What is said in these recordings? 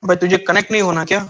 भाई तुझे कनेक्ट नहीं होना क्या?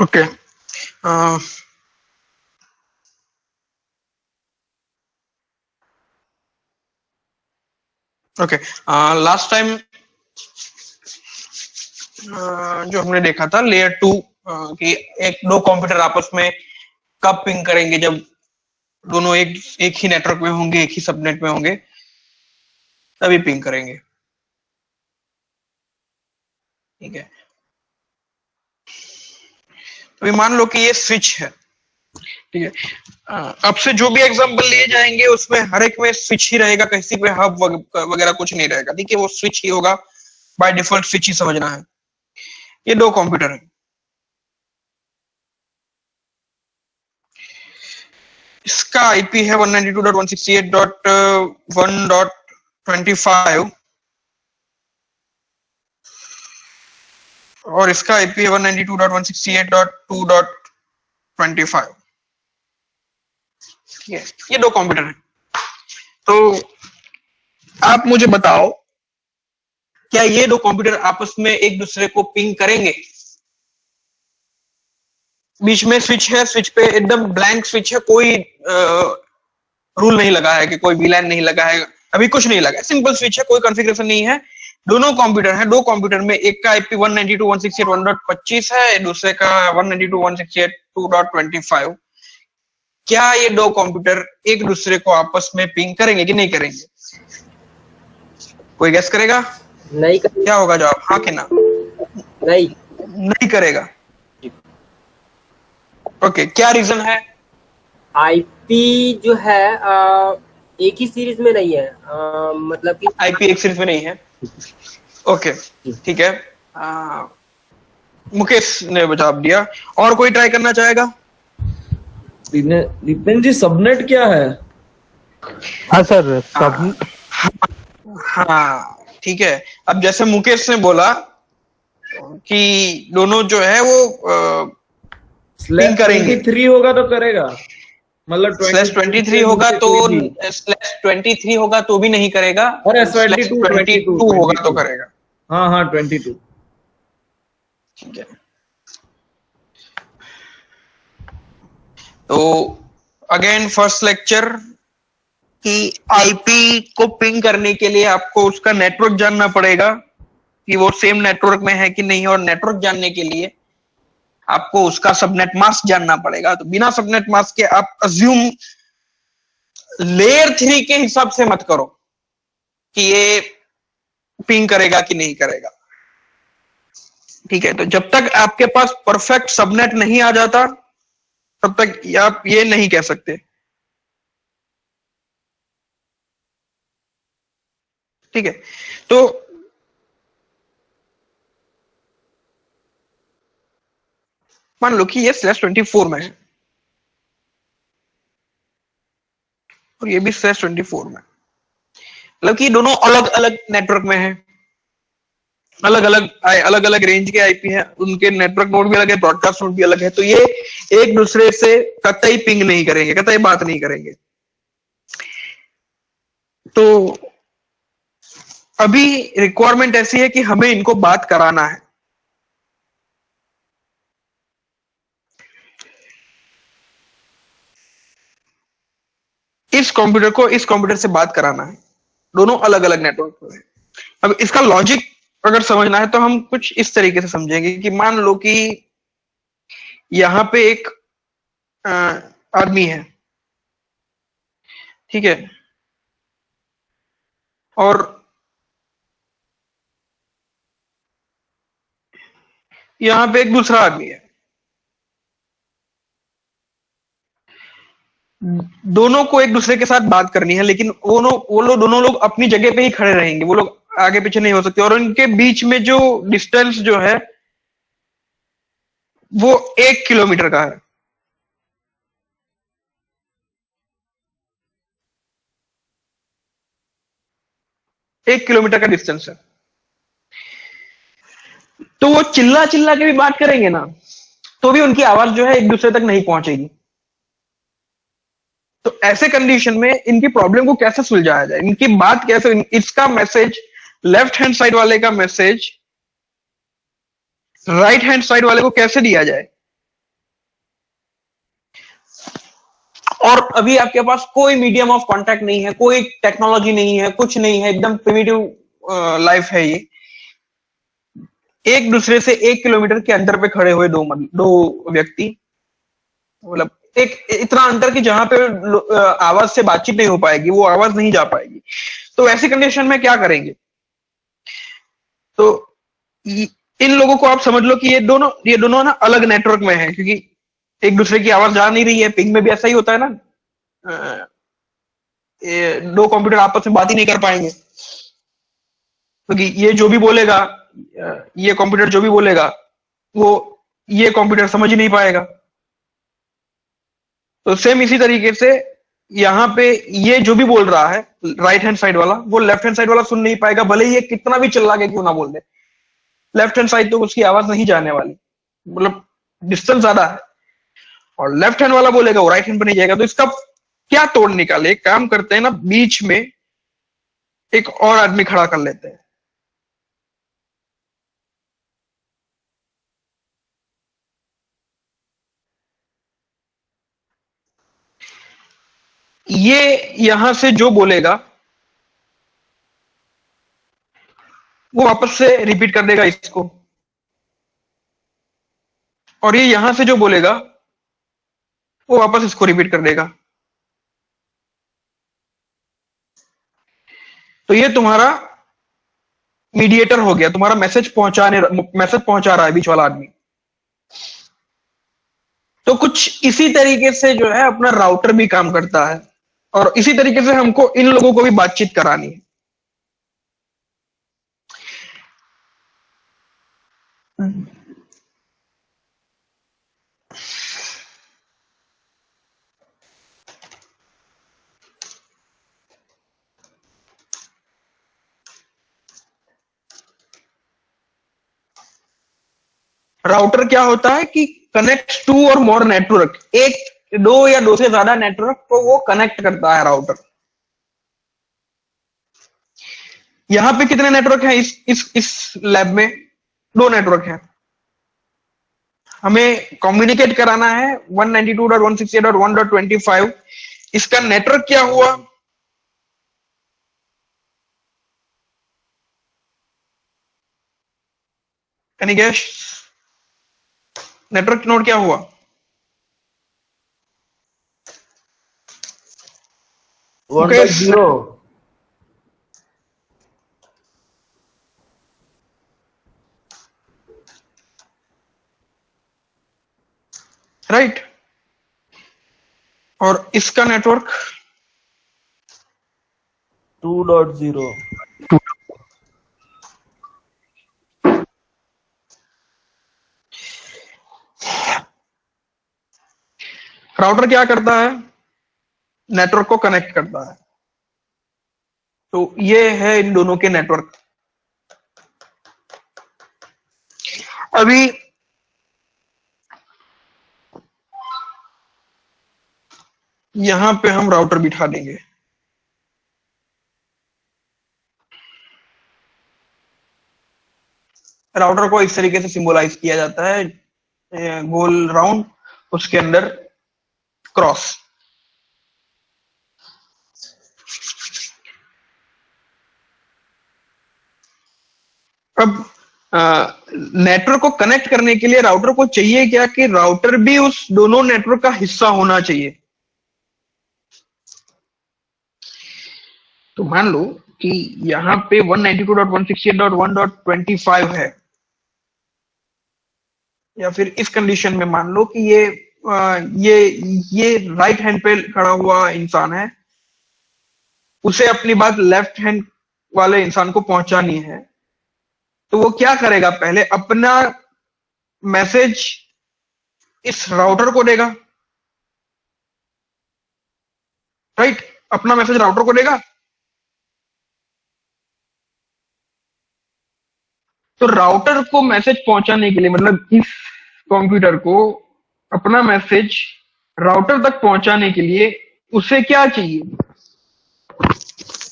Okay, okay. लास्ट टाइम जो हमने देखा था लेयर 2 कि एक दो कंप्यूटर आपस में कब पिंग करेंगे, जब दोनों एक ही नेटवर्क में होंगे, एक ही सबनेट में होंगे, तभी पिंग करेंगे। ठीक है, तो मान लो कि ये स्विच है। ठीक है, अब से जो भी एग्जांपल लिए जाएंगे उसमें हर एक में स्विच ही रहेगा, किसी पे हब वगैरह कुछ नहीं रहेगा। ठीक है, वो स्विच ही होगा, बाय डिफॉल्ट स्विच ही समझना है। ये दो कंप्यूटर है, इसका आईपी है 192.168.1.25 और इसका आईपी है 192.168.2.25। ठीक है, ये दो कंप्यूटर है। तो आप मुझे बताओ, क्या ये दो कंप्यूटर आपस में एक दूसरे को पिंग करेंगे? बीच में स्विच है, स्विच पे एकदम ब्लैंक स्विच है, कोई रूल नहीं लगा है कि कोई वीलैन नहीं लगा है, अभी कुछ नहीं लगा है, सिंपल स्विच है, कोई कॉन्फ़िगरेशन नहीं है। दोनों कंप्यूटर है, दो कंप्यूटर में एक का आईपी 192.168.1.25 है, दूसरे का 192.168.2.25। क्या ये दो कंप्यूटर एक दूसरे को आपस में पिंग करेंगे कि नहीं करेंगे? कोई गेस करेगा? नहीं करेगा। क्या होगा जवाब, हाँ कि ना? नहीं, नहीं करेगा। ओके, क्या रीजन है? आईपी जो है एक ही सीरीज में नहीं है, मतलब कि आईपी एक सीरीज में नहीं है। ओके, ठीक है। मुकेश ने जवाब दिया, और कोई ट्राई करना चाहेगा? दीपेन जी, सबनेट क्या है? हाँ सर, सब हाँ ठीक है। अब जैसे मुकेश ने बोला कि दोनों जो है वो पिंग करेंगे। 23 होगा तो करेगा, मतलब /23 होगा तो /23 होगा तो भी नहीं करेगा, अरे 22 /22 होगा तो करेगा। हाँ हाँ 22। ठीक है, तो अगेन फर्स्ट लेक्चर कि आईपी को पिंग करने के लिए आपको उसका नेटवर्क जानना पड़ेगा कि वो सेम नेटवर्क में है कि नहीं, और नेटवर्क जानने के लिए आपको उसका सबनेट मास्क जानना पड़ेगा। तो बिना सबनेट मास्क के आप अज्यूम लेयर 3 के हिसाब से मत करो कि ये पिंग करेगा कि नहीं करेगा। ठीक है, तो जब तक आपके पास परफेक्ट सबनेट नहीं आ जाता तब तक आप ये नहीं कह सकते। ठीक है, तो मान लो कि ये /24 में है और ये भी /24 में, मतलब कि दोनों अलग अलग नेटवर्क में है, अलग अलग रेंज के आईपी है, उनके नेटवर्क नोड भी अलग है, ब्रॉडकास्ट नोड भी अलग है। तो ये एक दूसरे से कतई पिंग नहीं करेंगे, कतई बात नहीं करेंगे। तो अभी रिक्वायरमेंट ऐसी है कि हमें इनको बात कराना है। इस कंप्यूटर को इस कंप्यूटर से बात कराना है, दोनों अलग अलग नेटवर्क पर है। अब इसका लॉजिक अगर समझना है तो हम कुछ इस तरीके से समझेंगे कि मान लो कि यहां पे एक आदमी है, ठीक है, और यहाँ पे एक दूसरा आदमी है, दोनों को एक दूसरे के साथ बात करनी है, लेकिन वो लोग दोनों लोग अपनी जगह पे ही खड़े रहेंगे, वो लोग आगे पीछे नहीं हो सकते, और उनके बीच में जो डिस्टेंस जो है वो 1 किलोमीटर का है। एक किलोमीटर का डिस्टेंस है। तो वो चिल्ला चिल्ला के भी बात करेंगे ना, तो भी उनकी आवाज जो है एक दूसरे तक नहीं पहुंचेगी। तो ऐसे कंडीशन में इनकी प्रॉब्लम को कैसे सुलझाया जाए, इनकी बात कैसे, इसका मैसेज, लेफ्ट हैंड साइड वाले का मैसेज राइट हैंड साइड वाले को कैसे दिया जाए। और अभी आपके पास कोई मीडियम ऑफ कांटेक्ट नहीं है, कोई टेक्नोलॉजी नहीं है, कुछ नहीं है, एकदम प्रिमिटिव लाइफ है ये। एक दूसरे से 1 किलोमीटर के अंतर पे खड़े हुए दो व्यक्ति, मतलब एक इतना अंतर कि जहां पे आवाज से बातचीत नहीं हो पाएगी, वो आवाज नहीं जा पाएगी। तो ऐसी कंडीशन में क्या करेंगे? तो इन लोगों को आप समझ लो कि ये दोनों ना अलग नेटवर्क में है, क्योंकि एक दूसरे की आवाज जा नहीं रही है। पिंग में भी ऐसा ही होता है ना, दो कंप्यूटर आपस में बात ही नहीं कर पाएंगे, क्योंकि ये जो भी बोलेगा, ये कंप्यूटर जो भी बोलेगा वो ये कंप्यूटर समझ ही नहीं पाएगा। तो सेम इसी तरीके से यहाँ पे ये जो भी बोल रहा है राइट हैंड साइड वाला, वो लेफ्ट हैंड साइड वाला सुन नहीं पाएगा, भले ही ये कितना भी चिल्ला के क्यों ना बोल दे। लेफ्ट हैंड साइड तो उसकी आवाज नहीं जाने वाली, मतलब डिस्टेंस ज्यादा है, और लेफ्ट हैंड वाला बोलेगा वो राइट हैंड पे नहीं जाएगा। तो इसका क्या तोड़ निकाले? एक काम करते हैं ना, बीच में एक और आदमी खड़ा कर लेते हैं। ये यहां से जो बोलेगा वो वापस से रिपीट कर देगा इसको, और ये यहां से जो बोलेगा वो वापस इसको रिपीट कर देगा। तो ये तुम्हारा मीडिएटर हो गया, तुम्हारा मैसेज पहुंचा रहा है बीच वाला आदमी। तो कुछ इसी तरीके से जो है अपना राउटर भी काम करता है, और इसी तरीके से हमको इन लोगों को भी बातचीत करानी है। राउटर क्या होता है कि कनेक्ट टू और मोर नेटवर्क, एक दो या दो से ज्यादा नेटवर्क को वो कनेक्ट करता है राउटर। यहां पे कितने नेटवर्क हैं इस लैब में? 2 नेटवर्क हैं। हमें कम्युनिकेट कराना है 192.168.1.25। इसका नेटवर्क क्या हुआ? Any guess? नेटवर्क नोड क्या हुआ? 1.0। राइट। और इसका नेटवर्क 2.0। राउटर क्या करता है? नेटवर्क को कनेक्ट करता है। तो ये है इन दोनों के नेटवर्क। अभी यहां पे हम राउटर बिठा देंगे। राउटर को इस तरीके से सिंबलाइज किया जाता है, गोल राउंड, उसके अंदर क्रॉस। अब नेटवर्क को कनेक्ट करने के लिए राउटर को चाहिए क्या कि राउटर भी उस दोनों नेटवर्क का हिस्सा होना चाहिए। तो मान लो कि यहां पे 192.168.1.25 है, या फिर इस कंडीशन में मान लो कि ये राइट हैंड पे खड़ा हुआ इंसान है, उसे अपनी बात लेफ्ट हैंड वाले इंसान को पहुंचानी है, तो वो क्या करेगा? पहले अपना मैसेज इस राउटर को देगा, राइट? अपना मैसेज राउटर को देगा। तो राउटर को मैसेज पहुंचाने के लिए, मतलब इस कंप्यूटर को अपना मैसेज राउटर तक पहुंचाने के लिए उसे क्या चाहिए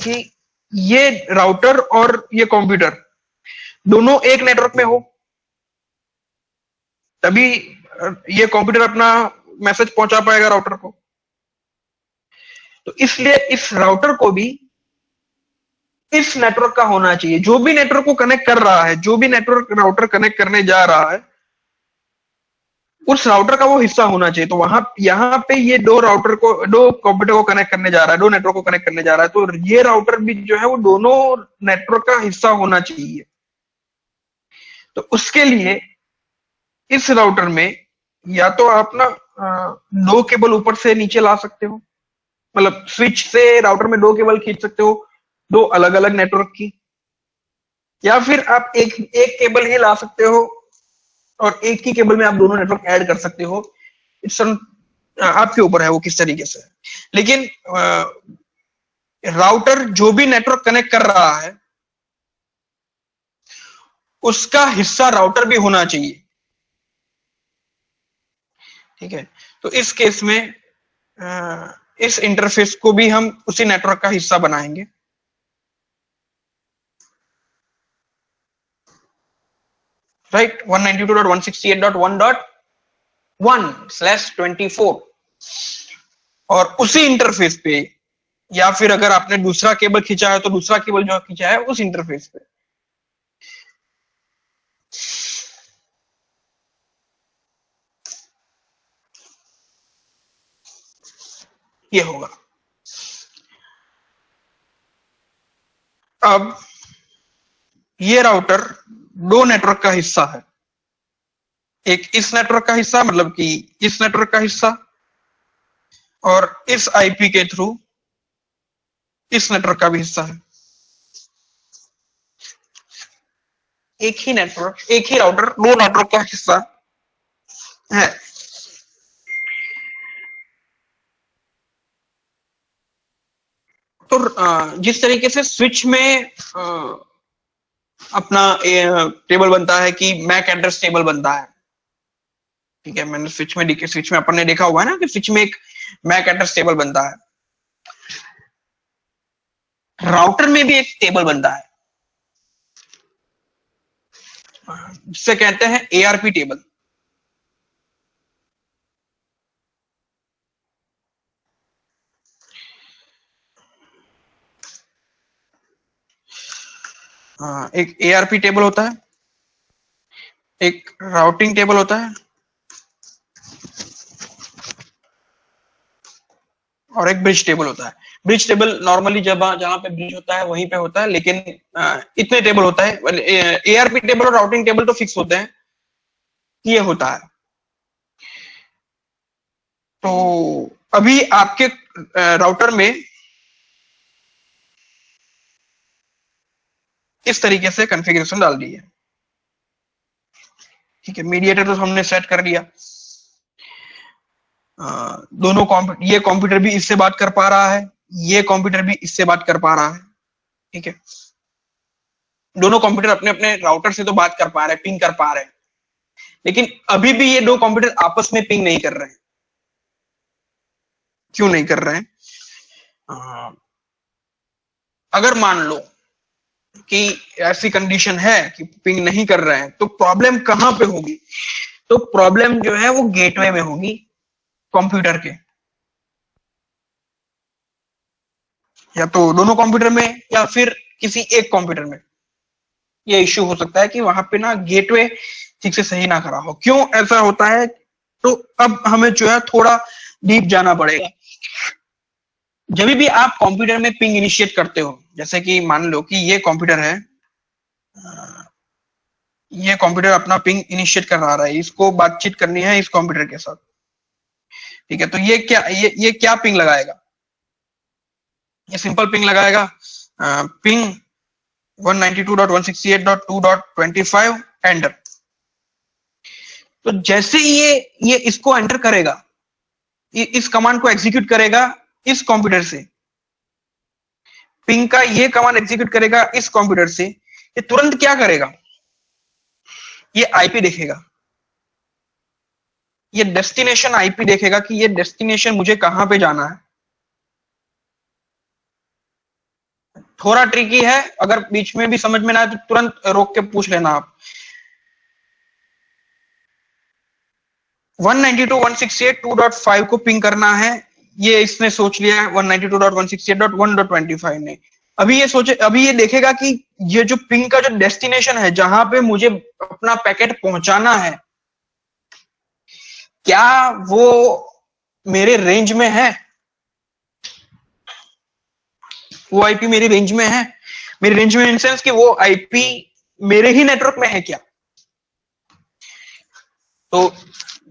कि ये राउटर और ये कंप्यूटर दोनों एक नेटवर्क में हो, तभी ये कंप्यूटर अपना मैसेज पहुंचा पाएगा राउटर को। तो इसलिए इस राउटर को भी इस नेटवर्क का होना चाहिए। जो भी नेटवर्क को कनेक्ट कर रहा है, जो भी नेटवर्क राउटर कनेक्ट करने जा रहा है, उस राउटर का वो हिस्सा होना चाहिए। तो यहां पे ये दो कंप्यूटर को कनेक्ट करने जा रहा है, दो नेटवर्क को कनेक्ट करने जा रहा है, तो ये राउटर भी जो है वो दोनों नेटवर्क का हिस्सा होना चाहिए। तो उसके लिए इस राउटर में या तो आप ना दो केबल ऊपर से नीचे ला सकते हो, मतलब स्विच से राउटर में दो केबल खींच सकते हो, दो अलग अलग नेटवर्क की, या फिर आप एक केबल ही ला सकते हो और एक ही केबल में आप दोनों नेटवर्क ऐड कर सकते हो। इट्स आपके ऊपर है वो किस तरीके से। लेकिन राउटर जो भी नेटवर्क कनेक्ट कर रहा है उसका हिस्सा राउटर भी होना चाहिए, ठीक है? तो इस केस में इस इंटरफेस को भी हम उसी नेटवर्क का हिस्सा बनाएंगे। राइट, 192.168.1.1/24। और उसी इंटरफेस पे, या फिर अगर आपने दूसरा केबल खींचा है तो दूसरा केबल जो खींचा है उस इंटरफेस पे। ये होगा। अब ये राउटर दो नेटवर्क का हिस्सा है, एक इस नेटवर्क का हिस्सा, मतलब कि इस नेटवर्क का हिस्सा, और इस आईपी के थ्रू इस नेटवर्क का भी हिस्सा है। एक ही नेटवर्क, एक ही राउटर दो नेटवर्क का हिस्सा है। तो जिस तरीके से स्विच में अपना टेबल बनता है कि मैक एड्रेस टेबल बनता है, ठीक है? मैंने स्विच में अपन ने देखा हुआ है ना कि स्विच में एक मैक एड्रेस टेबल बनता है। राउटर में भी एक टेबल बनता है जिसे कहते हैं एआरपी टेबल। एक एआरपी टेबल होता है, एक राउटिंग टेबल होता है, और एक ब्रिज टेबल होता है। ब्रिज टेबल नॉर्मली जहां पे ब्रिज होता है वहीं पे होता है, लेकिन इतने टेबल होता है। एआरपी टेबल और राउटिंग टेबल तो फिक्स होते हैं, ये होता है। तो अभी आपके राउटर में इस तरीके से कॉन्फ़िगरेशन डाल दी है, ठीक है? मीडिएटर तो हमने सेट कर दिया। दोनों ये कंप्यूटर भी इससे बात कर पा रहा है, ये कंप्यूटर भी इससे बात कर पा रहा है, ठीक है? दोनों कंप्यूटर अपने अपने राउटर से तो बात कर पा रहे हैं, पिंग कर पा रहे हैं, लेकिन अभी भी ये दो कंप्यूटर आपस में पिंग नहीं कर रहे हैं। क्यों नहीं कर रहे हैं? अगर मान लो कि ऐसी कंडीशन है कि पिंग नहीं कर रहे हैं, तो प्रॉब्लम कहां पे होगी? तो प्रॉब्लम जो है वो गेटवे में होगी कंप्यूटर के, या तो दोनों कंप्यूटर में या फिर किसी एक कंप्यूटर में। ये इश्यू हो सकता है कि वहां पे ना गेटवे ठीक से सही ना करा हो। क्यों ऐसा होता है? तो अब हमें जो है थोड़ा डीप जाना पड़ेगा। जब भी आप कंप्यूटर में पिंग इनिशिएट करते हो, जैसे कि मान लो कि ये कंप्यूटर है, ये कंप्यूटर अपना पिंग इनिशिएट करा रहा है, इसको बातचीत करनी है इस कंप्यूटर के साथ, ठीक है। तो ये क्या पिंग लगाएगा, ये सिंपल पिंग लगाएगा, पिंग 192.168.2.25 एंटर। तो जैसे ही ये इसको एंटर करेगा, इस कमांड को एग्जीक्यूट करेगा इस कंप्यूटर से, पिंग का ये कमांड एग्जीक्यूट करेगा इस कंप्यूटर से, ये तुरंत क्या करेगा, ये आईपी देखेगा, ये डेस्टिनेशन आईपी देखेगा कि ये डेस्टिनेशन मुझे कहां पे जाना है। थोड़ा ट्रिकी है, अगर बीच में भी समझ में ना आए तो तुरंत रोक के पूछ लेना आप। 192.168.2.5 को पिंग करना है, ये इसने सोच लिया है 192.168.1.25 ने। अभी ये देखेगा कि ये जो पिंग का जो डेस्टिनेशन है, जहां पे मुझे अपना पैकेट पहुंचाना है, क्या वो मेरे रेंज में है, वो आईपी मेरी रेंज में है, मेरी रेंज में इन सेंस कि वो आईपी मेरे ही नेटवर्क में है क्या। तो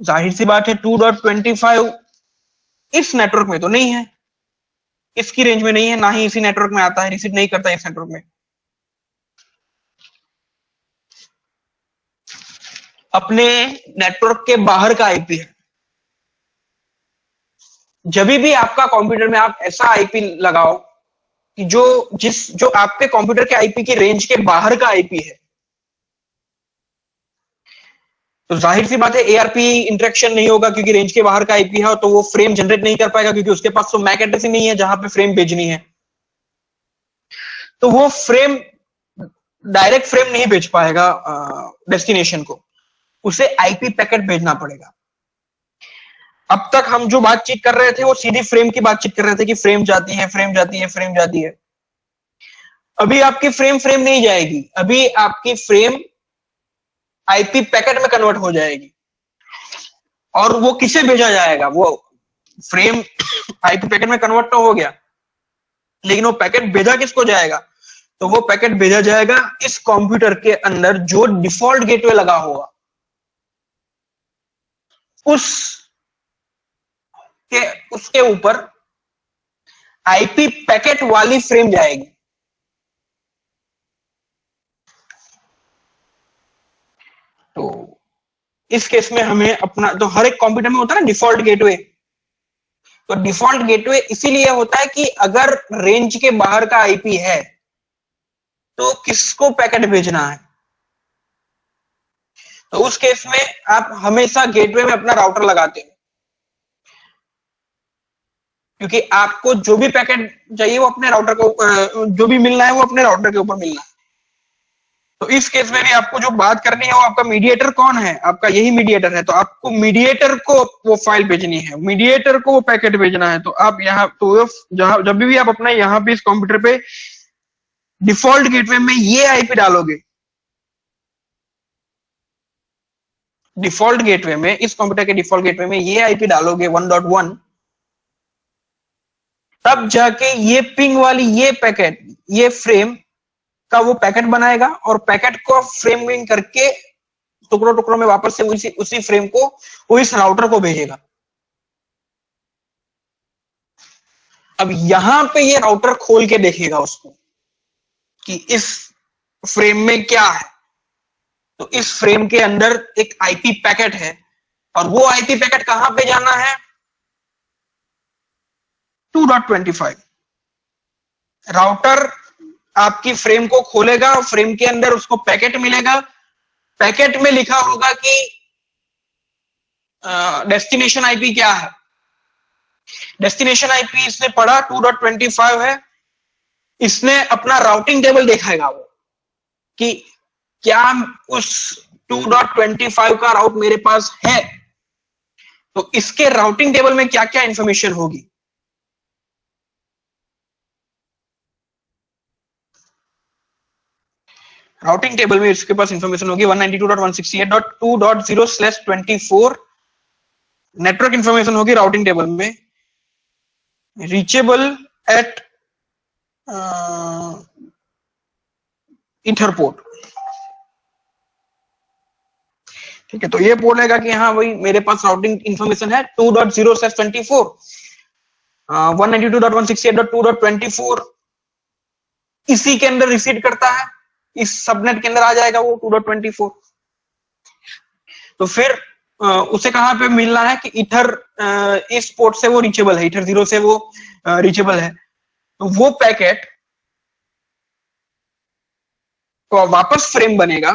जाहिर सी बात है 2.25 इस नेटवर्क में तो नहीं है, इसकी रेंज में नहीं है, ना ही इसी नेटवर्क में आता है, रिसीव नहीं करता इस नेटवर्क में। अपने नेटवर्क के बाहर का आईपी है। जब भी आपका कंप्यूटर में आप ऐसा आईपी लगाओ कि जो आपके कंप्यूटर के आईपी की रेंज के बाहर का आईपी है, तो जाहिर सी बात है एआरपी इंटरेक्शन नहीं होगा, क्योंकि रेंज के बाहर का आईपी है, तो वो फ्रेम जनरेट नहीं कर पाएगा, क्योंकि उसके पास तो मैक एड्रेस ही नहीं है जहां पे फ्रेम भेजनी है। तो वो फ्रेम डायरेक्ट फ्रेम नहीं भेज पाएगा डेस्टिनेशन को, उसे आईपी पैकेट भेजना पड़ेगा। अब तक हम जो बातचीत कर रहे थे वो सीधी फ्रेम की बातचीत कर रहे थे कि फ्रेम जाती है, फ्रेम जाती है, फ्रेम जाती है। अभी आपकी फ्रेम नहीं जाएगी, अभी आपकी फ्रेम आईपी पैकेट में कन्वर्ट हो जाएगी। और वो किसे भेजा जाएगा, वो फ्रेम आईपी पैकेट में कन्वर्ट तो हो गया, लेकिन वो पैकेट भेजा किसको जाएगा, तो वो पैकेट भेजा जाएगा इस कंप्यूटर के अंदर जो डिफॉल्ट गेटवे लगा होगा, उसके ऊपर आईपी पैकेट वाली फ्रेम जाएगी। तो इस केस में हमें अपना, तो हर एक कंप्यूटर में होता है ना डिफॉल्ट गेटवे, तो डिफॉल्ट गेटवे इसीलिए होता है कि अगर रेंज के बाहर का आईपी है तो किसको पैकेट भेजना है। तो उस केस में आप हमेशा गेटवे में अपना राउटर लगाते हो, क्योंकि आपको जो भी पैकेट चाहिए वो अपने राउटर को, जो भी मिलना है वो अपने राउटर के ऊपर मिलना है। तो इस केस में भी आपको जो बात करनी है वो आपका मीडिएटर कौन है, आपका यही मीडिएटर है, तो आपको मीडिएटर को वो फाइल भेजनी है, मीडिएटर को वो पैकेट भेजना है। तो आप यहाँ, तो जब भी आप अपना यहाँ पे इस कंप्यूटर पे डिफॉल्ट गेटवे में ये आईपी डालोगे, डिफॉल्ट गेटवे में, इस कंप्यूटर के डिफॉल्ट गेटवे में ये आईपी डालोगे 1.1, तब जाके ये पिंग वाली ये पैकेट, ये फ्रेम का वो पैकेट बनाएगा और पैकेट को फ्रेमिंग करके टुकड़ों टुकड़ों में वापस से उसी फ्रेम को वो इस राउटर को भेजेगा। अब यहां पे ये राउटर खोल के देखेगा उसको कि इस फ्रेम में क्या है, तो इस फ्रेम के अंदर एक आईपी पैकेट है, और वो आईपी पैकेट कहां पे जाना है, 2.25। राउटर आपकी फ्रेम को खोलेगा, फ्रेम के अंदर उसको पैकेट मिलेगा, पैकेट में लिखा होगा कि डेस्टिनेशन आईपी क्या है, डेस्टिनेशन आईपी इसने पढ़ा 2.25 है, इसने अपना राउटिंग टेबल देखाएगा वो कि क्या उस 2.25 का राउट मेरे पास है, तो इसके राउटिंग टेबल में क्या क्या इंफॉर्मेशन होगी। राउटिंग टेबल में इसके पास इंफॉर्मेशन होगी 192.168.2.0/24, नेटवर्क इंफॉर्मेशन होगी राउटिंग टेबल में, रीचेबल एट ईथरपोर्ट, ठीक है, तो ये बोलेगा कि हाँ भाई मेरे पास राउटिंग इंफॉर्मेशन है 2.0/24, 192.168.2.24 इसी के अंदर रिसीड करता है, इस सबनेट के अंदर आ जाएगा वो 2.24। तो फिर उसे कहां पे मिलना है कि इथर इस पोर्ट से वो रीचेबल है, इथर 0 से वो रीचेबल है, तो वो पैकेट तो वापस फ्रेम बनेगा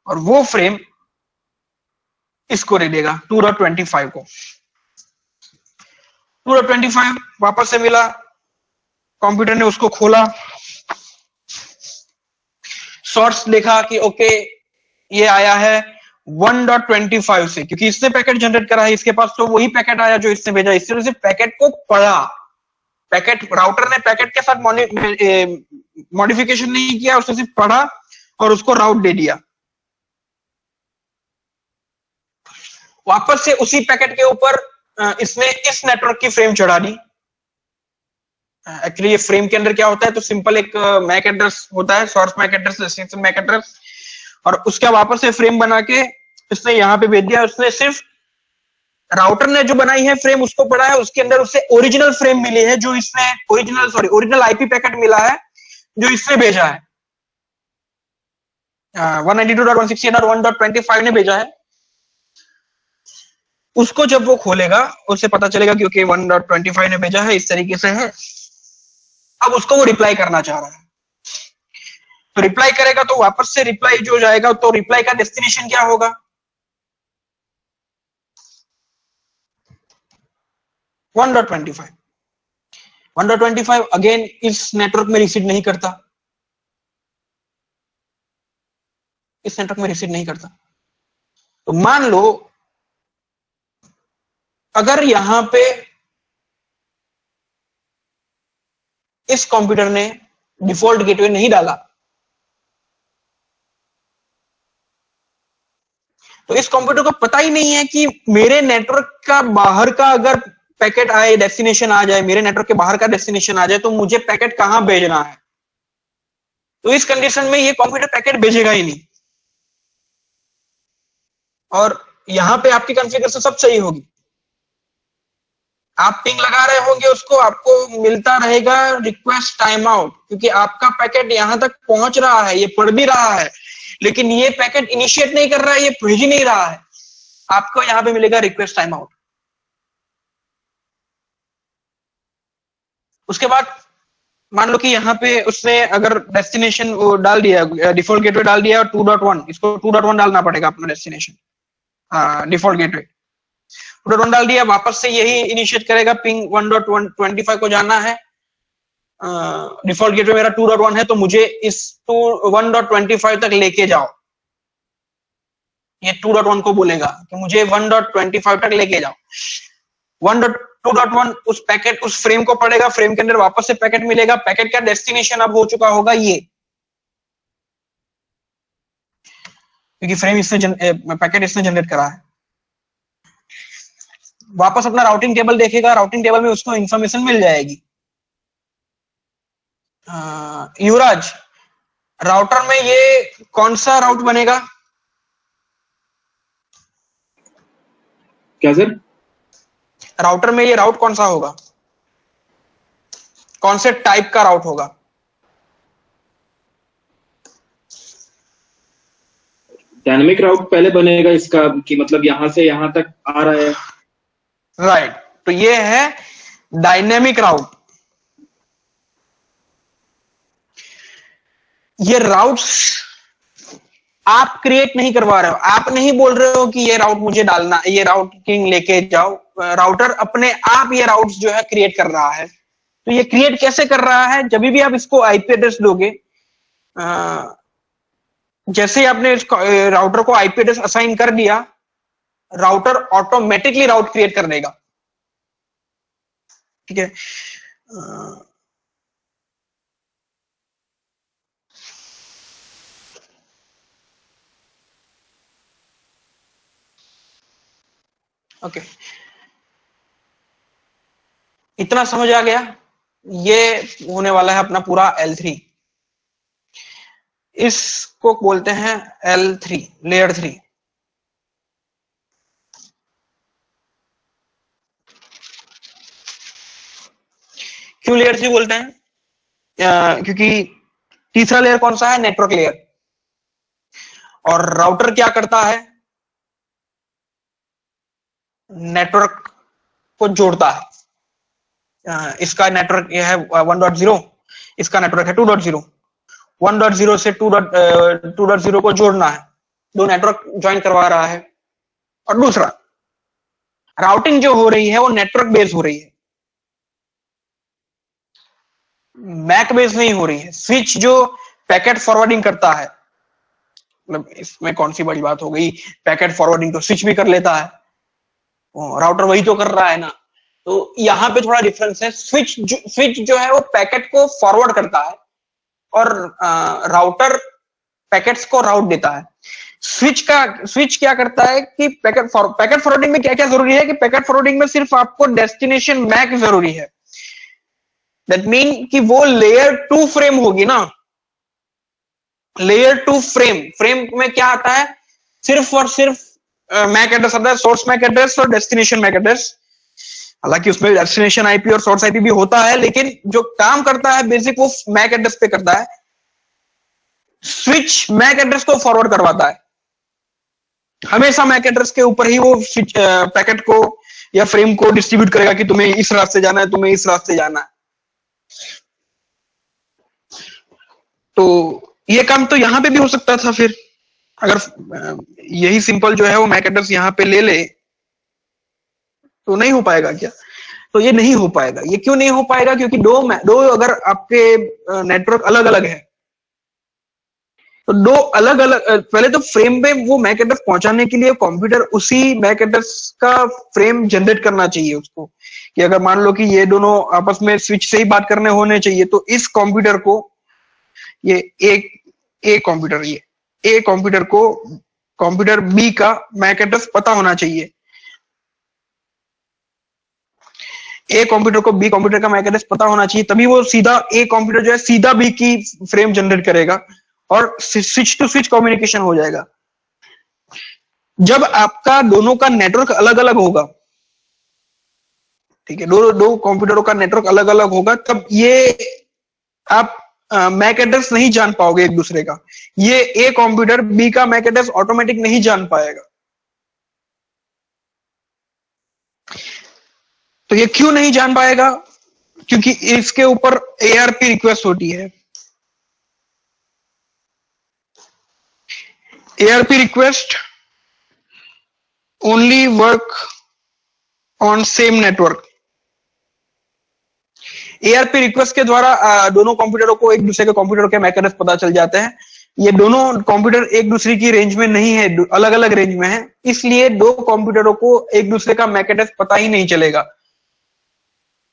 और वो फ्रेम इसको दे देगा 2.25 को। 2.25 वापस से मिला, कंप्यूटर ने उसको खोला, सोर्स देखा कि ओके ये आया है 1.25 से, क्योंकि इसने पैकेट जनरेट करा है, इसके पास तो वही पैकेट आया जो इसने भेजा, इससे उसे पैकेट को पढ़ा, पैकेट राउटर ने पैकेट के साथ मॉडिफिकेशन नहीं किया, उसने सिर्फ पढ़ा और उसको राउट दे दिया। वापस से उसी पैकेट के ऊपर इसने इस नेटवर्क की फ्रेम चढ़ा दी। एक्चुअली ये फ्रेम के अंदर क्या होता है, तो सिंपल एक मैक एड्रेस होता है, source MAC address, destination MAC address, और उसका वापस से फ्रेम बना के इसने यहाँ पे भेज दिया। उसने सिर्फ राउटर ने जो बनाई है फ्रेम उसको पढ़ा है, उसके अंदर उसे ओरिजिनल फ्रेम मिली है जो इसने ओरिजिनल आईपी पैकेट मिला है जो इसने भेजा है, 192.168.1.25 ने भेजा है। उसको जब वो खोलेगा उसे पता चलेगा कि ओके 1.25 ने भेजा है, इस तरीके से है। अब उसको वो रिप्लाई करना चाह रहा है, तो रिप्लाई करेगा तो वापस से रिप्लाई जो जाएगा, तो रिप्लाई का डेस्टिनेशन क्या होगा, 1.25। 1.25 अगेन इस नेटवर्क में रिसीव नहीं करता, इस नेटवर्क में रिसीव नहीं करता। तो मान लो अगर यहां पे इस कंप्यूटर ने डिफॉल्ट गेटवे नहीं डाला, तो इस कंप्यूटर को पता ही नहीं है कि मेरे नेटवर्क का बाहर का अगर पैकेट आए, डेस्टिनेशन आ जाए, मेरे नेटवर्क के बाहर का डेस्टिनेशन आ जाए, तो मुझे पैकेट कहां भेजना है। तो इस कंडीशन में ये कंप्यूटर पैकेट भेजेगा ही नहीं, और यहां पे आपकी कॉन्फ़िगरेशन सब सही होगी, आप पिंग लगा रहे होंगे उसको, आपको मिलता रहेगा रिक्वेस्ट टाइम आउट, क्योंकि आपका पैकेट यहां तक पहुंच रहा है, ये पढ़ भी रहा है, लेकिन ये पैकेट इनिशिएट नहीं कर रहा है, ये भेज ही नहीं रहा है, आपको यहां पे मिलेगा रिक्वेस्ट टाइम आउट। उसके बाद मान लो कि यहाँ पे उसने अगर डेस्टिनेशन वो डाल दिया, डिफॉल्ट गेटवे डाल दिया 2.1, इसको 2.1 डालना पड़ेगा अपना डेस्टिनेशन, डिफॉल्ट गेटवे 2.1 डाल दिया, वापस से यही इनिशिएट करेगा, पिंग 1.125 को जाना है, डिफॉल्ट गेटवे मेरा 2.1 है, तो मुझे इस 1.25 तक लेके जाओ, ये 2.1 को बोलेगा कि मुझे 1.25 तक लेके जाओ। 1.2.1 उस पैकेट, उस फ्रेम को पढ़ेगा, फ्रेम के अंदर वापस से पैकेट मिलेगा, पैकेट का डेस्टिनेशन अब हो चुका होगा ये, क्योंकि फ्रेम इसने पैकेट इसने जनरेट करा है। वापस अपना राउटिंग टेबल देखेगा, राउटिंग टेबल में उसको इंफॉर्मेशन मिल जाएगी। युवराज, राउटर में ये कौन सा राउट बनेगा? क्या सर? राउटर में ये राउट कौन सा होगा, कौन से टाइप का राउट होगा? डायनेमिक राउट पहले बनेगा इसका, कि मतलब यहां से यहां तक आ रहा है। राइट, तो ये है डायनेमिक राउट। ये राउट्स आप क्रिएट नहीं करवा रहे हो, आप नहीं बोल रहे हो कि ये राउट मुझे डालना, ये राउटिंग लेके जाओ, राउटर अपने आप ये राउट्स जो है क्रिएट कर रहा है। तो ये क्रिएट कैसे कर रहा है? जब भी आप इसको आईपी एड्रेस दोगे, जैसे ही आपने राउटर को आईपी एड्रेस असाइन कर दिया, राउटर ऑटोमेटिकली राउट क्रिएट कर देगा। ठीक है, ओके, इतना समझ आ गया। ये होने वाला है अपना पूरा L3, इसको बोलते हैं L3, लेयर 3। क्यों लेयर्स भी बोलते हैं? क्योंकि तीसरा लेयर कौन सा है? Network layer. और राउटर क्या करता है? नेटवर्क को जोड़ता है। इसका नेटवर्क यह है 1.0, इसका नेटवर्क है 2.0। 1.0 से 2.0 को जोड़ना है, दो नेटवर्क ज्वाइन करवा रहा है। और दूसरा, राउटिंग जो हो रही है वो नेटवर्क बेस हो रही है, मैक बेस नहीं हो रही है। स्विच जो पैकेट फॉरवर्डिंग करता है, मतलब इसमें कौन सी बड़ी बात हो गई, पैकेट फॉरवर्डिंग तो स्विच भी कर लेता है, राउटर वही तो कर रहा है ना। तो यहां पे थोड़ा डिफरेंस है। स्विच जो है वो पैकेट को फॉरवर्ड करता है और राउटर पैकेट्स को राउट देता है। स्विच क्या करता है कि पैकेट फॉरवर्डिंग में क्या क्या जरूरी है कि पैकेट फॉरवर्डिंग में सिर्फ आपको डेस्टिनेशन मैक जरूरी है। दैट मीन कि वो लेयर 2 फ्रेम होगी ना, लेयर 2 फ्रेम में क्या आता है? सिर्फ और सिर्फ मैक एड्रेस आता है, सोर्स मैक एड्रेस और डेस्टिनेशन मैक एड्रेस। हालांकि उसमें डेस्टिनेशन आईपी और सोर्स आईपी भी होता है, लेकिन जो काम करता है बेसिक वो मैक एड्रेस पे करता है। स्विच मैक एड्रेस को फॉरवर्ड करवाता है, हमेशा मैक एड्रेस के ऊपर ही वो स्विच पैकेट को या फ्रेम को डिस्ट्रीब्यूट करेगा कि तुम्हें इस रास्ते जाना है, तुम्हें इस रास्ते जाना है। तो ये काम तो यहां पे भी हो सकता था। फिर अगर यही सिंपल जो है वो मैक एड्रेस यहां पे ले ले तो नहीं हो पाएगा क्या? तो ये नहीं हो पाएगा। ये क्यों नहीं हो पाएगा? क्योंकि दो अगर आपके नेटवर्क अलग अलग है तो दो अलग अलग, पहले तो फ्रेम पे वो मैक एड्रेस पहुंचाने के लिए कंप्यूटर उसी मैक एड्रेस का फ्रेम जनरेट करना चाहिए उसको। कि अगर मान लो कि ये दोनों आपस में स्विच से ही बात करने होने चाहिए, तो इस कंप्यूटर को ये ए कंप्यूटर को कंप्यूटर बी का मैक एड्रेस पता होना चाहिए। ए कंप्यूटर को बी कंप्यूटर का मैक एड्रेस पता होना चाहिए, तभी वो सीधा ए कंप्यूटर जो है सीधा बी की फ्रेम जनरेट करेगा और स्विच टू स्विच कम्युनिकेशन हो जाएगा। जब आपका दोनों का नेटवर्क अलग अलग होगा, ठीक है, दो कंप्यूटरों का नेटवर्क अलग अलग होगा, तब ये आप मैक एड्रेस नहीं जान पाओगे एक दूसरे का। ये ए कंप्यूटर बी का मैक एड्रेस ऑटोमेटिक नहीं जान पाएगा। तो ये क्यों नहीं जान पाएगा? क्योंकि इसके ऊपर ARP रिक्वेस्ट होती है। ARP request only work on same network. ARP request के द्वारा दोनों कंप्यूटरों को एक दूसरे के कंप्यूटर के मैक एड्रेस पता चल जाते हैं। ये दोनों कंप्यूटर एक दूसरे की रेंज में नहीं है, अलग अलग रेंज में है, इसलिए दो कंप्यूटरों को एक दूसरे का मैक एड्रेस पता ही नहीं चलेगा।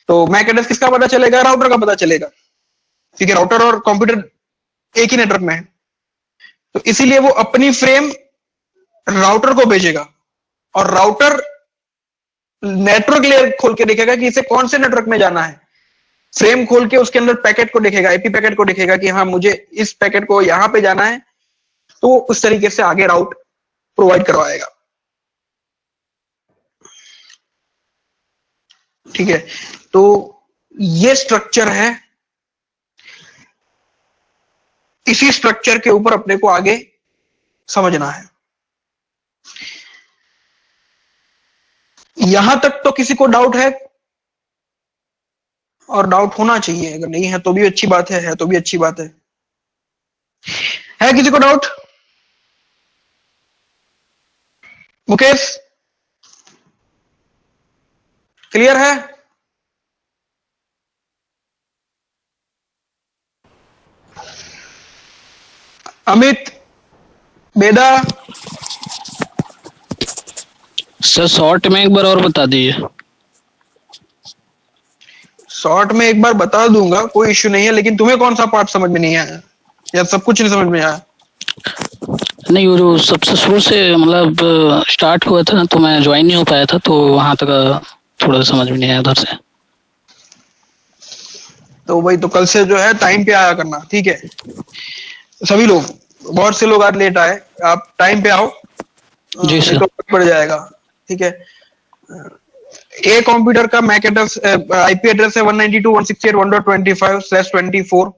तो मैक एड्रेस किसका पता चलेगा? राउटर का पता चलेगा, क्योंकि राउटर और कंप्यूटर एक ही नेटवर्क में है। तो इसीलिए वो अपनी फ्रेम राउटर को भेजेगा और राउटर नेटवर्क लेयर खोल के देखेगा कि इसे कौन से नेटवर्क में जाना है। फ्रेम खोल के उसके अंदर पैकेट को देखेगा, आईपी पैकेट को देखेगा कि हाँ मुझे इस पैकेट को यहां पे जाना है, तो उस तरीके से आगे राउट प्रोवाइड करवाएगा। ठीक है, तो ये स्ट्रक्चर है। इसी स्ट्रक्चर के ऊपर अपने को आगे समझना है। यहां तक तो किसी को डाउट है? और डाउट होना चाहिए, अगर नहीं है तो भी अच्छी बात है तो भी अच्छी बात है। है किसी को डाउट? मुकेश, क्लियर है? अमित, बेदा? सर शॉर्ट में एक बार और बता दीजिए। शॉर्ट में एक बार बता दूंगा, कोई इश्यू नहीं है, लेकिन तुम्हें कौन सा पार्ट समझ में नहीं आया या सब कुछ नहीं समझ में आया? नहीं, वो जो सबसे शुरू से मतलब स्टार्ट हुआ था ना, तो मैं ज्वाइन नहीं हो पाया था, तो वहां तक थोड़ा समझ में नहीं आया उधर से। तो भाई, तो कल से जो है टाइम पे आया करना, ठीक है? सभी लोग, बहुत से लोग आज लेट आए, आप टाइम पे आओ जी सर। तो पड़ जाएगा, ठीक है? ए कंप्यूटर का मैक एड्रेस आईपी एड्रेस है 192.168.1.25/24।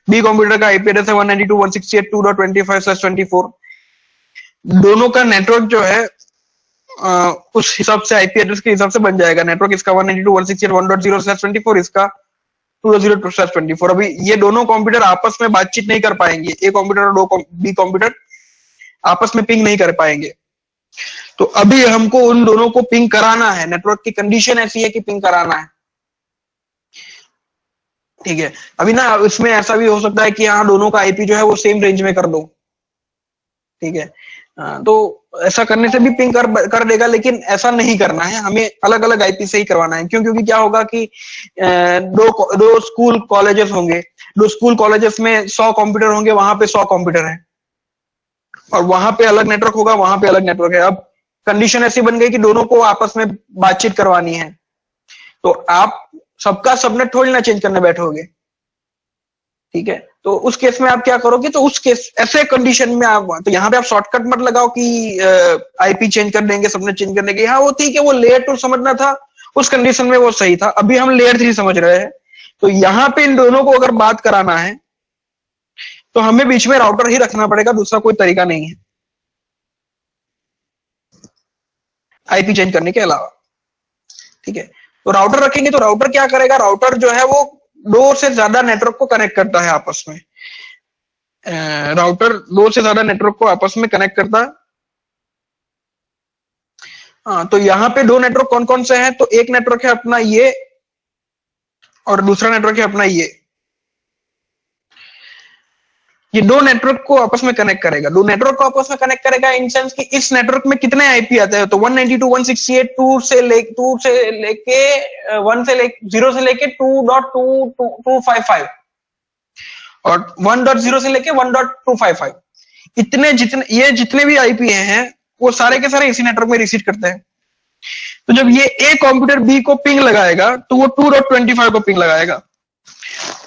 बी कंप्यूटर का आईपी एड्रेस है 192.168.2.25/24। दोनों का नेटवर्क जो है उस हिसाब से आईपी एड्रेस के हिसाब से बन जाएगा। नेटवर्क इसका 192.168.1.0/24, इसका 2.0/24। अभी ये दोनों कंप्यूटर आपस में बातचीत नहीं कर पाएंगे, ए कंप्यूटर और बी कंप्यूटर आपस में पिंग नहीं कर पाएंगे। तो अभी हमको उन दोनों को पिंग कराना है, नेटवर्क की कंडीशन ऐसी है कि पिंग कराना है, ठीक है। अभी ना इसमें ऐसा भी हो सकता है कि हाँ दोनों का आईपी जो है वो सेम रेंज में कर दो, ठीक है। तो ऐसा करने से भी पिंग कर देगा, लेकिन ऐसा नहीं करना है, हमें अलग अलग आईपी से ही करवाना है। क्यों? क्योंकि क्या होगा कि दो स्कूल कॉलेजेस होंगे, दो स्कूल कॉलेजेस में 100 कंप्यूटर होंगे, वहां पे 100 कंप्यूटर है और वहां पे अलग नेटवर्क होगा, वहां पे अलग नेटवर्क है। अब कंडीशन ऐसी बन गई कि दोनों को आपस में बातचीत करवानी है, तो आप सबका सबनेट थोड़ी ना चेंज करने बैठोगे, ठीक है। तो उस केस में आप क्या करोगे? तो उस केस ऐसे कंडीशन में आप, तो यहाँ पे आप शॉर्टकट मत लगाओ कि आईपी चेंज कर देंगे, सबनेट चेंज करने के। हाँ वो ठीक है, वो लेयर 2 समझना था, उस कंडीशन में वो सही था। अभी हम लेयर 3 समझ रहे हैं, तो यहाँ पे इन दोनों को अगर बात कराना है तो हमें बीच में राउटर ही रखना पड़ेगा, दूसरा कोई तरीका नहीं है आईपी चेंज करने के अलावा, ठीक है। तो राउटर रखेंगे तो राउटर क्या करेगा? राउटर जो है वो 2 से ज्यादा नेटवर्क को कनेक्ट करता है आपस में। राउटर 2 से ज्यादा नेटवर्क को आपस में कनेक्ट करता है। हाँ, तो यहाँ पे 2 नेटवर्क कौन कौन से हैं? तो एक नेटवर्क है अपना ये और दूसरा नेटवर्क है अपना ये 2 नेटवर्क को आपस में कनेक्ट करेगा। 2 नेटवर्क को आपस में कनेक्ट करेगा इन सेंस कि इस नेटवर्क में कितने आईपी आते हैं? तो 192.168.2 से लेके 0 से लेके 2.255 और 1.0 से लेके 1.255, इतने जितने भी आईपी हैं वो सारे के सारे इसी नेटवर्क में रिसीव करते हैं। तो जब ये ए कंप्यूटर बी को पिंग लगाएगा तो वो 2.25 को पिंग लगाएगा,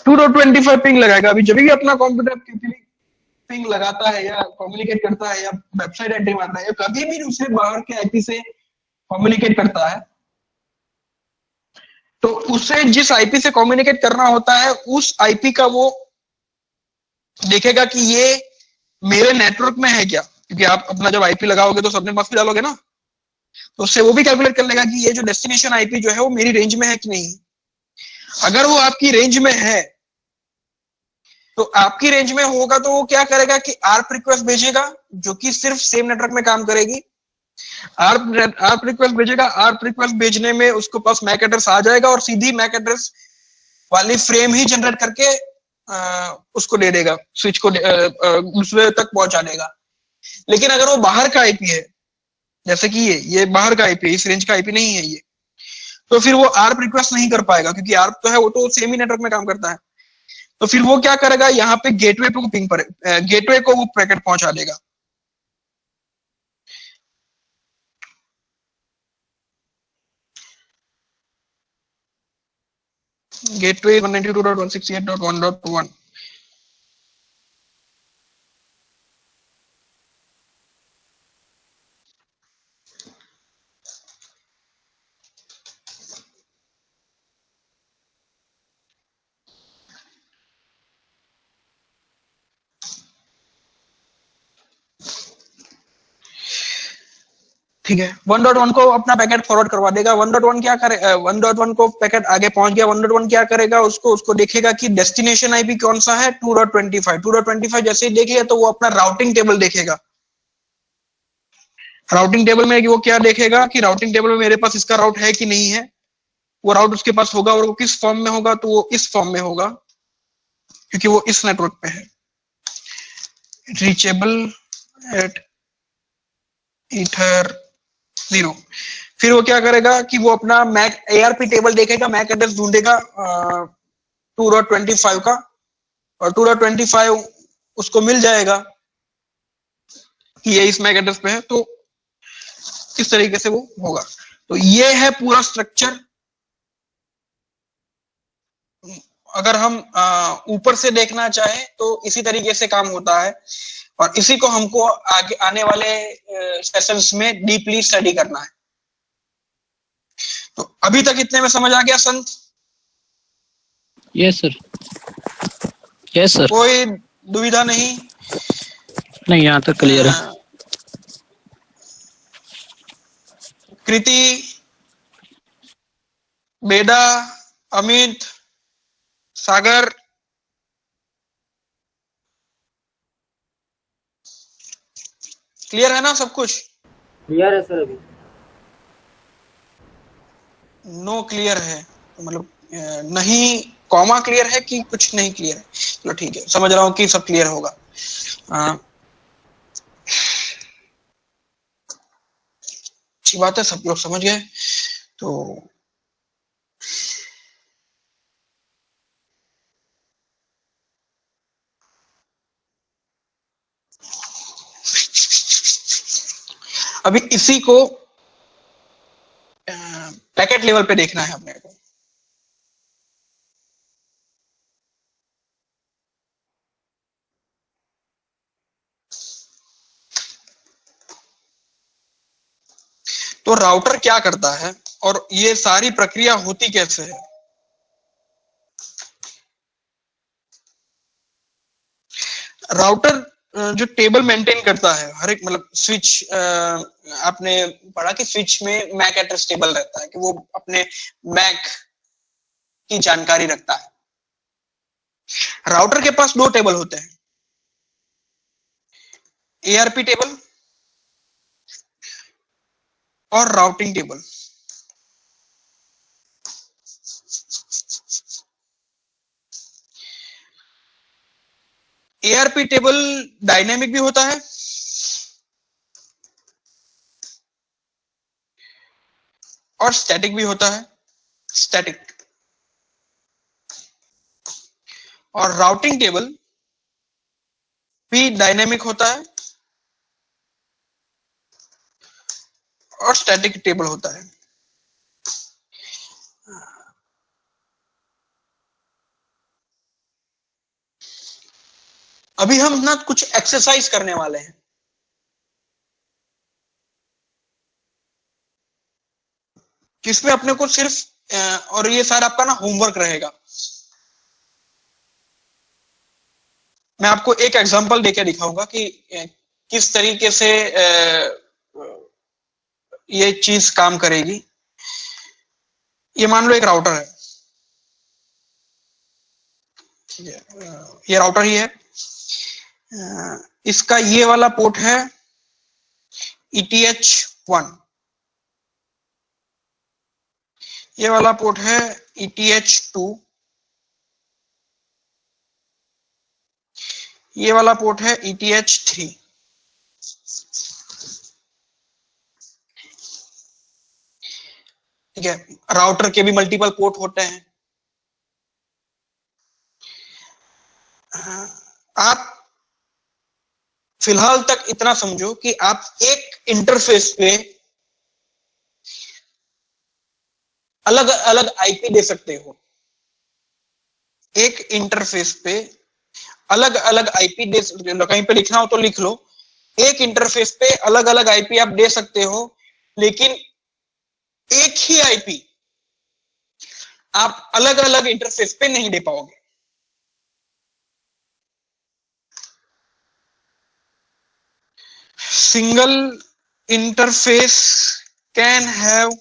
2.25 पिंग लगाएगा। अभी जब भी अपना कंप्यूटर पिंग लगाता है या कम्युनिकेट करता है या वेबसाइट एंट्री मारता है या कभी भी दूसरे बाहर के आईपी से कम्युनिकेट करता है, तो उसे जिस आईपी से कम्युनिकेट करना होता है उस आईपी का वो देखेगा कि ये मेरे नेटवर्क में है क्या। क्योंकि आप अपना जब आईपी लगाओगे तो सबनेट मास्क डालोगे ना, तो उससे वो भी कैलकुलेट कर लेगा कि ये जो डेस्टिनेशन आईपी जो है वो मेरी रेंज में है कि नहीं। अगर वो आपकी रेंज में है तो आपकी रेंज में होगा तो वो क्या करेगा कि आर्प रिक्वेस्ट भेजेगा, जो कि सिर्फ सेम नेटवर्क में काम करेगी। आर्प रिक्वेस्ट भेजेगा, आर्प रिक्वेस्ट भेजने में उसके पास मैक एड्रेस आ जाएगा और सीधी मैक एड्रेस वाली फ्रेम ही जनरेट करके उसको दे देगा, स्विच को दूसरे तक पहुंचा देगा। लेकिन अगर वो बाहर का आईपी है, जैसे कि ये बाहर का आईपी है, इस रेंज का आईपी नहीं है ये, तो फिर वो आर्प रिक्वेस्ट नहीं कर पाएगा, क्योंकि आर्प तो है वो तो सेम ही नेटवर्क में काम करता है। तो फिर वो क्या करेगा, यहाँ पे गेटवे पे पिंग पर गेटवे को वो पैकेट पहुंचा देगा। गेटवे 192.168.1.1। ठीक है, 1.1 को अपना पैकेट फॉरवर्ड करवा देगा। 1.1 क्या करे, 1.1 को पैकेट आगे पहुंच गया। 1.1 क्या करेगा, उसको देखेगा कि डेस्टिनेशन आईपी कौन सा है, 2.25। 2.25 जैसे ही देख लिया तो वो अपना राउटिंग टेबल देखेगा। राउटिंग टेबल में वो क्या देखेगा कि राउटिंग टेबल में मेरे पास इसका राउट है कि नहीं है। वो राउट उसके पास होगा और वो किस फॉर्म में होगा, तो वो इस फॉर्म में होगा क्योंकि वो इस नेटवर्क पे है, रीचेबल एट ईथर 0। फिर वो क्या करेगा कि वो अपना मैक ARP टेबल देखेगा, मैक एड्रेस ढूंढेगा 2.25 का, और 2.25 उसको मिल जाएगा कि ये इस मैक एड्रेस पे है। तो इस तरीके से वो होगा। तो ये है पूरा स्ट्रक्चर। अगर हम ऊपर से देखना चाहें तो इसी तरीके से काम होता है, और इसी को हमको आगे आने वाले सेशंस में डीपली स्टडी करना है। तो अभी तक इतने में समझ आ गया संत? Yes sir, yes sir. कोई दुविधा नहीं? नहीं, यहाँ तक क्लियर है। कृति, बेदा, अमित, सागर, क्लियर है ना सब कुछ? क्लियर है सर अभी। नो क्लियर है तो मतलब नहीं, कॉमा क्लियर है कि कुछ नहीं क्लियर है? चलो ठीक है, समझ रहा हूँ कि सब क्लियर होगा। अच्छी बात है, सब लोग समझ गए। तो अभी इसी को पैकेट लेवल पे देखना है अपने को। तो राउटर क्या करता है और ये सारी प्रक्रिया होती कैसे है? राउटर जो टेबल मेंटेन करता है हर एक, मतलब स्विच, आपने पढ़ा कि स्विच में मैक एड्रेस टेबल रहता है, कि वो अपने मैक की जानकारी रखता है। राउटर के पास दो टेबल होते हैं, एआरपी टेबल और routing table. ARP table dynamic भी होता है और स्टैटिक भी होता है, स्टैटिक। और राउटिंग टेबल भी डायनेमिक होता है और स्टैटिक टेबल होता है। अभी हम ना कुछ एक्सरसाइज करने वाले हैं, जिसमें अपने को सिर्फ और ये सारा आपका ना होमवर्क रहेगा। मैं आपको एक एग्जांपल देके दिखाऊंगा कि किस तरीके से ये चीज काम करेगी। ये मान लो एक राउटर है, ठीक है, ये राउटर ही है। इसका ये वाला पोर्ट है ETH1, ये वाला पोर्ट है ETH2, ये वाला पोर्ट है ETH3। ठीक है, राउटर के भी मल्टीपल पोर्ट होते हैं। आप फिलहाल तक इतना समझो कि आप एक इंटरफेस पे अलग अलग आईपी दे सकते हो। एक इंटरफेस पे अलग अलग आईपी दे सकते हो, कहीं पे लिखना हो तो लिख लो। एक इंटरफेस पे अलग अलग आईपी आप दे सकते हो, लेकिन एक ही आईपी आप अलग अलग इंटरफेस पे नहीं दे पाओगे। Single interface can have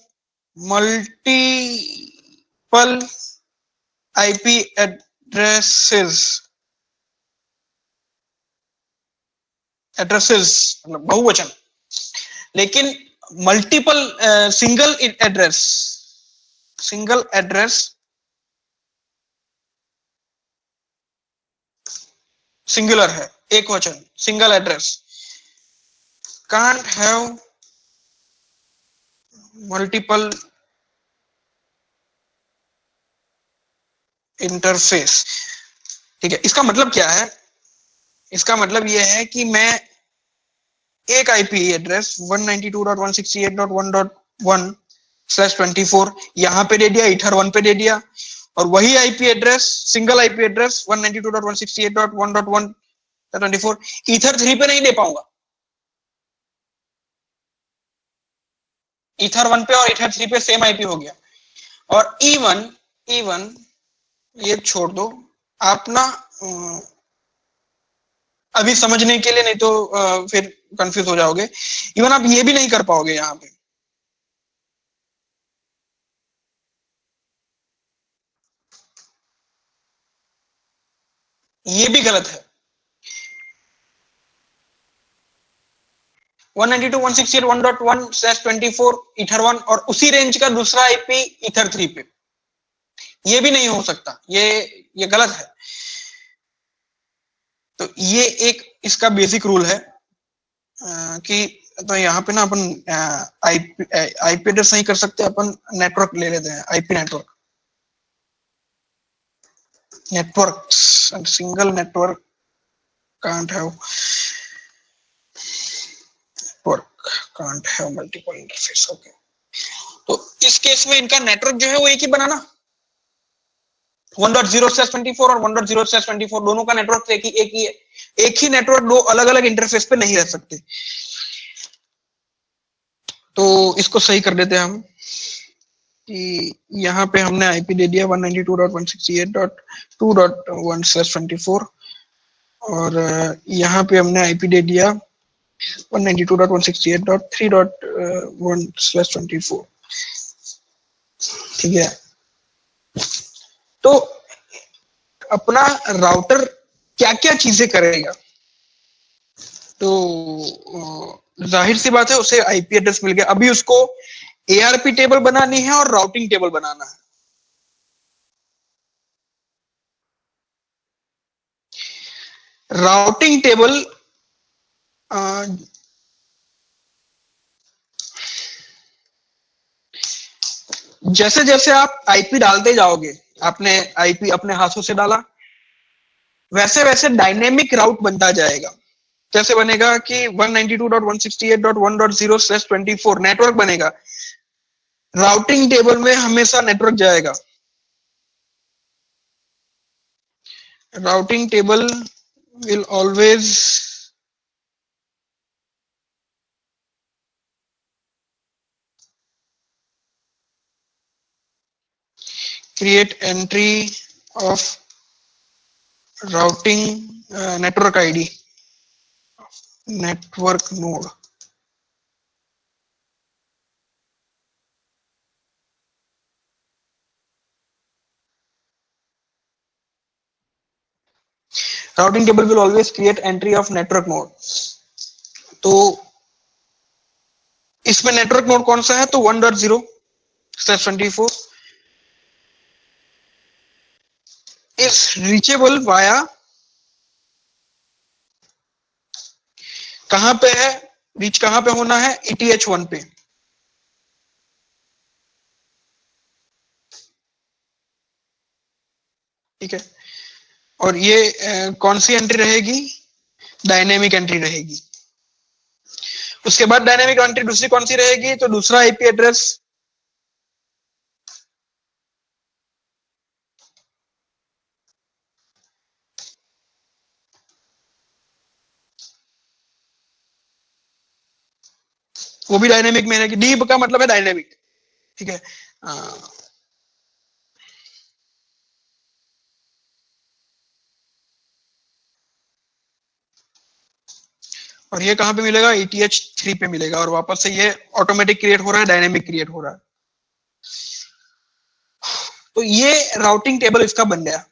multiple IP addresses मतलब बहुवचन, लेकिन मल्टीपल सिंगल एड्रेस सिंगुलर है, एक वचन, single address can't have multiple interface। ठीक है, इसका मतलब क्या है? इसका मतलब यह है कि मैं एक आईपी एड्रेस 192.168.1.1/24 यहां पे दे दिया, ईथर1 पे दे दिया, और वही IP address, single IP address 192.168.1.1/24 ईथर3 पे नहीं दे पाऊंगा। ईथर1 पे और ईथर3 पे सेम आईपी हो गया, और इवन इवन ये छोड़ दो आप ना, अभी समझने के लिए, नहीं तो फिर कंफ्यूज हो जाओगे। इवन आप ये भी नहीं कर पाओगे यहाँ पे। ये भी गलत है। 192.168.1.1/24 ईथर 1 और उसी रेंज का दूसरा आईपी ईथर 3 पे, ये भी नहीं हो सकता, ये गलत है। तो ये एक इसका बेसिक रूल है कि तो यहाँ पे ना अपन आईपी एड्रेस नहीं कर सकते, अपन नेटवर्क ले लेते हैं, IP networks and single network can't have multiple interface। Okay, तो इस केस में इनका नेटवर्क जो है वो एक ही बनाना, 1.0/24 और 1.0/24 दोनों का नेटवर्क एक ही है। एक ही नेटवर्क दो अलग अलग इंटरफेस पे नहीं रह सकते। तो इसको सही कर देते हैं हम कि यहाँ पे हमने आईपी दे दिया 192.168.2.1/24 और यहाँ पे हमने आईपी दे दिया 192.168.3.1/24। ठीक है, तो अपना राउटर क्या क्या चीजें करेगा, तो जाहिर सी बात है उसे आईपी एड्रेस मिल गया। अभी उसको एआरपी टेबल बनानी है और राउटिंग टेबल बनाना है। राउटिंग टेबल जैसे जैसे आप आईपी डालते जाओगे, आपने आईपी अपने हाथों से डाला, वैसे वैसे डायनेमिक राउट बनता जाएगा। कैसे बनेगा कि 192.168.1.0/24 नेटवर्क बनेगा, राउटिंग टेबल में हमेशा नेटवर्क जाएगा। Routing table will always create entry of routing network ID, network node। routing table will always create entry of network node। तो इसमें नेटवर्क नोड कौन सा है, तो 1.0/24 is reachable via, कहां पे है रीच, कहां पे होना है, ETH1 पे। ठीक है, और ये कौन सी एंट्री रहेगी, डायनेमिक एंट्री रहेगी। उसके बाद डायनेमिक एंट्री दूसरी कौन सी रहेगी, तो दूसरा आईपी एड्रेस वो भी डायनेमिक में रहेगी। डी का मतलब है डायनेमिक। ठीक है, और ये कहां पे मिलेगा, ETH3 पे मिलेगा, और वापस से ये ऑटोमेटिक क्रिएट हो रहा है, डायनेमिक क्रिएट हो रहा है। तो ये राउटिंग टेबल इसका बन गया,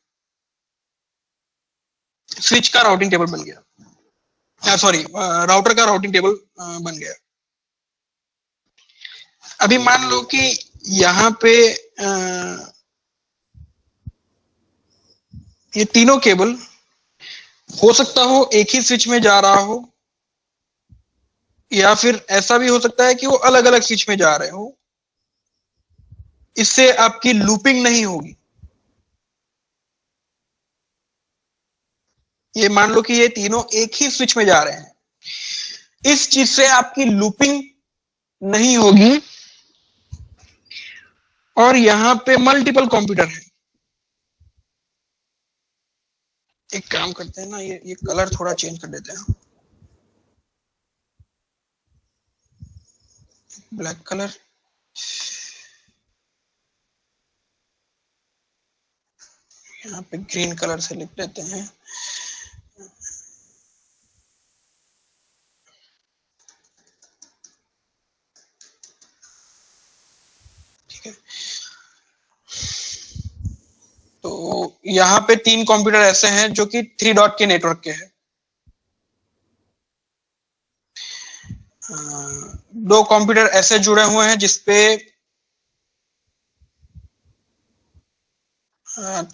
स्विच का राउटिंग टेबल बन गया, सॉरी राउटर का राउटिंग टेबल बन गया। अभी मान लो कि यहाँ पे ये तीनों केबल हो सकता हो एक ही स्विच में जा रहा हो, या फिर ऐसा भी हो सकता है कि वो अलग अलग स्विच में जा रहे हो। इससे आपकी लूपिंग नहीं होगी। ये मान लो कि ये तीनों एक ही स्विच में जा रहे हैं, इस चीज से आपकी लूपिंग नहीं होगी। और यहां पे मल्टीपल कंप्यूटर है। एक काम करते हैं ना, ये कलर थोड़ा चेंज कर देते हैं, ब्लैक कलर। यहाँ पे ग्रीन कलर से लिख देते हैं। ठीक है, तो यहाँ पे 3 कंप्यूटर ऐसे हैं जो कि 3 डॉट के नेटवर्क के हैं। 2 कंप्यूटर ऐसे जुड़े हुए हैं जिसपे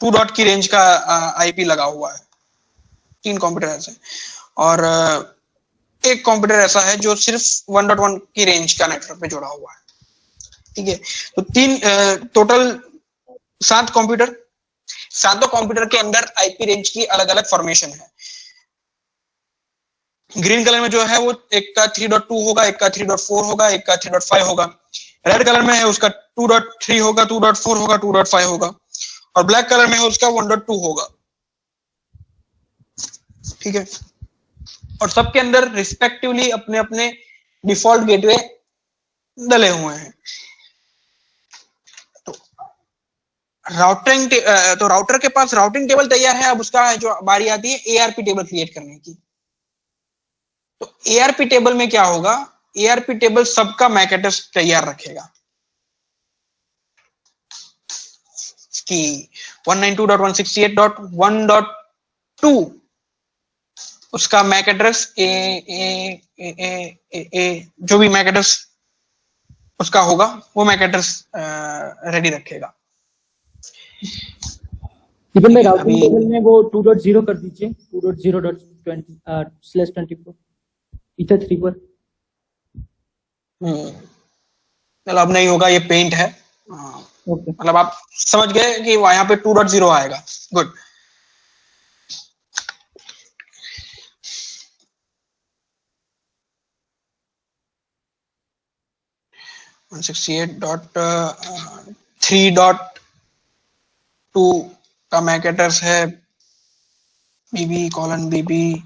2 डॉट की रेंज का आईपी लगा हुआ है। 3 कंप्यूटर ऐसे, और एक कंप्यूटर ऐसा है जो सिर्फ 1.1 की रेंज का नेटवर्क पे जुड़ा हुआ है। ठीक है, तो 3 टोटल 7 कंप्यूटर, सातों कंप्यूटर के अंदर आईपी रेंज की अलग अलग फॉर्मेशन है। ग्रीन कलर में जो है वो एक का 3.2 होगा, एक का 3.4 होगा, एक का 3.5 होगा। रेड कलर में है उसका 2.3 होगा, 2.4 होगा, 2.5 होगा, और ब्लैक कलर में है उसका 1.2 होगा। ठीक है, और सबके अंदर रिस्पेक्टिवली अपने अपने डिफॉल्ट गेटवे डले हुए हैं। तो राउटर के पास राउटिंग टेबल तैयार है। अब उसका जो बारी आती है एआरपी टेबल क्रिएट करने की। तो एआरपी टेबल में क्या होगा, एआरपी टेबल सबका मैक एड्रेस तैयार रखेगा कि 192.168.1.2 उसका मैक एड्रेस जो भी मैक एड्रेस उसका होगा वो मैक एड्रेस रेडी रखेगा। ठीक है, मैं राउटिंग टेबल में वो 2.0 कर दीजिए, 2.0.20/24 ईथर 3 पर। मतलब अब नहीं होगा, ये पेंट है। ओके, मतलब आप समझ गए कि यहाँ पे 2.0 आएगा। गुड। वन 168.3.2 का मैक एड्रेस है BB:BB:BB।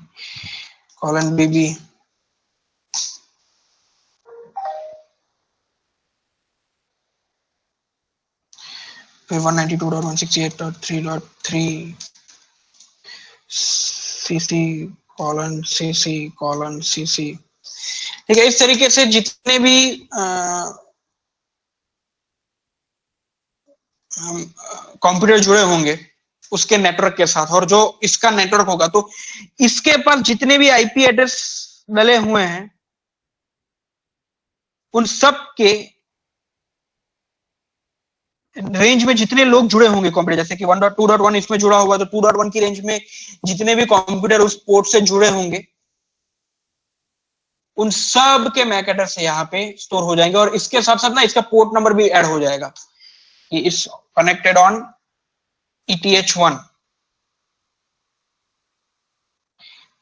फिर 192.168.3.3 CC:CC:CC। ठीक है, इस तरीके से जितने भी कंप्यूटर जुड़े होंगे उसके नेटवर्क के साथ, और जो इसका नेटवर्क होगा, तो इसके पास जितने भी आईपी एड्रेस डले हुए हैं उन सब के रेंज में जितने लोग जुड़े होंगे कंप्यूटर, जैसे कि 1.2.1 इसमें जुड़ा हुआ, तो 2.1 की रेंज में जितने भी कंप्यूटर उस पोर्ट से जुड़े होंगे उन सब के मैक एड्रेस यहाँ पे स्टोर हो जाएंगे। और इसके साथ साथ ना इसका पोर्ट नंबर भी ऐड हो जाएगा कि इस कनेक्टेड ऑन ETH1।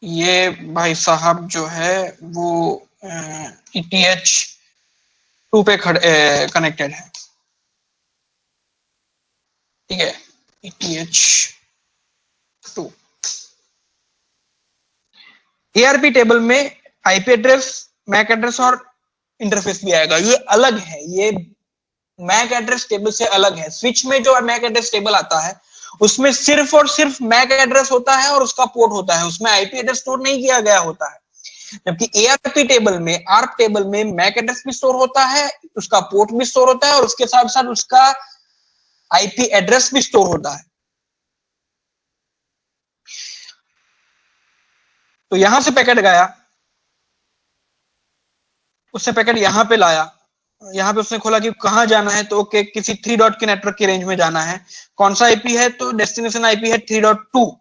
ये भाई साहब जो है वो ETH2 पे कनेक्टेड है। ठीक है, ETH2। ARP टेबल में आईपी एड्रेस, मैक एड्रेस और इंटरफेस भी आएगा। ये अलग है, ये मैक एड्रेस टेबल से अलग है। स्विच में जो मैक एड्रेस टेबल आता है उसमें सिर्फ और सिर्फ मैक एड्रेस होता है और उसका पोर्ट होता है, उसमें आईपी एड्रेस स्टोर नहीं किया गया होता है। जबकि एआरपी टेबल में, आर्प टेबल में मैक एड्रेस भी स्टोर होता है, उसका पोर्ट भी स्टोर होता है, और उसके साथ साथ उसका आईपी एड्रेस भी स्टोर होता है। तो यहां से पैकेट गया, उससे पैकेट यहां पे लाया, यहाँ पे उसने खोला कि कहां जाना है, तो ओके किसी 3 डॉट के नेटवर्क की रेंज में जाना है। कौन सा आईपी है, तो डेस्टिनेशन आईपी है 3.2।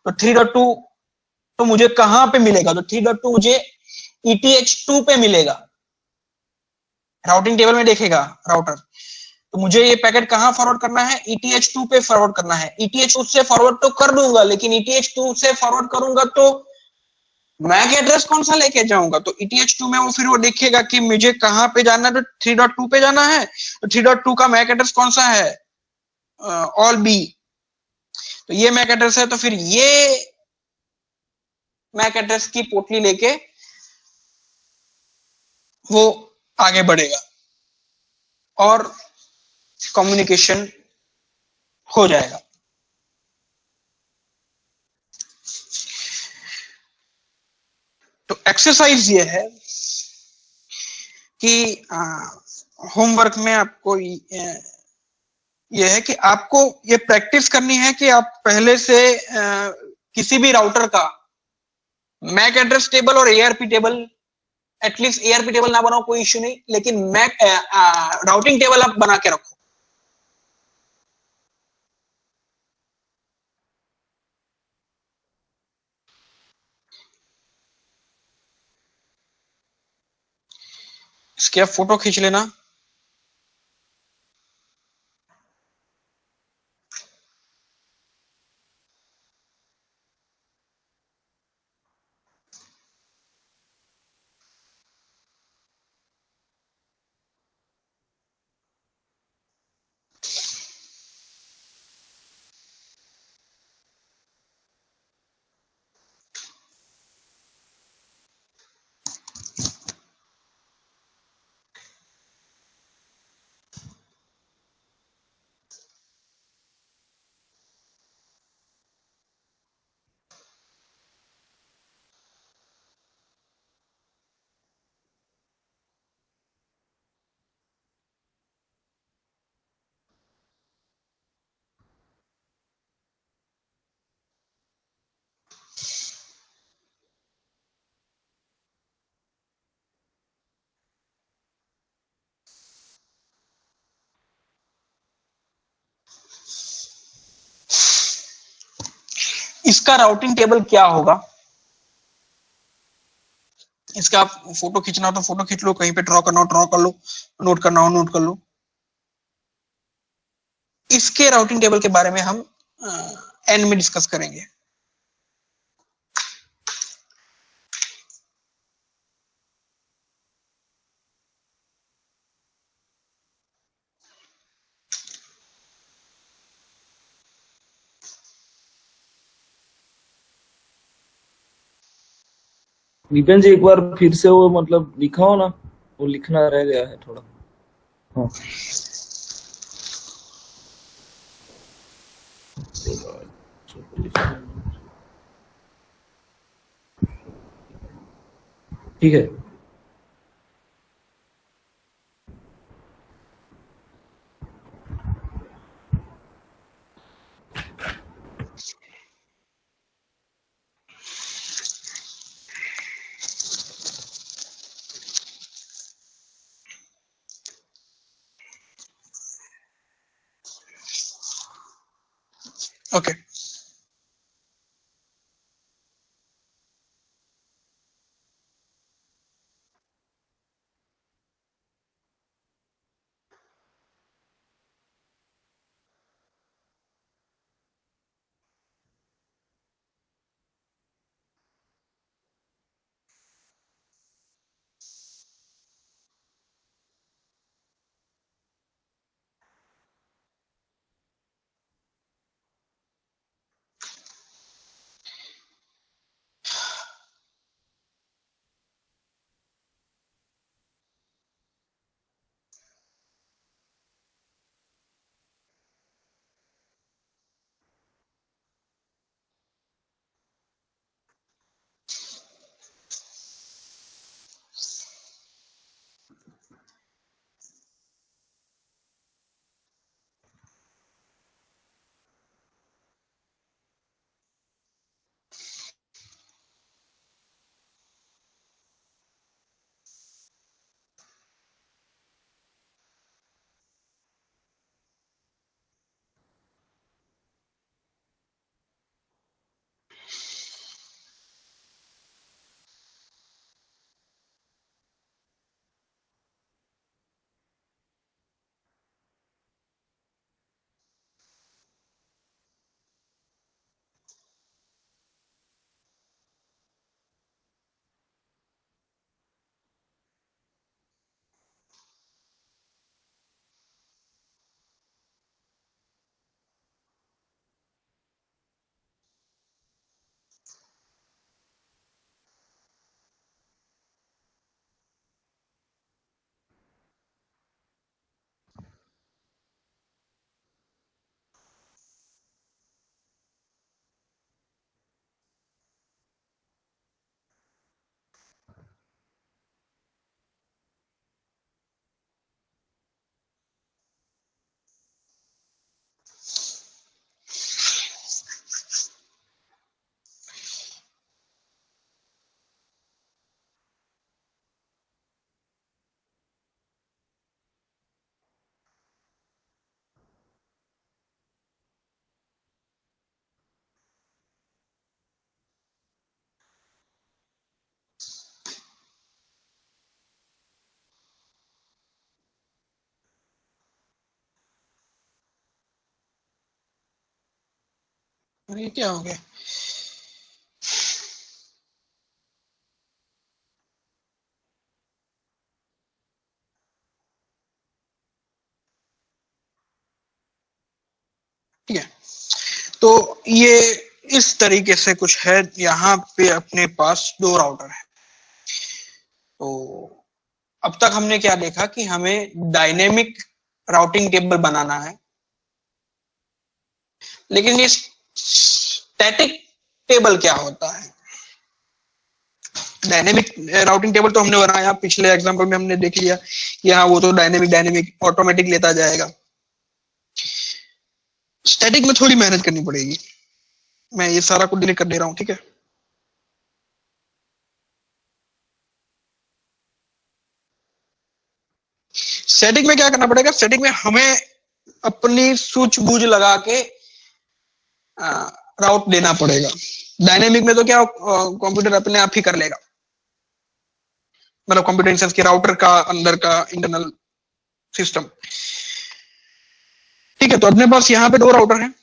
तो 3.2 तो मुझे कहां पे मिलेगा, तो 3.2 मुझे ETH2 पे मिलेगा। राउटिंग टेबल में देखेगा राउटर, तो मुझे ये पैकेट कहां फॉरवर्ड करना है, ETH2 पे फॉरवर्ड करना है। ETH2 से फॉरवर्ड तो कर दूंगा, लेकिन ETH2 से फॉरवर्ड करूंगा तो मैक एड्रेस कौन सा लेके जाऊंगा, तो ETH2 में वो फिर वो देखेगा कि मुझे कहां पे जाना है, तो 3.2 पे जाना है। तो 3.2 का मैक एड्रेस कौन सा है, ऑल बी, तो ये मैक एड्रेस है। तो फिर ये मैक एड्रेस की पोटली लेके वो आगे बढ़ेगा और कम्युनिकेशन हो जाएगा। तो एक्सरसाइज ये है कि होमवर्क में आपको ये है कि आपको ये प्रैक्टिस करनी है कि आप पहले से किसी भी राउटर का मैक एड्रेस टेबल और ARP table, at least ARP table ना बनाओ कोई इश्यू नहीं, लेकिन मैक राउटिंग टेबल आप बना के रखो। इसके आप फोटो खींच लेना। इसका राउटिंग टेबल क्या होगा, इसका आप फोटो खींचना हो तो फोटो खींच लो, कहीं पे ड्रॉ करना हो ड्रॉ कर लो, नोट करना हो नोट कर लो। इसके राउटिंग टेबल के बारे में हम एंड में डिस्कस करेंगे। विपिन जी एक बार फिर से वो मतलब लिखाओ ना, वो लिखना रह गया है थोड़ा। हाँ ठीक है। ओके अरे क्या हो गया? ठीक है, तो ये इस तरीके से कुछ है। यहाँ पे अपने पास दो राउटर है। तो अब तक हमने क्या देखा कि हमें डायनेमिक राउटिंग टेबल बनाना है, लेकिन ये स्टैटिक टेबल क्या होता है? डायनेमिक राउटिंग टेबल तो हमने बनाया, पिछले एग्जांपल में हमने देख लिया कि हाँ वो तो डायनेमिक ऑटोमेटिक लेता जाएगा। स्टैटिक में थोड़ी मेहनत करनी पड़ेगी। मैं ये सारा कुछ डिलीट कर दे रहा हूँ, ठीक है। सेटिंग में क्या करना पड़ेगा? सेटिंग में हमें अपनी सूझबूझ लगा के राउट देना पड़ेगा। डायनेमिक में तो क्या कंप्यूटर अपने आप ही कर लेगा, मतलब कंप्यूटर इंस्टेंस के राउटर का अंदर का इंटरनल सिस्टम। ठीक है, तो अपने पास यहाँ पे दो राउटर हैं,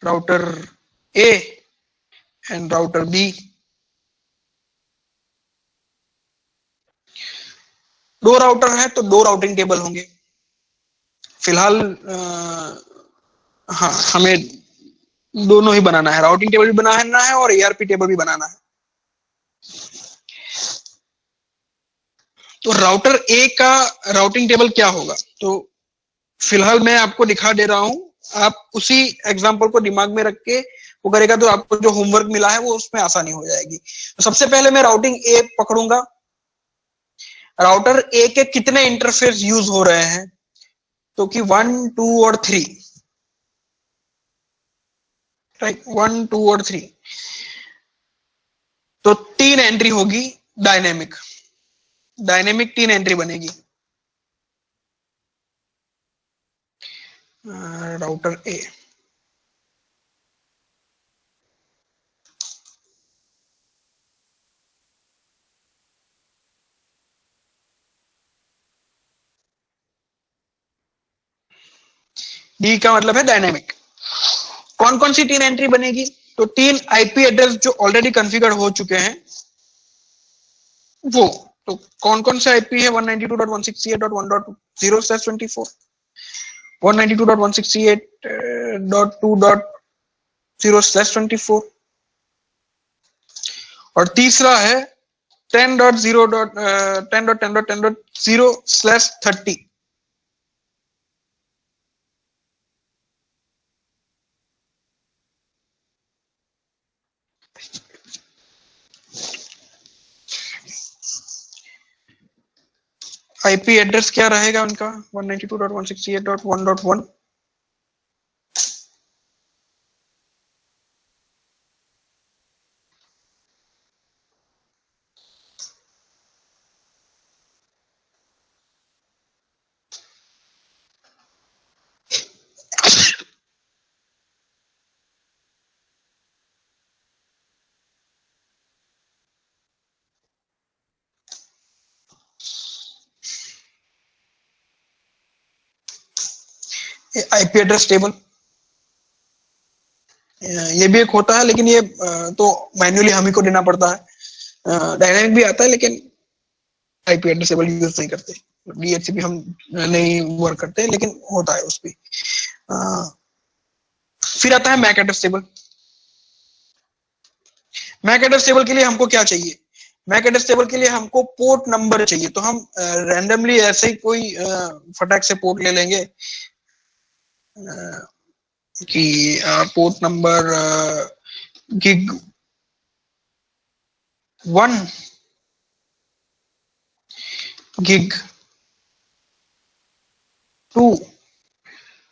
router A and router B. दो राउटर है तो दो राउटिंग टेबल होंगे। फिलहाल हाँ, हमें दोनों ही बनाना है, राउटिंग टेबल भी बनाना है और एआरपी टेबल भी बनाना है। तो राउटर ए का राउटिंग टेबल क्या होगा? तो फिलहाल मैं आपको दिखा दे रहा हूं, आप उसी एग्जांपल को दिमाग में रख के वो करेगा तो आपको जो होमवर्क मिला है वो उसमें आसानी हो जाएगी। तो सबसे पहले मैं राउटिंग ए पकड़ूंगा। राउटर ए के कितने इंटरफेस यूज हो रहे हैं? तो कि 1, 2 और 3, राइट, 1, 2 और 3। तो 3 एंट्री होगी डायनेमिक। डायनेमिक 3 एंट्री बनेगी। राउटर ए, डी का मतलब है डायनेमिक। कौन कौन सी 3 एंट्री बनेगी? तो 3 आईपी एड्रेस जो ऑलरेडी कॉन्फ़िगर हो चुके हैं वो। तो कौन कौन से आईपी है? 192.168.1.0/24, 192.168.2.0/24 और तीसरा है 10.10.10.10.0/30। आईपी एड्रेस क्या रहेगा उनका? 192.168.1.1। आईपी एड्रेस टेबल ये भी एक होता है, लेकिन ये तो मैन्युअली हम ही को देना पड़ता है। डायनामिक भी आता है लेकिन आईपी एड्रेस टेबल यूज नहीं करते। डीएचसीपी हम नहीं वर्क करते, लेकिन होता है उस पर। फिर आता है MAC address table. MAC address table के लिए हमको क्या चाहिए? मैक एड्रेस टेबल के लिए हमको पोर्ट नंबर चाहिए। तो हम रैंडमली ऐसे ही कोई फटाक से पोर्ट ले लेंगे कि पोर्ट नंबर गिग 1, गिग 2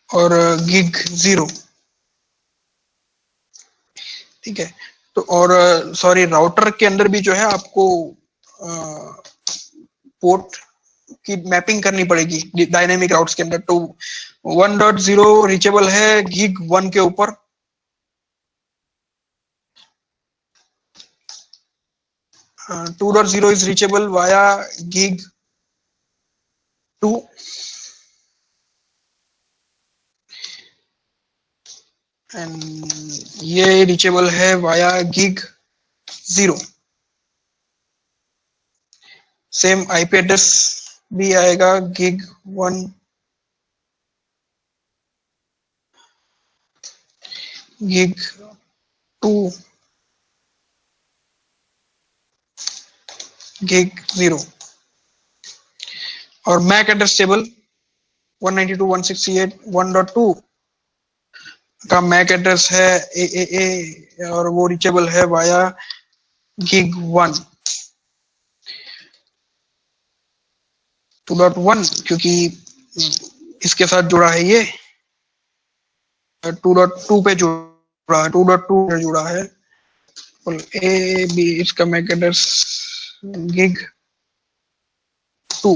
और गिग 0। ठीक है, तो और सॉरी, राउटर के अंदर भी जो है आपको पोर्ट की मैपिंग करनी पड़ेगी डायनेमिक राउट्स के अंदर। तो 1.0 रीचेबल है गिग 1 के ऊपर, 2.0 is reachable via gig 2, and ये रीचेबल है via gig 0। Same IP address भी आएगा गिग 1, गिग 2, गिग 0। और मैक एड्रेस टेबल 192.168.1.2 का मैक एड्रेस है ए और वो रीचेबल है वाया गिग 1 2.1 क्योंकि इसके साथ जुड़ा है, ये 2.2 पे जुड़ा है, 2.2 पे जुड़ा है। ए बी इसका मैक एड्रेस गिग 2,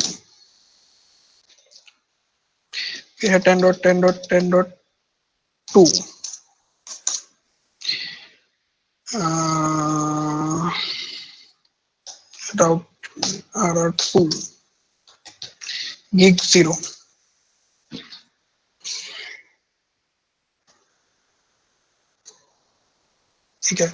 फिर है 10.10.10.2 राउट R2 गिग 0। ठीक है,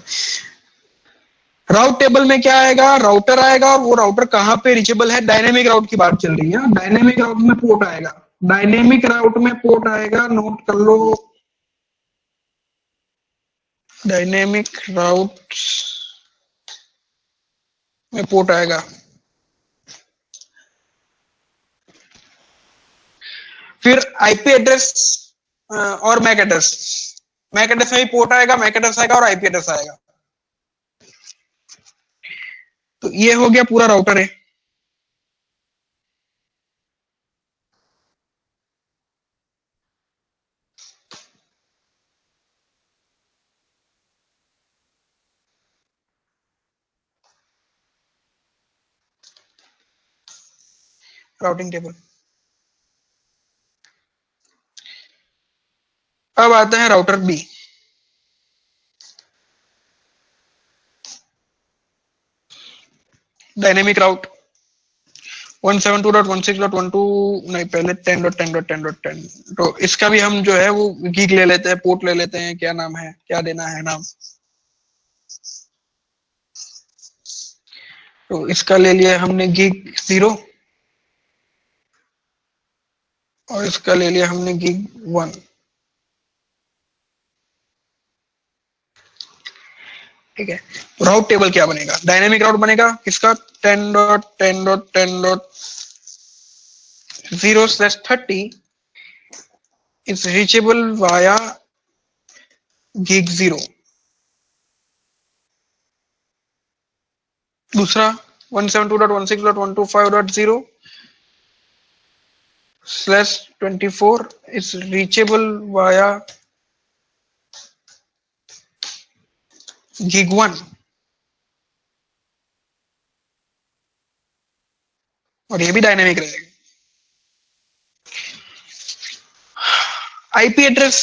राउट टेबल में क्या आएगा, राउटर आएगा, और वो राउटर कहां पे रीचेबल है, डायनेमिक राउट की बात चल रही है। डायनेमिक राउट में पोर्ट आएगा, डायनेमिक राउट में पोर्ट आएगा, नोट कर लो, डायनेमिक राउट में पोर्ट आएगा। फिर आईपी एड्रेस और मैक एड्रेस, मैक एड्रेस में भी पोर्ट आएगा, मैक एड्रेस आएगा और आईपी एड्रेस आएगा। तो ये हो गया पूरा राउटर है। Routing table. अब आते हैं राउटर बी। डायनेमिक राउट 172.16.12 नहीं, पहले 10.10.10.10। तो इसका भी हम जो है वो गीग ले लेते हैं, पोर्ट ले लेते हैं, क्या नाम है, क्या देना है नाम। तो इसका ले लिया हमने गीग 0 और इसका ले लिया हमने गीग 1। ठीक है, तो राउट टेबल क्या बनेगा, डायनेमिक राउट बनेगा किसका, 10.10.10.0/30 इज रीचेबल वाया गिग 0। दूसरा 172.168.125.0/24 इज रीचेबल वाया गिग 1 और ये भी डायनेमिक रहेगा। आईपी एड्रेस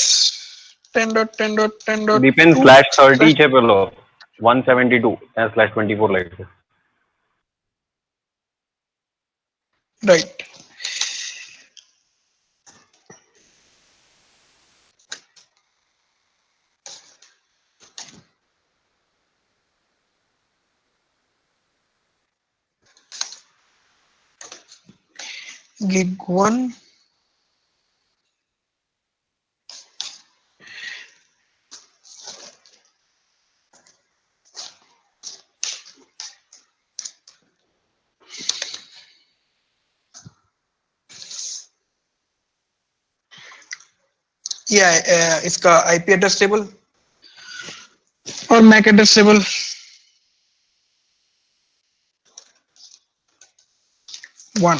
10.10.10.2 VPN/30 છે પેલો 172/24 લાગે છે, राइट। गिग 1 ये इसका आईपी एड्रेस टेबल और मैक एड्रेस टेबल 1।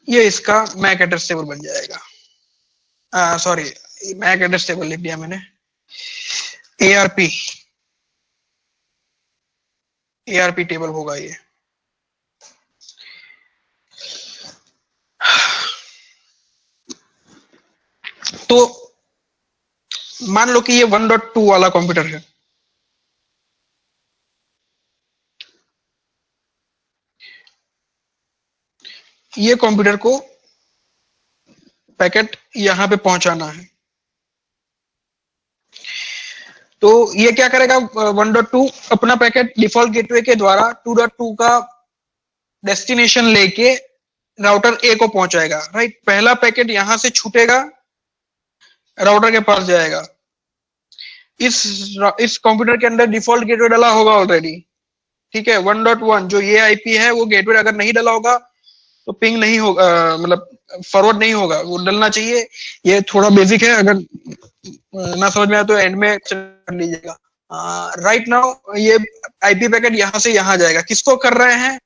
ये इसका मैक एड्रेस टेबल बन जाएगा। सॉरी, मैक एड्रेस टेबल लिख दिया मैंने, ARP ARP टेबल होगा ये। तो मान लो कि ये 1.2 वाला कंप्यूटर है, ये कंप्यूटर को पैकेट यहां पे पहुंचाना है। तो ये क्या करेगा, 1.2 अपना पैकेट डिफॉल्ट गेटवे के द्वारा 2.2 का डेस्टिनेशन लेके राउटर ए को पहुंचाएगा, राइट। पहला पैकेट यहां से छूटेगा, राउटर के पास जाएगा। इस कंप्यूटर के अंदर डिफॉल्ट गेटवे डाला होगा ऑलरेडी, ठीक है। 1.1 जो ये आईपी है वो गेटवे अगर नहीं डाला होगा तो पिंग नहीं होगा, मतलब फॉरवर्ड नहीं होगा, वो डलना चाहिए। ये थोड़ा बेसिक है, अगर ना समझ में आए तो एंड में कर लीजिएगा। राइट नाउ ये आईपी पैकेट यहां से यहां जाएगा, किसको कर रहे हैं,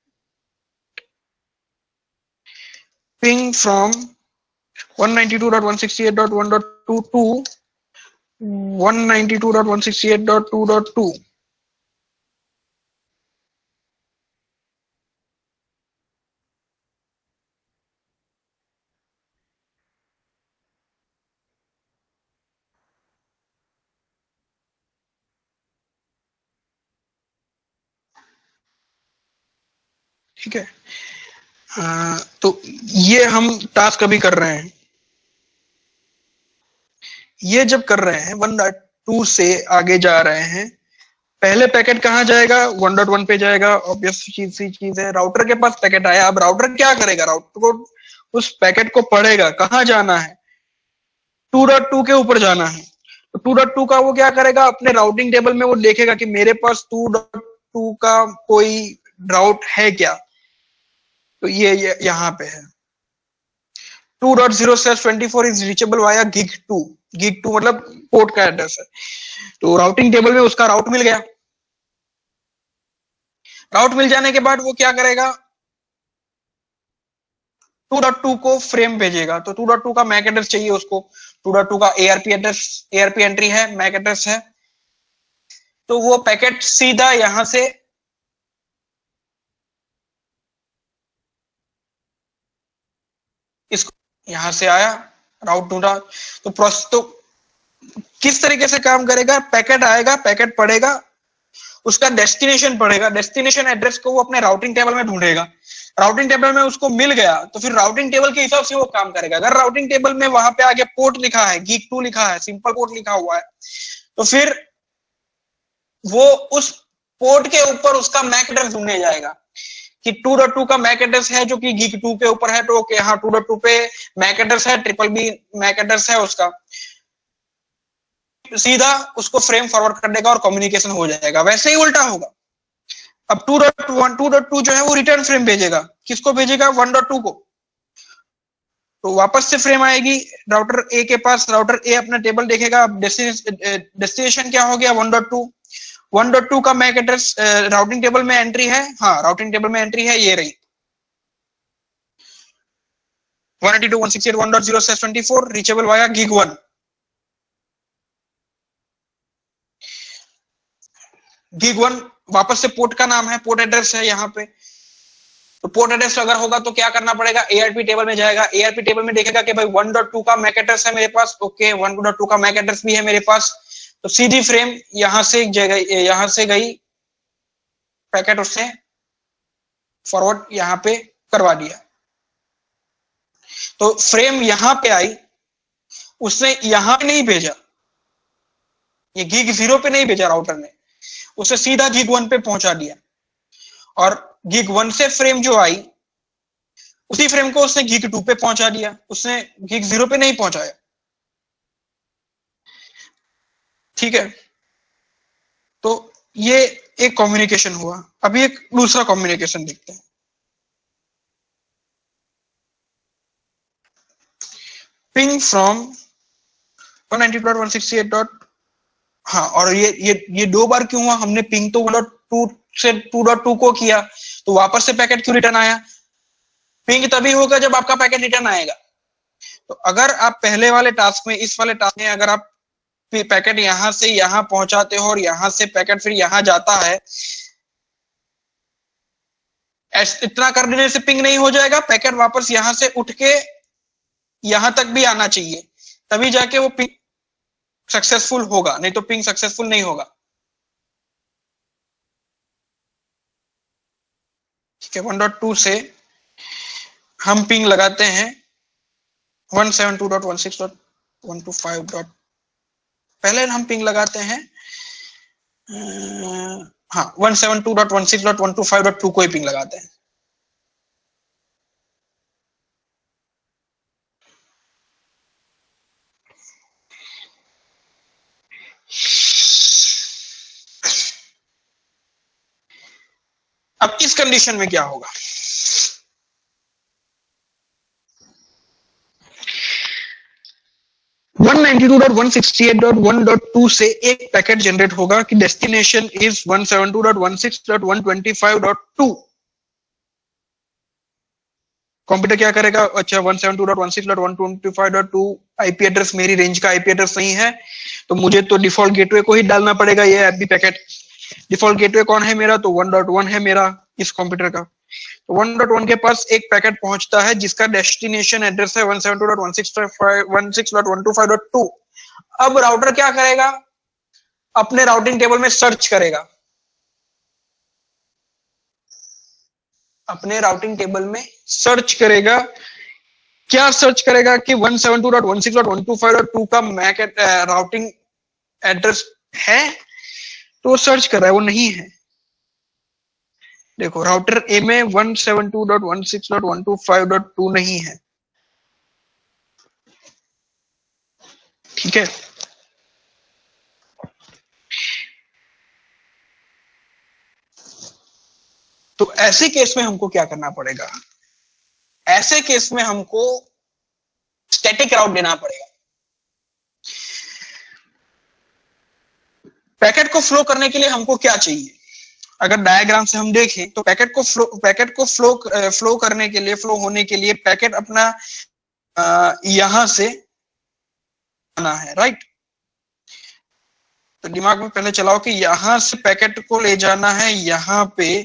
पिंग फ्रॉम 192.168.1.2 टू 192.168.2.2। ठीक है। तो ये हम टास्क अभी कर रहे हैं। ये जब कर रहे हैं 1.2 से आगे जा रहे हैं, पहले पैकेट कहां जाएगा, 1.1 पे जाएगा। ऑब्वियस चीज है, राउटर के पास पैकेट आया। अब राउटर क्या करेगा, राउटर को उस पैकेट को पढ़ेगा, कहां जाना है, 2.2 के ऊपर जाना है। तो 2.2 का वो क्या करेगा, अपने राउटिंग टेबल में वो देखेगा कि मेरे पास 2.2 का कोई राउट है क्या। तो ये यहां पे है 2.0/24 is reachable via gig 2। gig 2 मतलब पोर्ट का एड्रेस है। तो राउटिंग टेबल में उसका राउट मिल गया। राउट मिल जाने के बाद वो क्या करेगा, 2.2 को फ्रेम भेजेगा। तो 2.2 का मैक एड्रेस चाहिए उसको, 2.2 का ARP एड्रेस, ARP एंट्री है, मैक एड्रेस है। तो वो पैकेट सीधा यहां से इसको यहां से आया, राउट ढूंढा। तो प्रोसेस तो किस तरीके से काम करेगा, पैकेट आएगा, पैकेट पढ़ेगा, उसका डेस्टिनेशन पढ़ेगा, डेस्टिनेशन एड्रेस को वो अपने राउटिंग टेबल में ढूंढेगा। राउटिंग टेबल में उसको मिल गया तो फिर राउटिंग टेबल के हिसाब से वो काम करेगा। अगर राउटिंग टेबल में वहां पे आगे पोर्ट लिखा है, gig 2 लिखा है, सिंपल पोर्ट लिखा हुआ है, तो फिर वो उस पोर्ट के ऊपर उसका मैक एड्रेस ढूंढने जाएगा कि 2.2 का मैक एड्रेस है जो कि gig 2 के ऊपर है। तो ओके, हाँ 2.2 पे मैक एड्रेस है, BBB मैक एड्रेस है उसका, सीधा उसको फ्रेम फॉरवर्ड कर देगा और कम्युनिकेशन हो जाएगा। वैसे ही उल्टा होगा। अब 2.2 जो है वो रिटर्न फ्रेम भेजेगा, किसको भेजेगा, 1.2 को। तो वापस से फ्रेम आएगी राउटर ए के पास, राउटर ए अपना टेबल देखेगा। अब डेस्टिनेशन क्या हो गया, 1.2। 1.2 का मैक एड्रेस राउटिंग टेबल में एंट्री है, हाँ राउटिंग टेबल में एंट्री है, ये रही 192.168.1.0/24 रीचेबल वाया gig 1। gig 1 वापस से पोर्ट का नाम है, पोर्ट एड्रेस है यहाँ पे। तो पोर्ट एड्रेस अगर होगा तो क्या करना पड़ेगा, ARP टेबल में जाएगा, ARP टेबल में देखेगा कि भाई 1.2 का मैक एड्रेस है मेरे पास, ओके 1.2 का मैक एड्रेस भी है मेरे पास। तो सीधी फ्रेम यहां से गई, पैकेट उसने फॉरवर्ड यहां पे करवा दिया। तो फ्रेम यहां पे आई, उसने यहां पे नहीं भेजा, ये gig 0 पे नहीं भेजा राउटर ने, उसे सीधा gig 1 पे पहुंचा दिया। और gig 1 से फ्रेम जो आई, उसी फ्रेम को उसने gig 2 पे पहुंचा दिया, उसने gig 0 पे नहीं पहुंचाया। ठीक है। तो ये एक कम्युनिकेशन हुआ। अभी एक दूसरा कम्युनिकेशन देखते हैं। Ping from 192.168. हाँ, और ये दो बार क्यों हुआ, हमने पिंग तो 1.2 से 2.2 को किया, तो वापस से पैकेट क्यों रिटर्न आया। पिंग तभी होगा जब आपका पैकेट रिटर्न आएगा। तो अगर आप पहले वाले टास्क में, इस वाले टास्क में अगर आप पैकेट यहां से यहां पहुंचाते हो और यहां से पैकेट फिर यहां जाता है, इतना कर देने से पिंग नहीं हो जाएगा, पैकेट वापस यहां से उठ के यहां तक भी आना चाहिए, तभी जाके वो पिंग सक्सेसफुल होगा, नहीं तो पिंग सक्सेसफुल नहीं होगा। ठीक है, 1.2 से हम पिंग लगाते हैं 172.16.125. पहले हम पिंग लगाते हैं हाँ 172.16.125.2 को ही पिंग लगाते हैं। अब इस कंडीशन में क्या होगा, वन 192.168.1.2 से एक पैकेट जनरेट होगा कि डेस्टिनेशन इज 172.168.125.2। कंप्यूटर क्या करेगा, अच्छा 172.168.125.2 आईपी एड्रेस मेरी रेंज का आईपी एड्रेस नहीं है, तो मुझे तो डिफॉल्ट गेटवे को ही डालना पड़ेगा। ये एफबी पैकेट डिफॉल्ट गेटवे कौन है मेरा, तो 1.1 है मेरा इस कंप्यूटर का। तो 1.1 के पास एक पैकेट पहुंचता है जिसका डेस्टिनेशन एड्रेस है 172.168.125.2। अब राउटर क्या करेगा, अपने राउटिंग टेबल में सर्च करेगा, अपने राउटिंग टेबल में सर्च करेगा। क्या सर्च करेगा कि 172.168.125.2 का मैक राउटिंग एड्रेस है, तो वो सर्च कर रहा है, वो नहीं है। देखो राउटर ए में 172.168.125.2 नहीं है, ठीक है। तो ऐसे केस में हमको क्या करना पड़ेगा, ऐसे केस में हमको स्टैटिक राउट देना पड़ेगा। पैकेट को फ्लो करने के लिए हमको क्या चाहिए, अगर डायग्राम से हम देखें तो पैकेट को फ्लो करने के लिए, फ्लो होने के लिए पैकेट अपना यहां से आना है, राइट। तो दिमाग में पहले चलाओ कि यहां से पैकेट को ले जाना है यहां पे,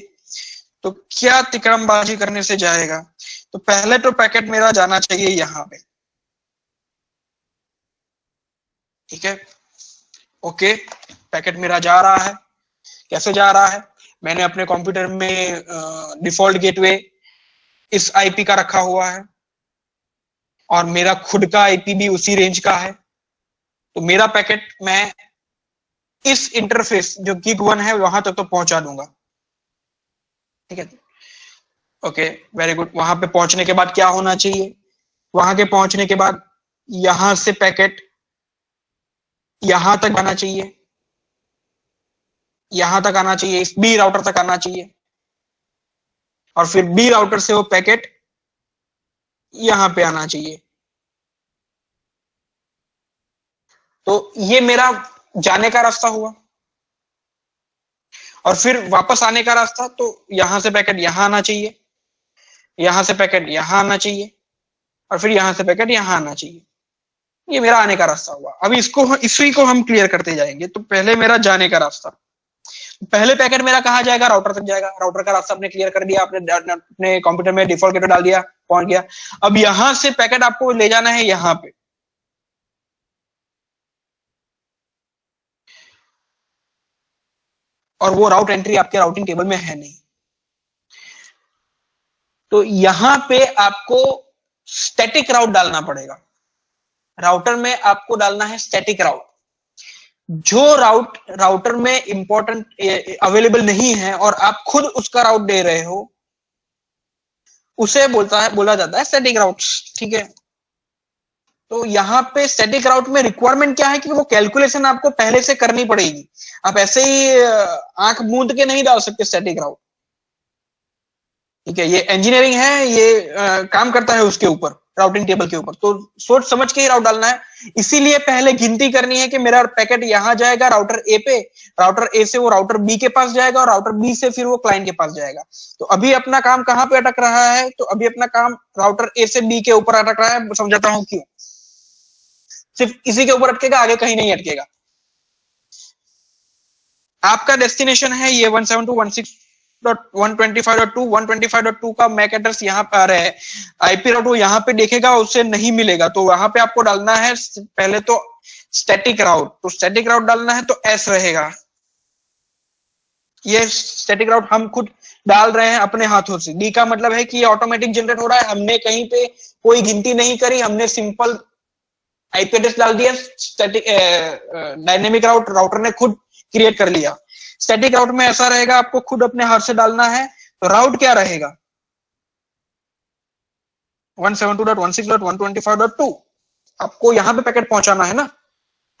तो क्या तिकड़मबाजी करने से जाएगा। तो पहले तो पैकेट मेरा जाना चाहिए यहां पे, ठीक है। ओके, पैकेट मेरा जा रहा है, कैसे जा रहा है, मैंने अपने कंप्यूटर में डिफॉल्ट गेटवे इस आईपी का रखा हुआ है और मेरा खुद का आईपी भी उसी रेंज का है। तो मेरा पैकेट मैं इस इंटरफेस जो गिग 1 है वहां तक तो पहुंचा दूंगा, ठीक है। Okay, very good. वहां पे पहुंचने के बाद क्या होना चाहिए, वहां के पहुंचने के बाद यहां से पैकेट यहां तक आना चाहिए, यहां तक आना चाहिए, इस बी राउटर तक आना चाहिए, और फिर बी राउटर से वो पैकेट यहां पे आना चाहिए। तो ये मेरा जाने का रास्ता हुआ, और फिर वापस आने का रास्ता, तो यहां से पैकेट यहां आना चाहिए, यहां से पैकेट यहां आना चाहिए, और फिर यहां से पैकेट यहां आना चाहिए। ये मेरा आने का रास्ता हुआ। अभी इसी को हम क्लियर करते जाएंगे। तो पहले मेरा जाने का रास्ता, पहले पैकेट मेरा कहां जाएगा, राउटर तक जाएगा। राउटर का रास्ता आपने क्लियर कर दिया, आपने अपने कंप्यूटर में डिफॉल्ट गेटवे डाल दिया, पहुंच गया। अब यहां से पैकेट आपको ले जाना है यहां पे, और वो राउट एंट्री आपके राउटिंग टेबल में है नहीं। तो यहां पे आपको स्टैटिक राउट डालना पड़ेगा। राउटर में आपको डालना है स्टैटिक राउट। जो राउटर में इंपॉर्टेंट अवेलेबल नहीं है और आप खुद उसका राउट दे रहे हो, उसे बोला जाता है स्टैटिक राउट्स, ठीक है। तो यहाँ पे स्टैटिक राउट में रिक्वायरमेंट क्या है कि वो कैलकुलेशन आपको पहले से करनी पड़ेगी। आप ऐसे ही आंख मूंद के नहीं डाल सकते स्टैटिक राउट, ठीक है। ये इंजीनियरिंग है, ये काम करता है उसके ऊपर, राउटिंग टेबल के ऊपर। तो सोच समझ के ही राउट डालना है। इसीलिए पहले गिनती करनी है कि मेरा पैकेट यहां जाएगा राउटर ए पे, राउटर ए से वो राउटर बी के पास जाएगा, और राउटर बी से फिर वो क्लाइंट के पास जाएगा। तो अभी अपना काम कहां पे अटक रहा है, तो अभी अपना काम राउटर ए से बी के ऊपर अटक रहा है। समझाता हूं क्यों। सिर्फ इसी के ऊपर अटकेगा, आगे कहीं नहीं अटकेगा। आपका डेस्टिनेशन है ये 172.168 125.1 125.2 का मैक एड्रेस यहाँ पे आ रहा है, आईपी राउट वो यहाँ पे देखेगा, उसे नहीं मिलेगा, तो वहां पे आपको डालना है पहले तो स्टैटिक राउट, तो स्टैटिक राउट डालना है तो एस रहेगा। ये स्टैटिक राउट हम खुद डाल रहे हैं अपने हाथों से। डी का मतलब है कि ये ऑटोमेटिक जनरेट हो रहा है, हमने कहीं पे कोई गिनती नहीं करी, हमने सिंपल आईपी एड्रेस डाल दिया, स्टैटिक डायनेमिक राउट राउटर ने खुद क्रिएट कर लिया। स्टैटिक राउट में ऐसा रहेगा, आपको खुद अपने हाथ से डालना है। तो राउट क्या रहेगा 172.168.125.2, आपको यहां पे पैकेट पहुंचाना है ना,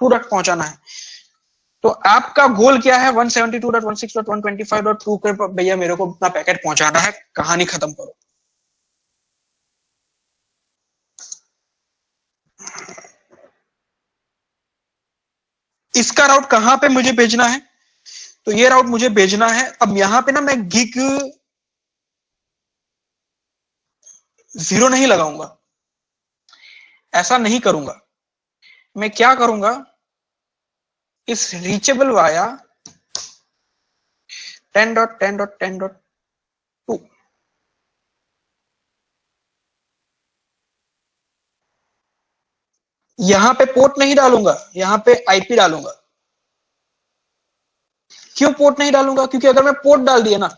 2 डॉट पहुंचाना है। तो आपका गोल क्या है 172.168.125.2 के भैया मेरे को अपना पैकेट पहुंचाना है, कहानी खत्म करो। इसका राउट कहां पे मुझे भेजना है, तो ये राउट मुझे भेजना है। अब यहां पे ना मैं गिग 0 नहीं लगाऊंगा, ऐसा नहीं करूंगा। मैं क्या करूंगा, इस रीचेबल वाया 10.10.10.2 यहां पे पोर्ट नहीं डालूंगा, यहां पे आईपी डालूंगा। क्यों पोर्ट नहीं डालूंगा, क्योंकि अगर मैं पोर्ट डाल दिया ना,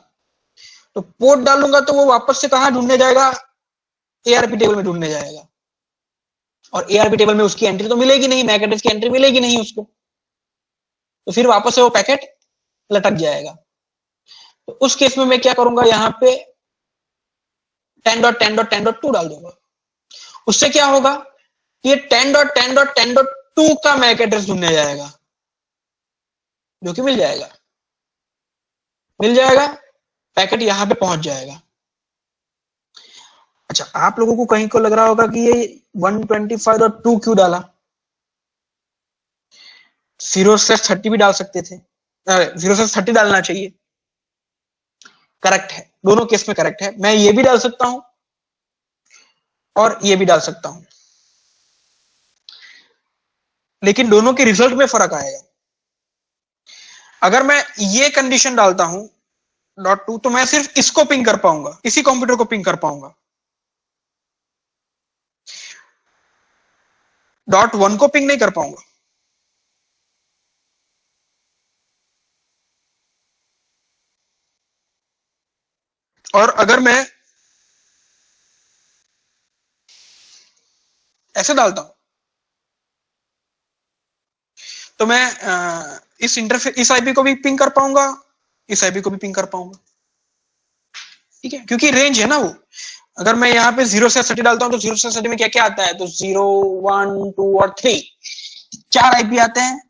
तो पोर्ट डालूंगा तो वो वापस से कहां ढूंढने जाएगा, एआरपी टेबल में ढूंढने जाएगा, और एआरपी टेबल में उसकी एंट्री तो मिलेगी नहीं, मैक एड्रेस की एंट्री मिलेगी नहीं उसको, तो फिर वापस से वो पैकेट लटक जाएगा। तो उस केस में मैं क्या करूंगा, यहां पे 10.10.10.2 डाल दूंगा। उससे क्या होगा, ये 10.10.10.2 का मैक एड्रेस ढूंढने जाएगा, जो कि मिल जाएगा, पैकेट यहां पे पहुंच जाएगा। अच्छा, आप लोगों को कहीं को लग रहा होगा कि ये 125.2 क्यों डाला, 0 से 30 भी डाल सकते थे, 0 से 30 डालना चाहिए। करेक्ट है, दोनों केस में करेक्ट है। मैं ये भी डाल सकता हूं और ये भी डाल सकता हूं, लेकिन दोनों के रिजल्ट में फर्क आएगा। अगर मैं ये कंडीशन डालता हूं .2, तो मैं सिर्फ इसको पिंग कर पाऊंगा, इसी कंप्यूटर को पिंग कर पाऊंगा। .1 को पिंग नहीं कर पाऊंगा। और अगर मैं ऐसे डालता हूं, तो मैं इस इंटरफेस, इस आईपी को भी पिंग कर पाऊंगा, इस आईपी को भी पिंग कर पाऊंगा, ठीक है, क्योंकि रेंज है ना वो। अगर मैं यहाँ पे 0 से 30 डालता हूं, तो 0 से 30 में क्या क्या आता है, तो 0, 1, 2 और 3, 4 आईपी आते हैं।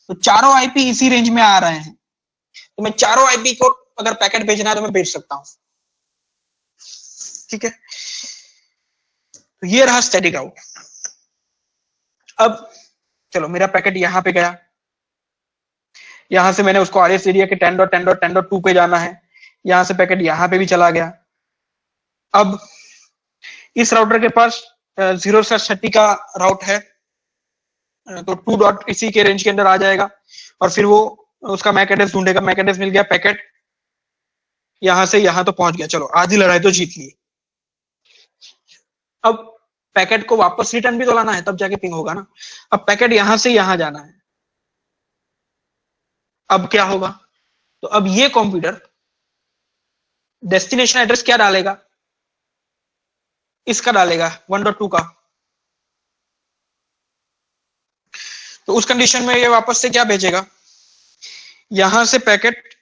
तो चारों आईपी इसी रेंज में आ रहे हैं, तो मैं चारों आईपी को अगर पैकेट भेजना है तो मैं भेज सकता हूं, ठीक है। तो ये रहा स्टैटिक राउट। अब चलो, मेरा पैकेट यहां पे गया, यहां से मैंने उसको आरएस दे दिया कि 10.10.10.2 पे जाना है, यहां से पैकेट यहां पे भी चला गया। अब इस राउटर के पास 0 से 30 का राउट है, तो 2 डॉट इसी के रेंज के अंदर आ जाएगा, और फिर वो उसका मैक एड्रेस ढूंढेगा। मैक एड्रेस मिल गया, पैकेट यहां से यहां तो पहुंच गया, चलो आधी लड़ाई तो जीत ली। अब पैकेट को वापस रिटर्न भी तो लाना है, तब जाके पिंग होगा ना। अब पैकेट यहां से यहां जाना है, अब क्या होगा, तो अब ये कंप्यूटर डेस्टिनेशन एड्रेस क्या डालेगा, इसका डालेगा 1.2 का। तो उस कंडीशन में ये वापस से क्या भेजेगा, यहां से पैकेट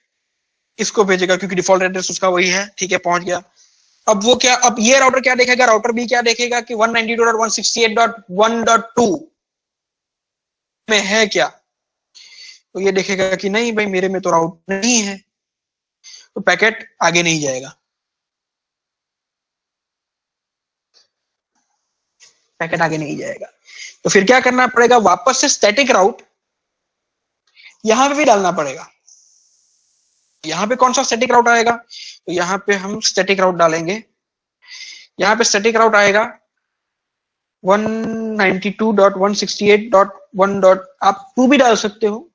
इसको भेजेगा, क्योंकि डिफॉल्ट एड्रेस उसका वही है, ठीक है, पहुंच गया। अब वो क्या, अब ये राउटर क्या देखेगा, राउटर भी क्या देखेगा कि 192.168.1.2 में है क्या, तो ये देखेगा कि नहीं भाई मेरे में तो राउट नहीं है, तो पैकेट आगे नहीं जाएगा, पैकेट आगे नहीं जाएगा। तो फिर क्या करना पड़ेगा, वापस से स्टैटिक राउट यहां पे भी डालना पड़ेगा। यहां पे कौन सा स्टैटिक राउट आएगा, तो यहां पे हम स्टैटिक राउट डालेंगे। यहां पे स्टैटिक राउट आएगा 192.168.1. आप 2 भी डाल सकते हो,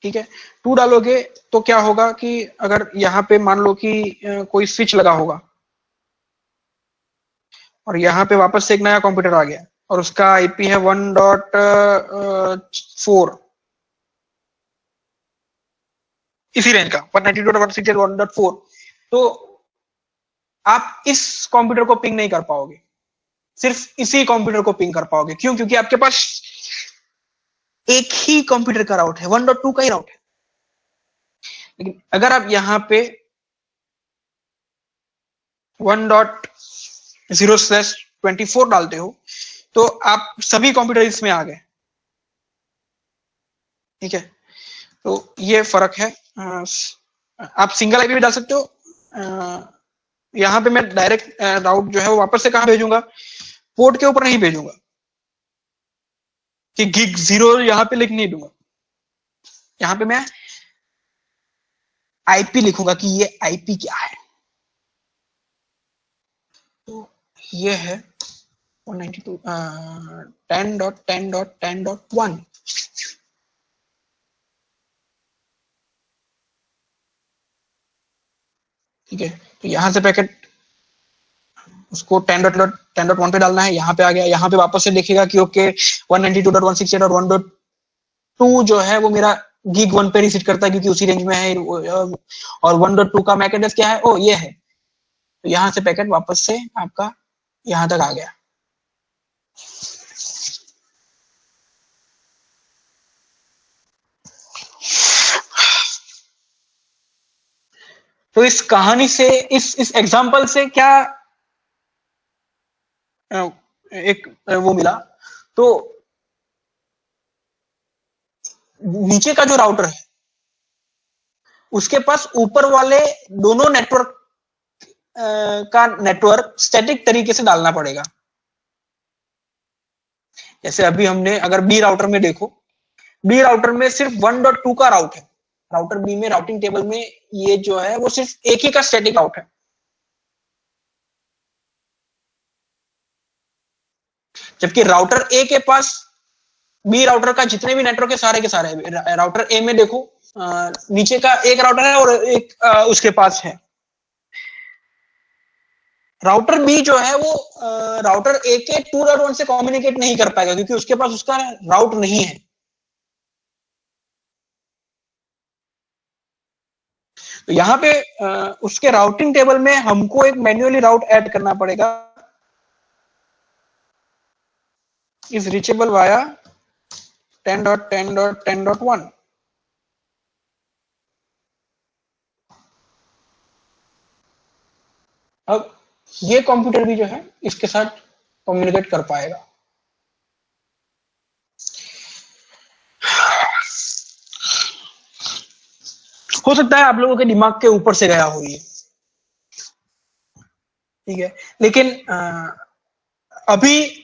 ठीक है। 2 डालोगे तो क्या होगा कि अगर यहाँ पे मान लो कि कोई स्विच लगा होगा और यहाँ पे वापस से एक नया कंप्यूटर आ गया और उसका आईपी है 1.4, इसी रेंज का 192.168.1.4, तो आप इस कंप्यूटर को पिंग नहीं कर पाओगे, सिर्फ इसी कंप्यूटर को पिंग कर पाओगे। क्यों? क्योंकि आपके पास एक ही कंप्यूटर का राउट है, 1.2 का ही राउट है। लेकिन अगर आप यहाँ पे 1.0/24 डालते हो तो आप सभी कंप्यूटर इसमें आ गए, ठीक है। तो ये फर्क है। आप सिंगल आईपी भी डाल सकते हो। यहाँ पे मैं डायरेक्ट राउट जो है वो वापस से कहां भेजूंगा, पोर्ट के ऊपर नहीं भेजूंगा कि गिग 0 यहाँ पे लिख नहीं दूंगा। यहाँ पे मैं आईपी लिखूंगा कि ये आईपी क्या है। तो ये है 192 10.10.10.1। ठीक है। तो यहां से पैकेट उसको 10.1 पे डालना है, यहाँ पे आ गया। यहाँ पे वापस से देखेगा कि ओके 192.168.1.2 जो है वो मेरा गिग 1 पे रिसीट करता है क्योंकि उसी रेंज में है। और 1.2 का मैक एड्रेस क्या है? ओ ये है। तो यहाँ से पैकेट वापस से आपका यहाँ तक आ गया। तो इस कहानी से, इस एग्जांपल से क्या एक वो मिला, तो नीचे का जो राउटर है उसके पास ऊपर वाले दोनों नेटवर्क का नेटवर्क स्टैटिक तरीके से डालना पड़ेगा। जैसे अभी हमने अगर बी राउटर में देखो, बी राउटर में सिर्फ 1.2 का राउट है। राउटर बी में राउटिंग टेबल में ये जो है वो सिर्फ एक ही का स्टैटिक राउट है। जबकि राउटर ए के पास बी राउटर का जितने भी नेटवर्क है सारे के सारे, राउटर ए में देखो नीचे का एक राउटर है और एक उसके पास है। राउटर बी जो है वो राउटर ए के 2.1 से कम्युनिकेट नहीं कर पाएगा क्योंकि उसके पास उसका राउट नहीं है। तो यहाँ पे उसके राउटिंग टेबल में हमको एक मैन्युअली राउट ऐड करना पड़ेगा, इज रीचेबल वाया 10.10.10.1। अब ये कंप्यूटर भी जो है इसके साथ कम्युनिकेट कर पाएगा। हो सकता है आप लोगों के दिमाग के ऊपर से गया हो ये, ठीक है। लेकिन अभी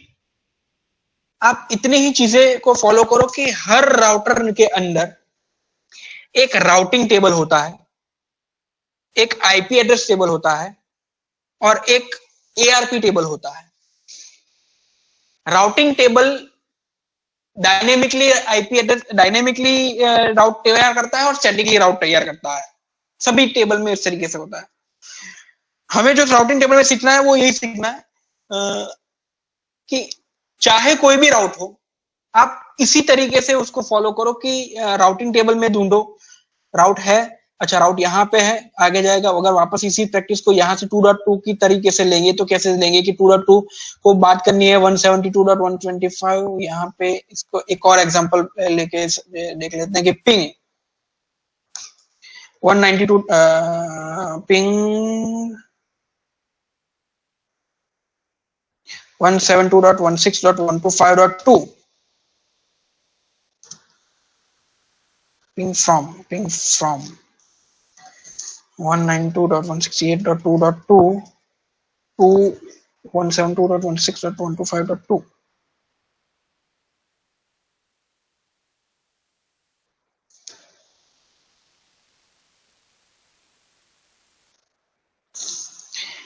आप इतनी ही चीजें को फॉलो करो कि हर राउटर के अंदर एक राउटिंग टेबल होता है, एक आईपी एड्रेस टेबल होता है और एक एआरपी टेबल होता है। Routing table dynamically IP address dynamically route तैयार करता है और स्टैटिकली राउट तैयार करता है। सभी टेबल में इस तरीके से होता है। हमें जो राउटिंग टेबल में सीखना है वो यही सीखना है कि चाहे कोई भी राउट हो, आप इसी तरीके से उसको फॉलो करो कि राउटिंग टेबल में ढूंढो राउट है, अच्छा राउट यहाँ पे है, आगे जाएगा। अगर वापस इसी प्रैक्टिस को यहाँ से 2.2 की तरीके से लेंगे तो कैसे लेंगे कि 2.2 को बात करनी है 172.125। यहाँ पे इसको एक और एग्जांपल लेके देख लेते हैं कि ping 192 ping 172.16.125.2 ping from 192.168.2.2 to 172.16.125.2।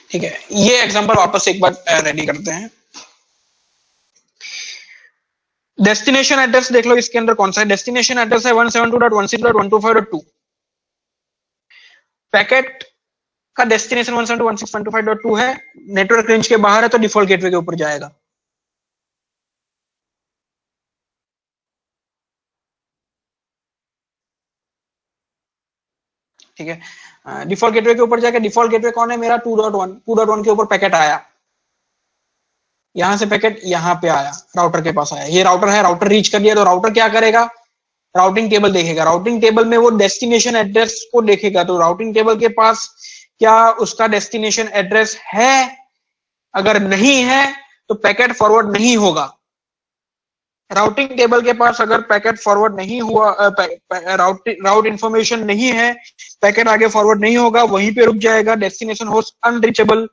ठीक है, ये एग्जांपल वापस एक बार रेडी करते हैं। डेस्टिनेशन एड्रेस देख लो इसके अंदर कौन सा है। डेस्टिनेशन एड्रेस है 172.168.125.2। पैकेट का डेस्टिनेशन 172.168.125.2 है, नेटवर्क रेंज के बाहर है तो डिफॉल्ट गेटवे के ऊपर जाएगा। ठीक है, डिफॉल्ट गेटवे के ऊपर जाके, डिफॉल्ट गेटवे कौन है मेरा 2.1 के ऊपर पैकेट आया, यहां से पैकेट यहां पे आया, राउटर के पास आया, ये राउटर है, राउटर रीच कर लिया तो राउटर क्या करेगा, राउटिंग टेबल देखेगा, राउटिंग टेबल में वो डेस्टिनेशन एड्रेस को देखेगा, तो राउटिंग टेबल के पास क्या उसका डेस्टिनेशन एड्रेस है, अगर नहीं है तो पैकेट फॉरवर्ड नहीं होगा। राउटिंग टेबल के पास अगर पैकेट फॉरवर्ड नहीं हुआ, राउट इंफॉर्मेशन नहीं है, पैकेट आगे फॉरवर्ड नहीं होगा, वहीं पे रुक जाएगा, डेस्टिनेशन होस्ट अनरीचेबल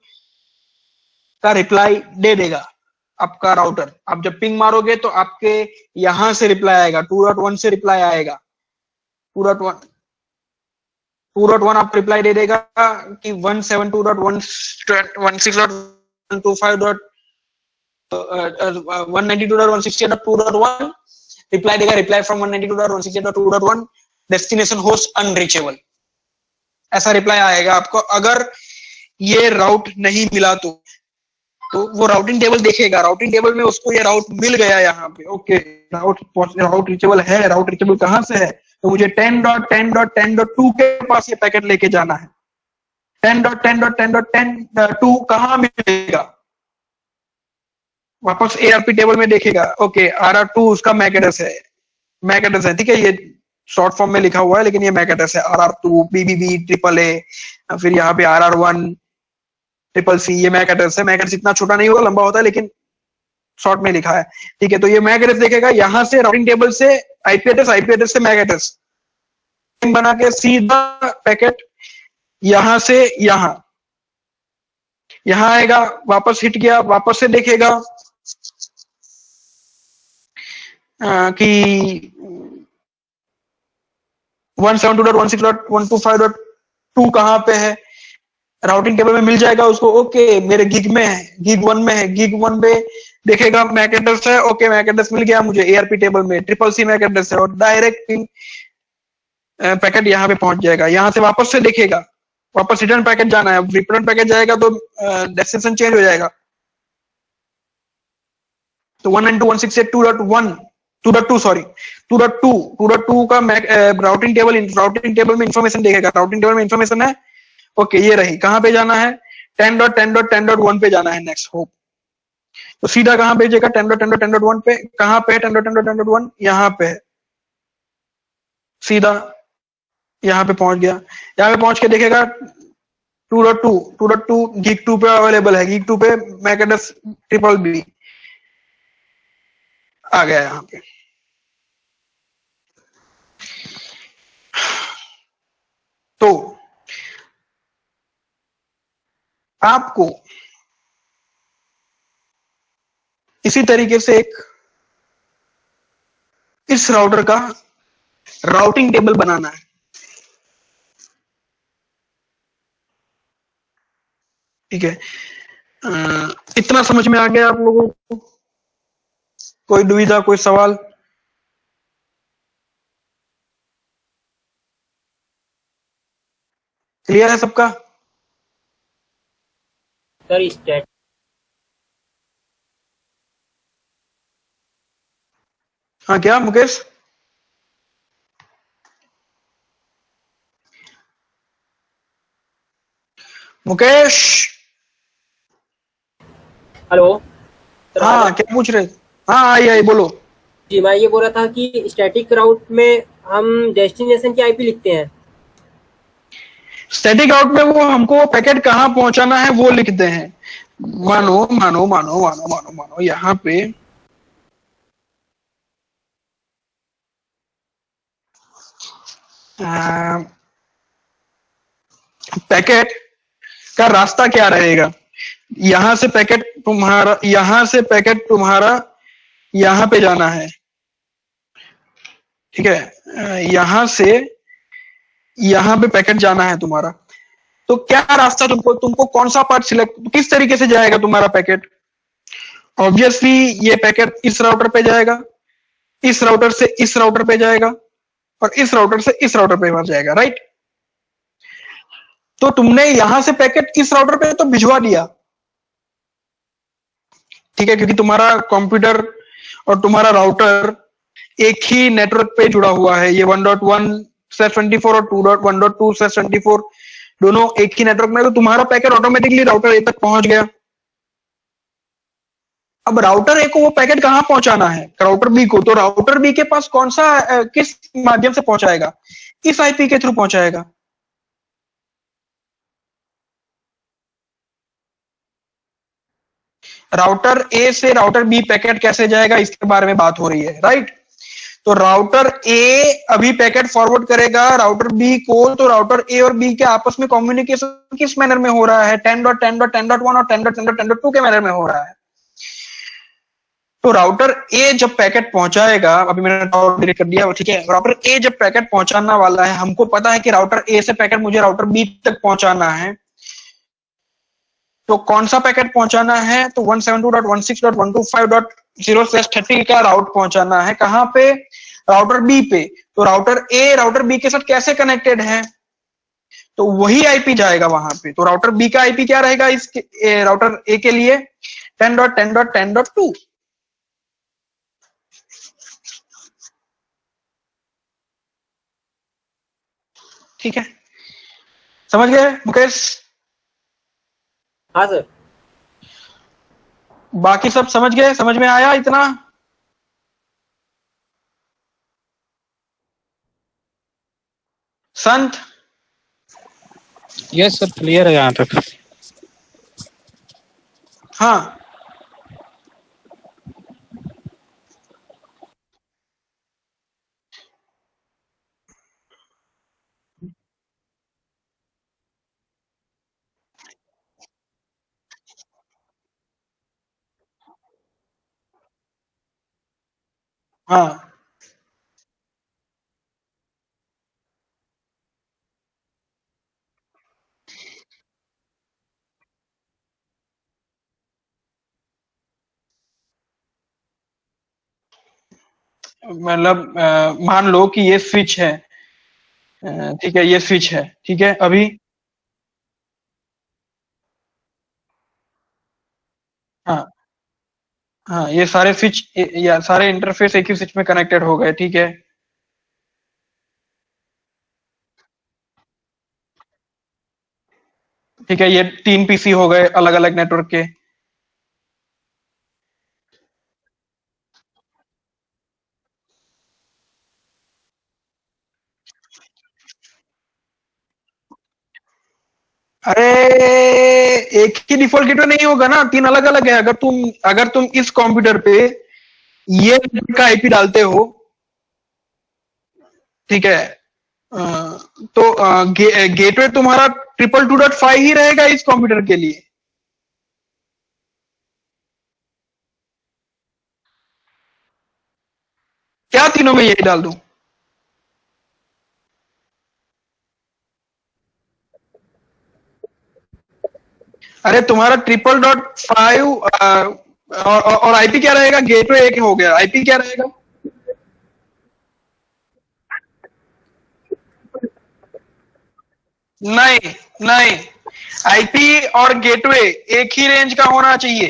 का रिप्लाई दे देगा आपका राउटर। आप जब पिंग मारोगे तो आपके यहां से रिप्लाई आएगा, 2.1 से रिप्लाई आएगा, 2.1 आप रिप्लाई दे देगा कि 172.168.192.168.2.1 रिप्लाई देगा, reply from 192.168.2.1 destination host unreachable, ऐसा रिप्लाई आएगा आपको। अगर ये राउट नहीं मिला तो वो राउटिंग टेबल देखेगा, राउटिंग टेबल में उसको ये राउट मिल गया यहाँ पे, ओके राउट रीचेबल है, राउट रीचेबल कहां से है, तो मुझे 10.10.10.2 के पास ये पैकेट लेके जाना है। 10.10.10.10.2 कहां मिलेगा, वापस ARP टेबल में देखेगा, ओके RR2 उसका मैक एड्रेस है, ठीक है, ये शॉर्ट फॉर्म में लिखा हुआ है लेकिन ये मैक एड्रेस है, RR2 BBB AAA, फिर यहाँ पे RR1 CCC, ये मैक एड्रेस है। मैक एड्रेस इतना छोटा नहीं होगा, लंबा होता है लेकिन शॉर्ट में लिखा है, ठीक है। तो ये मैक एड्रेस देखेगा, यहां से राउटिंग टेबल से IP एड्रेस से मैक एड्रेस बना के सीधा पैकेट यहां से यहां आएगा, वापस हिट गया, वापस से देखेगा कि 172.168.125.2 कहां पे है, राउटिंग टेबल में मिल जाएगा उसको, ओके मेरे गिग में है, गिग 1 में है, गिग 1 पे देखेगा मैक एड्रेस है, ओके मैक एड्रेस मिल गया मुझे ARP टेबल में, CCC मैक एड्रेस है, और डायरेक्ट पैकेट यहाँ पे पहुंच जाएगा। यहाँ से वापस से देखेगा, वापस रिटर्न पैकेट जाना है, रिटर्न पैकेट जाएगा तो डेस्टिनेशन चेंज हो जाएगा, तो 192.168.2.2 का राउटिंग टेबल में इंफॉर्मेशन देखेगा, राउटिंग टेबल में इंफॉर्मेशन है, ओके ये रही, कहां पे जाना है, 10.10.10.1 पे जाना है नेक्स्ट होप, तो सीधा कहां भेजेगा, 10.10.10.1 पे, कहां पे 10.10.10.1 यहाँ पे है, सीधा यहाँ पे पहुंच गया, यहाँ पे पहुंच के देखेगा 2.2 गिग 2 पे अवेलेबल है, गिग 2 पे मैक एड्रेस BBB आ गया यहाँ पे। तो आपको इसी तरीके से इस राउटर का राउटिंग टेबल बनाना है, ठीक है। इतना समझ में आ गया आप लोगों को, कोई दुविधा, कोई सवाल? क्लियर है सबका? सर स्टैट हाँ क्या मुकेश? मुकेश हेलो हाँ क्या पूछ रहे? हाँ आई बोलो। जी मैं ये बोल रहा था कि स्टैटिक राउट में हम डेस्टिनेशन की IP लिखते हैं, स्टैटिक राउट में वो हमको पैकेट कहाँ पहुंचाना है वो लिखते हैं। मानो यहाँ पे पैकेट का रास्ता क्या रहेगा, यहां से पैकेट तुम्हारा यहां पे जाना है, ठीक है, यहां से यहां पे पैकेट जाना है तुम्हारा, तो क्या रास्ता तुमको कौन सा पार्ट सिलेक्ट, किस तरीके से जाएगा तुम्हारा पैकेट? ऑब्वियसली ये पैकेट इस राउटर पे जाएगा, इस राउटर से इस राउटर पे जाएगा और इस राउटर से इस राउटर पे जाएगा, राइट। तो तुमने यहां से पैकेट इस राउटर पे तो भिजवा दिया, ठीक है, क्योंकि तुम्हारा कंप्यूटर और तुम्हारा राउटर एक ही नेटवर्क पे जुड़ा हुआ है। ये 1.1/24 और 1.2/24 दोनों एक ही नेटवर्क में, तो तुम्हारा पैकेट ऑटोमेटिकली राउटर ए तक पहुंच गया। अब राउटर ए को वो पैकेट कहां पहुंचाना है? राउटर बी को। तो राउटर बी के पास कौन सा किस माध्यम से पहुंचाएगा? इस आईपी के थ्रू पहुंचाएगा। राउटर ए से राउटर बी पैकेट कैसे जाएगा, इसके बारे में बात हो रही है, राइट। तो राउटर ए अभी पैकेट फॉरवर्ड करेगा राउटर बी को, तो राउटर ए और बी के आपस में कम्युनिकेशन किस मैनर में हो रहा है? 10.10.10.1 और 10.10.10.2 के मैनर में हो रहा है। तो राउटर ए जब पैकेट पहुंचाएगा, अभी मैंने डिलीट कर दिया, ठीक है, राउटर ए जब पैकेट पहुंचाना वाला है, हमको पता है कि राउटर ए से पैकेट मुझे राउटर बी तक पहुंचाना है, तो कौन सा पैकेट पहुंचाना है? तो 172.168.125.0/30 का राउट पहुंचाना है। कहां पे? राउटर बी पे। तो राउटर ए राउटर बी के साथ कैसे कनेक्टेड है? तो वही आईपी जाएगा वहां पे। तो राउटर बी का आईपी क्या रहेगा इस राउटर ए के लिए? 10.10.10.2। ठीक है, समझ गए मुकेश? हाँ सर। बाकी सब समझ गए? समझ में आया इतना? संत? यस सर, क्लियर है यहाँ तक। हाँ, हाँ, मतलब मान लो कि ये स्विच है, ठीक है, ये स्विच है, ठीक है। अभी हाँ, हाँ, ये सारे स्विच या सारे इंटरफेस एक ही स्विच में कनेक्टेड हो गए, ठीक है। ठीक है, ये 3 पीसी हो गए अलग अलग नेटवर्क के। अरे एक ही डिफॉल्ट गेटवे नहीं होगा ना, 3 अलग अलग है। अगर तुम इस कंप्यूटर पे ये का आईपी डालते हो, ठीक है, तो गेटवे तुम्हारा 222.5 ही रहेगा इस कंप्यूटर के लिए। क्या तीनों में यही डाल दूं? अरे तुम्हारा 5.5 और आईपी क्या रहेगा? गेटवे एक हो गया, आईपी क्या रहेगा? नहीं, नहीं, आईपी और गेटवे एक ही रेंज का होना चाहिए।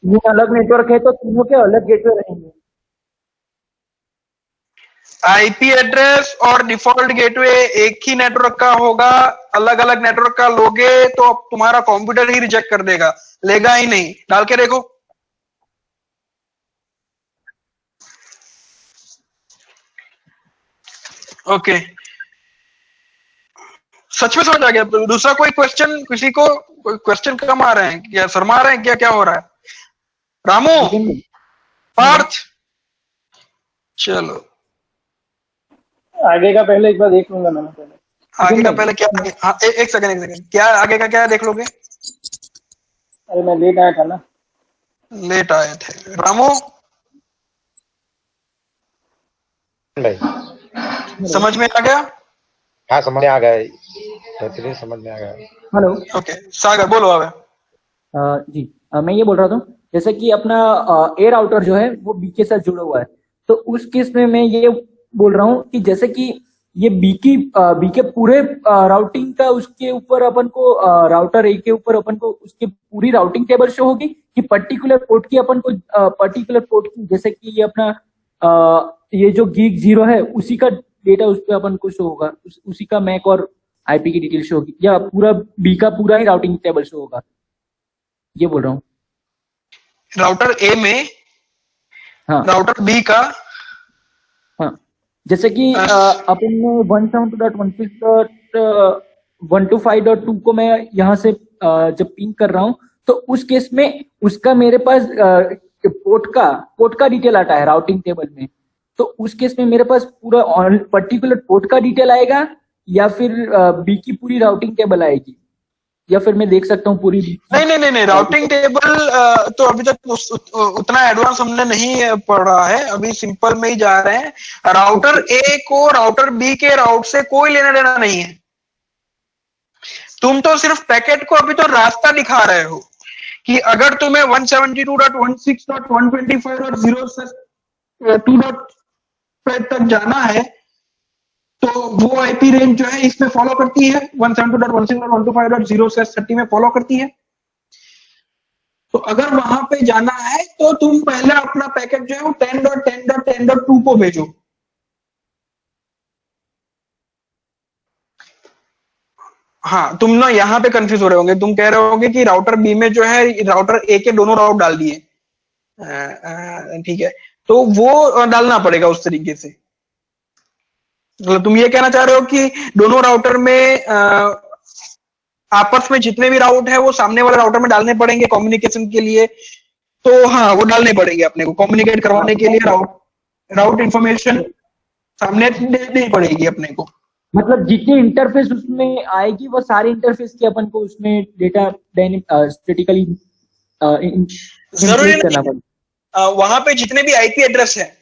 ये अलग नेटवर्क है तो तीनों के अलग गेटवे रहेंगे। आईपी एड्रेस और डिफॉल्ट गेटवे एक ही नेटवर्क का होगा। अलग अलग नेटवर्क का लोगे तो अब तुम्हारा कंप्यूटर ही रिजेक्ट कर देगा, लेगा ही नहीं। डाल के देखो। ओके, सच में समझ आ गया? दूसरा कोई क्वेश्चन? किसी को कोई क्वेश्चन कम आ रहे हैं क्या? शर्मा रहे हैं क्या? क्या हो रहा है? रामू, पार्थ, चलो आगे का पहले एक बार देख लूंगा मैंने पहले। आगे का पहले क्या? हाँ, एक सेकंड, क्या आगे का क्या देख लोगे? अरे मैं लेट आया था ना। लेट आए थे। रामू, भाई समझ में आ गया? हाँ समझ में आ गया, बेहतरीन समझ में आ गया। हेलो। ओके, सागर बोलो। अब जी मैं ये बोल रहा था जैसे कि अपना ए राउटर जो है वो बी के साथ जुड़ा हुआ है, तो उस केस में मैं ये बोल रहा हूँ कि जैसे कि ये बी के पूरे राउटिंग का उसके ऊपर अपन को राउटर ए के ऊपर अपन को उसकी पूरी राउटिंग टेबल शो होगी कि पर्टिकुलर पोर्ट की अपन को पर्टिकुलर पोर्ट की, जैसे कि ये अपना ये जो गीग 0 है उसी का डेटा उस पर अपन को शो होगा, उसी का मैक और आईपी की डिटेल शो होगी, या पूरा बी का पूरा ही राउटिंग टेबल शो होगा, ये बोल रहा हूँ। राउटर ए में हाँ राउटर बी का हाँ, जैसे कि अपन ने 172.168.125.2 को मैं यहाँ से जब पिंग कर रहा हूँ तो उस केस में उसका मेरे पास पोर्ट का डिटेल आता है राउटिंग टेबल में, तो उस केस में मेरे पास पूरा पर्टिकुलर पोर्ट का डिटेल आएगा या फिर बी की पूरी राउटिंग टेबल आएगी, या फिर मैं देख सकता हूँ पूरी नहीं राउटिंग टेबल तो अभी तक उतना एडवांस हमने नहीं पढ़ा है, अभी सिंपल में ही जा रहे हैं। राउटर ए को राउटर बी के राउट से कोई लेना देना नहीं है, तुम तो सिर्फ पैकेट को अभी तो रास्ता दिखा रहे हो कि अगर तुम्हें 172.16.125 और 0 से 2.5 तक जाना है तो वो आईपी रेंज जो है इसमें फॉलो करती है, 172.16.125.0 से 30 में फॉलो करती है। तो अगर वहां पे जाना है तो तुम पहले अपना पैकेट जो है वो 10.10.10.2 को भेजो। हाँ, तुम ना यहाँ पे कंफ्यूज हो रहे होंगे, तुम कह रहे होगे कि राउटर बी में जो है राउटर ए के दोनों राउट डाल दिए, ठीक है, तो वो डालना पड़ेगा उस तरीके से। मतलब तुम ये कहना चाह रहे हो कि दोनों राउटर में आपस में जितने भी राउट है वो सामने वाले राउटर में डालने पड़ेंगे कम्युनिकेशन के लिए, तो हाँ वो डालने पड़ेंगे अपने को कम्युनिकेट करवाने के लिए, राउट इंफॉर्मेशन सामने देनी पड़ेगी अपने को। मतलब जितनी इंटरफेस उसमें आएगी वो सारे इंटरफेस की अपन को उसमें डेटा स्टैटिकली जरूरी नहीं, वहां पे जितने भी आईपी एड्रेस है,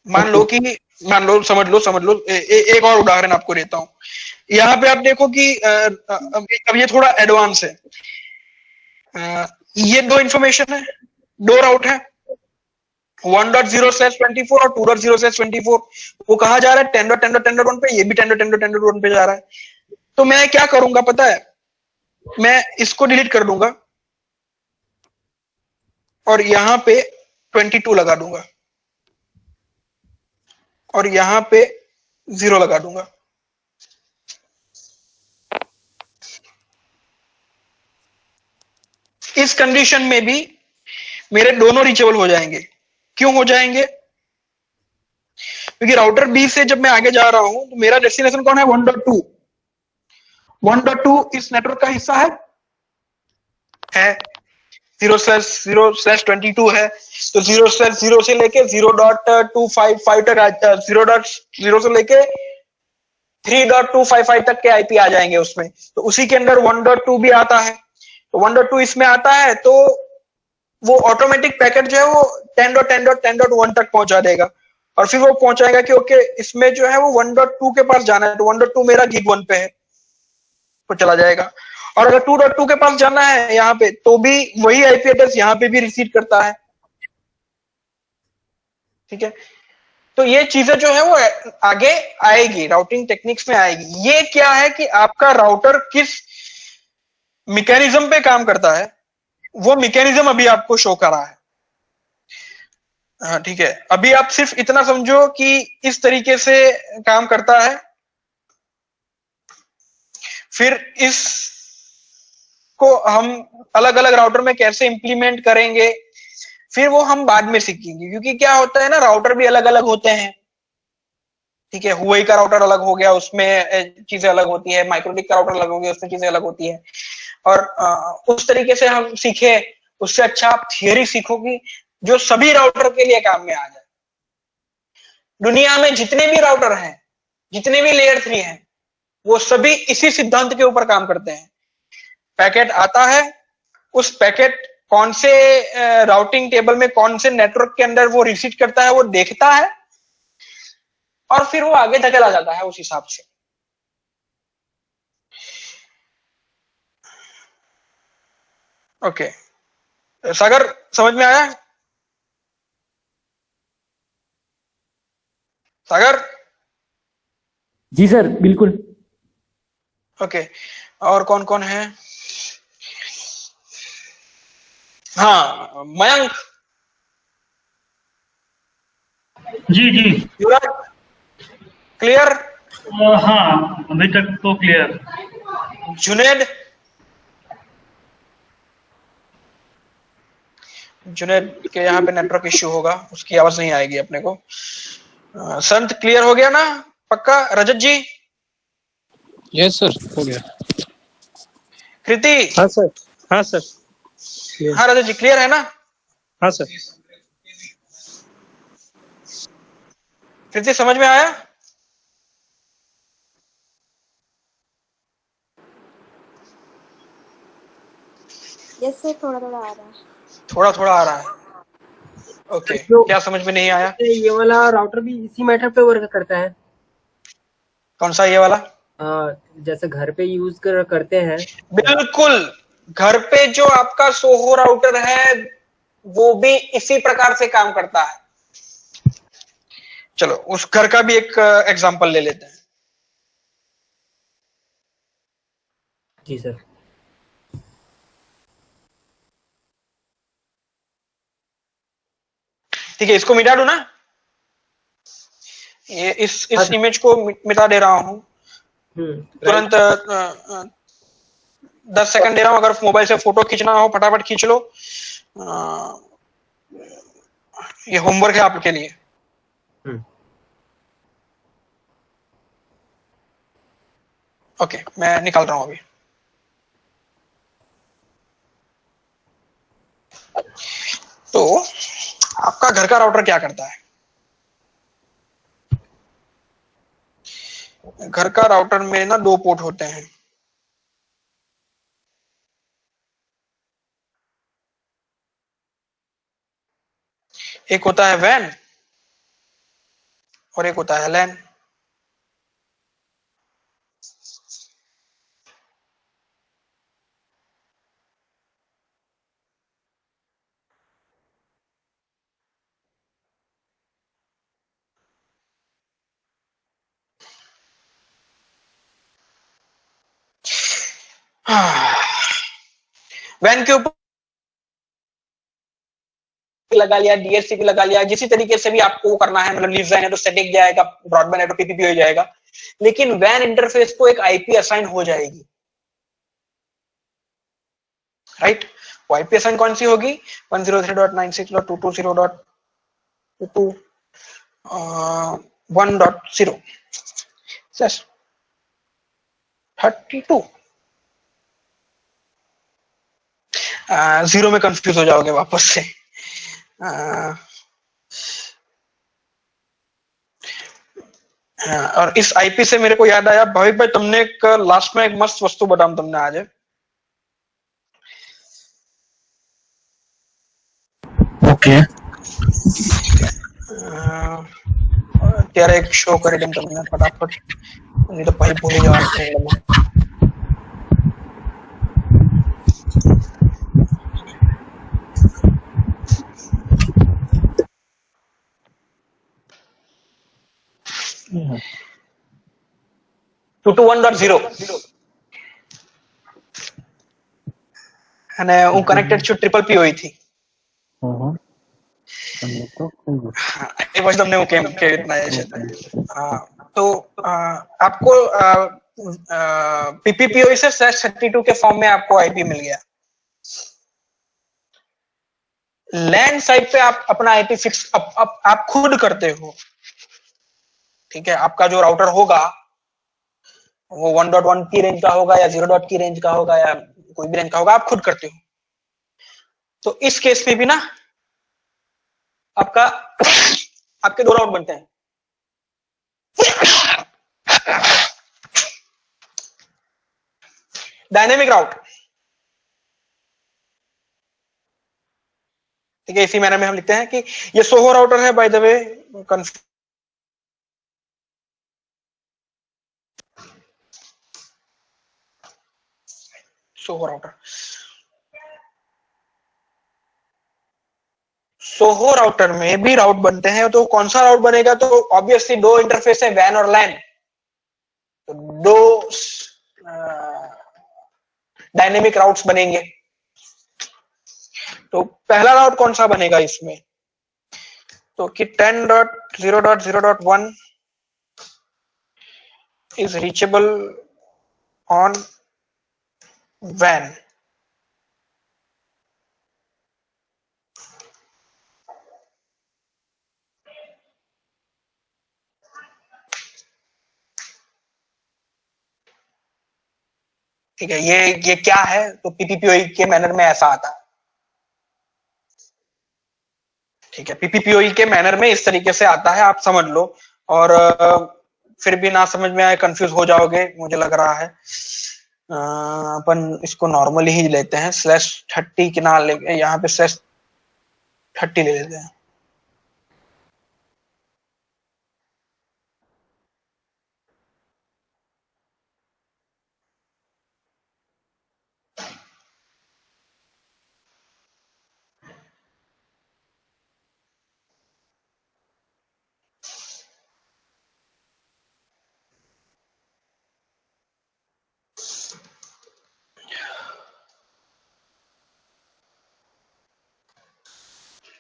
मान लो समझ लो एक और उदाहरण आपको देता हूं। यहाँ पे आप देखो कि अब ये थोड़ा एडवांस है, ये दो इंफॉर्मेशन है, दो राउट है, 1.0/24 और 2.0/24, वो कहा जा रहा है 10.10.10.1 पे, ये भी 10.10.10.1 पे जा रहा है। तो मैं क्या करूंगा पता है, मैं इसको डिलीट कर दूंगा और यहां पे 22 लगा दूंगा और यहां पे 0 लगा दूंगा। इस कंडीशन में भी मेरे दोनों रीचेबल हो जाएंगे। क्यों हो जाएंगे? क्योंकि राउटर बी से जब मैं आगे जा रहा हूं तो मेरा डेस्टिनेशन कौन है? 1.2। 1.2 इस नेटवर्क का हिस्सा है 0/0/22 है, तो 0/0 से लेके 0.255 तक 0.0 से लेके 3.255 तक के आईपी आ जाएंगे उसमें। तो उसी के अंदर 1.2 भी आता है, तो 1.2 इसमें आता है, तो वो ऑटोमेटिक पैकेट जो है वो 10.10.10.1 तक पहुंचा देगा और फिर वो पहुंचाएगा कि ओके इसमें जो है वो 1.2 के पास जाना है, तो 1.2 मेरा गीग 1 पे है तो चला जाएगा। और अगर 2.2 के पास जाना है यहाँ पे तो भी वही आईपी एड्रेस यहाँ पे भी रिसीव करता है, ठीक है। तो ये चीजें जो है वो आगे आएगी, राउटिंग टेक्निक्स में आएगी। ये क्या है कि आपका राउटर किस मैकेनिज्म पे काम करता है, वो मैकेनिज्म अभी आपको शो कर रहा है। हाँ ठीक है, अभी आप सिर्फ इतना समझो कि इस तरीके से काम करता है, फिर इस को हम अलग अलग राउटर में कैसे इंप्लीमेंट करेंगे फिर वो हम बाद में सीखेंगे। क्योंकि क्या होता है ना, राउटर भी अलग अलग होते हैं, ठीक है। हुआई का राउटर अलग हो गया, उसमें चीजें अलग होती है, माइक्रोटिक का राउटर अलग हो गया, उसमें चीजें अलग होती है। और उस तरीके से हम सीखे, उससे अच्छा आप थियरी सीखोगी जो सभी राउटर के लिए काम में आ जाए। दुनिया में जितने भी राउटर हैं, जितने भी लेयर 3 हैं, वो सभी इसी सिद्धांत के ऊपर काम करते हैं। पैकेट आता है, उस पैकेट कौन से राउटिंग टेबल में कौन से नेटवर्क के अंदर वो रिसीव करता है वो देखता है और फिर वो आगे धकेला जाता है उस हिसाब से। ओके सागर, समझ में आया? सागर? जी सर, बिल्कुल। ओके, और कौन कौन है? हाँ, मयंक, जी जी। युवराज, क्लियर? हाँ अभी तक तो क्लियर। जुनेद? जुनेद के यहाँ पे नेटवर्क इश्यू होगा, उसकी आवाज नहीं आएगी अपने को। संत क्लियर हो गया ना? पक्का? रजत जी? यस सर, हो गया। कृति? हाँ सर, हाँ सर, क्लियर। हाँ रजत जी, क्लियर है ना? हाँ सर। कृति समझ में आया? यस सर, थोड़ा थोड़ा आ रहा है। थोड़ा थोड़ा आ रहा है। ओके, तो क्या समझ में नहीं आया? ये वाला राउटर भी इसी मैटर पे वर्क करता है? कौन सा, ये वाला? जैसे घर पे यूज करते हैं। बिल्कुल, घर पे जो आपका सोहो राउटर है वो भी इसी प्रकार से काम करता है। चलो उस घर का भी एक एग्जांपल ले लेते हैं। जी सर। ठीक है, इसको मिटा दूं ना? ये इस इमेज को मिटा दे रहा हूं तुरंत। 10 सेकंड दे रहा हूं, अगर मोबाइल से फोटो खींचना हो फटाफट खींच लो। ये होमवर्क है आपके लिए। ओके, मैं निकाल रहा हूं अभी। तो आपका घर का राउटर क्या करता है? घर का राउटर में ना 2 पोर्ट होते हैं। एक होता है वैन और एक होता है लैन। वैन के ऊपर लगा लिया, डीएचसीपी लगा लिया, जिसी तरीके से भी आपको वो करना है, मतलब लीव वैन है तो स्टैटिक जाएगा, ब्रॉडबैंड है तो पीपीपी हो जाएगा। लेकिन वैन इंटरफेस को एक आईपी असाइन हो जाएगी, राइट? वो आईपी असाइन कौन सी होगी? 103.96.22.1.0 32। 0 में कंफ्यूज हो जाओगे वापस से। और इस आईपी से मेरे को याद आया, भाविक भाई तुमने एक लास्ट में एक मस्त वस्तु बताऊं तुमने आज। ओके। ત્યારે એક શો કરી દઉં તમને ફટાફટ, નહીં તો પછી ભૂલી જવાનો પ્રોબ્લેમ है। टू 1.0 અને હું કનેક્ટેડ છું ટ્રિપલ પી હોઈ थी। એ પછી તમને હું કેમ કેવી રીતના એ છે। तो आपको पीपीपीओ से /32 के फॉर्म में आपको आईपी मिल गया। लैंड साइड पे आप अपना आईपी फिक्स आप खुद करते हो, ठीक है? आपका जो राउटर होगा वो 1.1 की रेंज का होगा या 0. की रेंज का होगा या कोई भी रेंज का होगा, आप खुद करते हो। तो इस केस में भी ना आपका आपके 2 राउट बनते हैं। डायनेमिक राउट, ठीक है? इसी मैनर में हम लिखते हैं कि ये सोहो राउटर है, by the way. Soho router Soho router में भी राउट बनते हैं, तो कौन सा राउट बनेगा? तो ऑब्वियसली दो इंटरफेस है, वैन और लैन, तो दो डायनेमिक राउट्स बनेंगे। तो पहला राउट कौन सा बनेगा इसमें? तो कि 10.0.0.1 is reachable on WAN. ठीक है, ये क्या है? तो पीपीपीओई के मैनर में ऐसा आता है। ठीक है, पीपीपीओई के मैनर में इस तरीके से आता है, आप समझ लो। और फिर भी ना समझ में आए, कंफ्यूज हो जाओगे मुझे लग रहा है। अपन इसको नॉर्मली ही लेते हैं, /30 के ना ले, यहाँ पे /30 ले लेते हैं।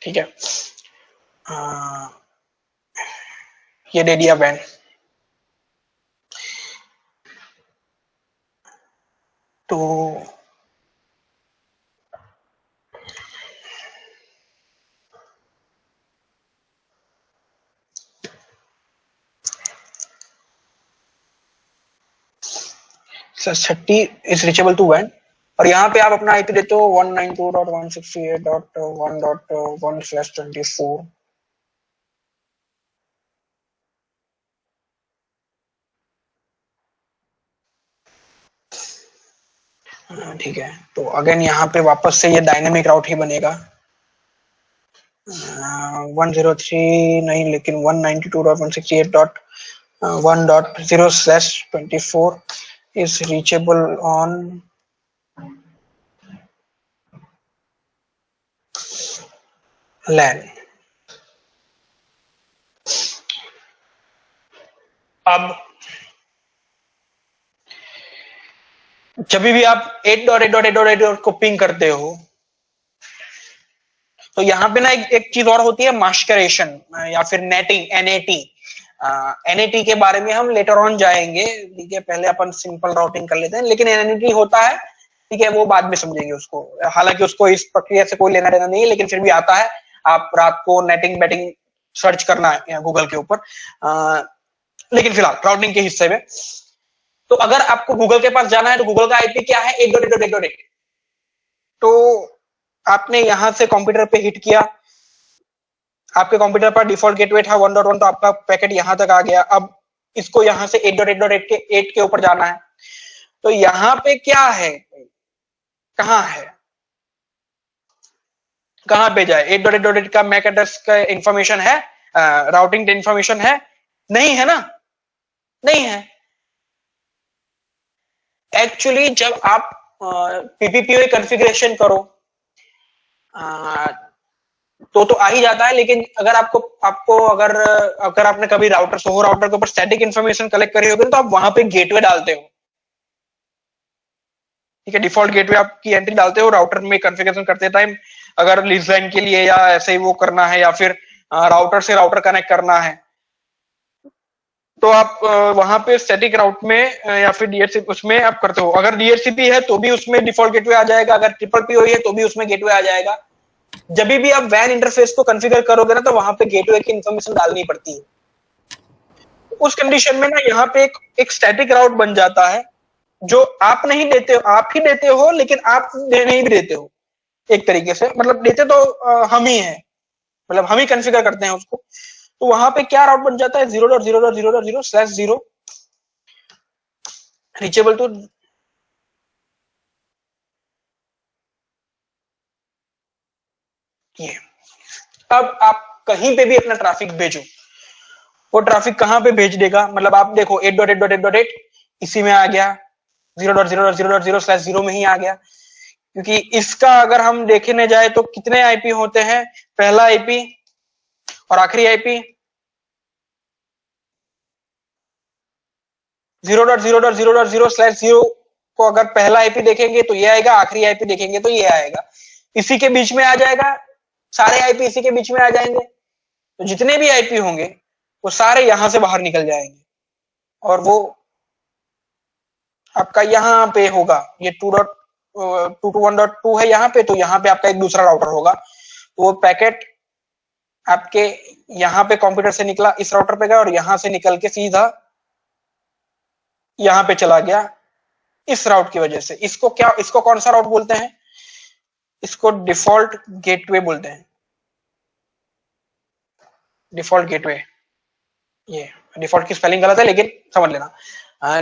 ठीक है, ये दे दिया वैन। तो /30 इज रीचेबल टू वैन, और यहाँ पे आप अपना आईपी देते हो 192.168.1.1/24। ठीक है, तो अगेन यहाँ पे वापस से ये डायनेमिक राउट ही बनेगा। 103 नहीं, लेकिन 192.168.1.0/24 is reachable on LAN। अब जब भी आप 8.8.8.8 को पिंग करते हो, तो यहाँ पे ना एक चीज और होती है, मास्करेशन या फिर नेटिंग, NAT। NAT के बारे में हम लेटर ऑन जाएंगे। ठीक है, पहले अपन सिंपल राउटिंग कर लेते हैं, लेकिन NAT होता है, ठीक है, वो बाद में समझेंगे उसको। हालांकि उसको इस प्रक्रिया से कोई लेना देना नहीं है, लेकिन फिर भी आता है। आप रात को नेटिंग बैटिंग सर्च करना है गूगल के ऊपर, लेकिन फिलहाल राउटिंग के हिस्से में, तो अगर आपको गूगल के पास जाना है तो गूगल का आईपी क्या है? 8.8.8.8। तो आपने यहां से कंप्यूटर पे हिट किया, आपके कंप्यूटर पर डिफॉल्ट गेटवे था 1.1, तो आपका पैकेट यहां तक आ गया। अब इसको यहां से 8.8.8 के ऊपर जाना है, तो यहां पे क्या है? कहां है? कहां पे जाए? 8.8.8 का मैक एड्रेस का इंफॉर्मेशन है? राउटिंग इंफॉर्मेशन है? नहीं है ना, नहीं है। एक्चुअली जब आप पीपीपीओ कॉन्फ़िगरेशन करो तो आ ही जाता है, लेकिन अगर आपको अगर आपने कभी राउटर, सोहो राउटर के ऊपर स्टैटिक इंफॉर्मेशन कलेक्ट करी होगी, तो आप वहां पे गेटवे डालते हो। ठीक है, डिफॉल्ट गेटवे आपकी एंट्री डालते हो राउटर में कॉन्फ़िगरेशन करते टाइम। अगर लीज लाइन के लिए या ऐसे ही वो करना है, या फिर राउटर से राउटर कनेक्ट करना है, तो आप वहां पे स्टैटिक राउट में या फिर डीएचसीपी उसमें आप करते हो। अगर डीएचसीपी है तो भी उसमें डिफॉल्ट गेटवे आ जाएगा, अगर ट्रिपल पीओ है तो भी उसमें गेटवे आ जाएगा। जब भी आप वैन इंटरफेस को कॉन्फ़िगर करोगे ना, तो वहां पे गेटवे की इंफॉर्मेशन डालनी पड़ती है। उस कंडीशन में ना यहाँ पे एक स्टैटिक राउट बन जाता है, जो आप नहीं देते हो, आप ही देते हो, लेकिन आप नहीं भी देते हो एक तरीके से, मतलब देते तो हम ही हैं, मतलब हम ही कॉन्फ़िगर करते हैं उसको। तो वहां पे क्या राउट बन जाता है? 0.0.0.0/0 रीचेबल टू ये। अब आप कहीं पे भी अपना ट्रैफिक भेजो, वो ट्रैफिक कहां पे भेज देगा? मतलब आप देखो 8.8.8.8 इसी में आ गया, 0.0.0.0/0 में ही आ गया। क्योंकि इसका अगर हम देखने जाए तो कितने आईपी होते हैं, पहला आईपी और आखिरी आईपी 0.0.0.0/0 को अगर पहला आईपी देखेंगे तो ये आएगा, आखिरी आईपी देखेंगे तो ये आएगा, इसी के बीच में आ जाएगा, सारे आईपी इसी के बीच में आ जाएंगे। तो जितने भी आईपी होंगे वो सारे यहां से बाहर निकल जाएंगे और वो आपका यहाँ पे होगा, ये 2.2.1.2 है यहाँ पे, तो यहाँ पे आपका एक दूसरा राउटर होगा। तो वो पैकेट आपके यहाँ पे कंप्यूटर से निकला, इस राउटर पे गया और यहाँ से निकल के सीधा यहाँ पे चला गया इस राउट की वजह से। इसको कौन सा राउट बोलते हैं? इसको डिफॉल्ट गेटवे बोलते हैं। डिफॉल्ट गेटवे, ये डिफॉल्ट की स्पेलिंग गलत है लेकिन समझ लेना,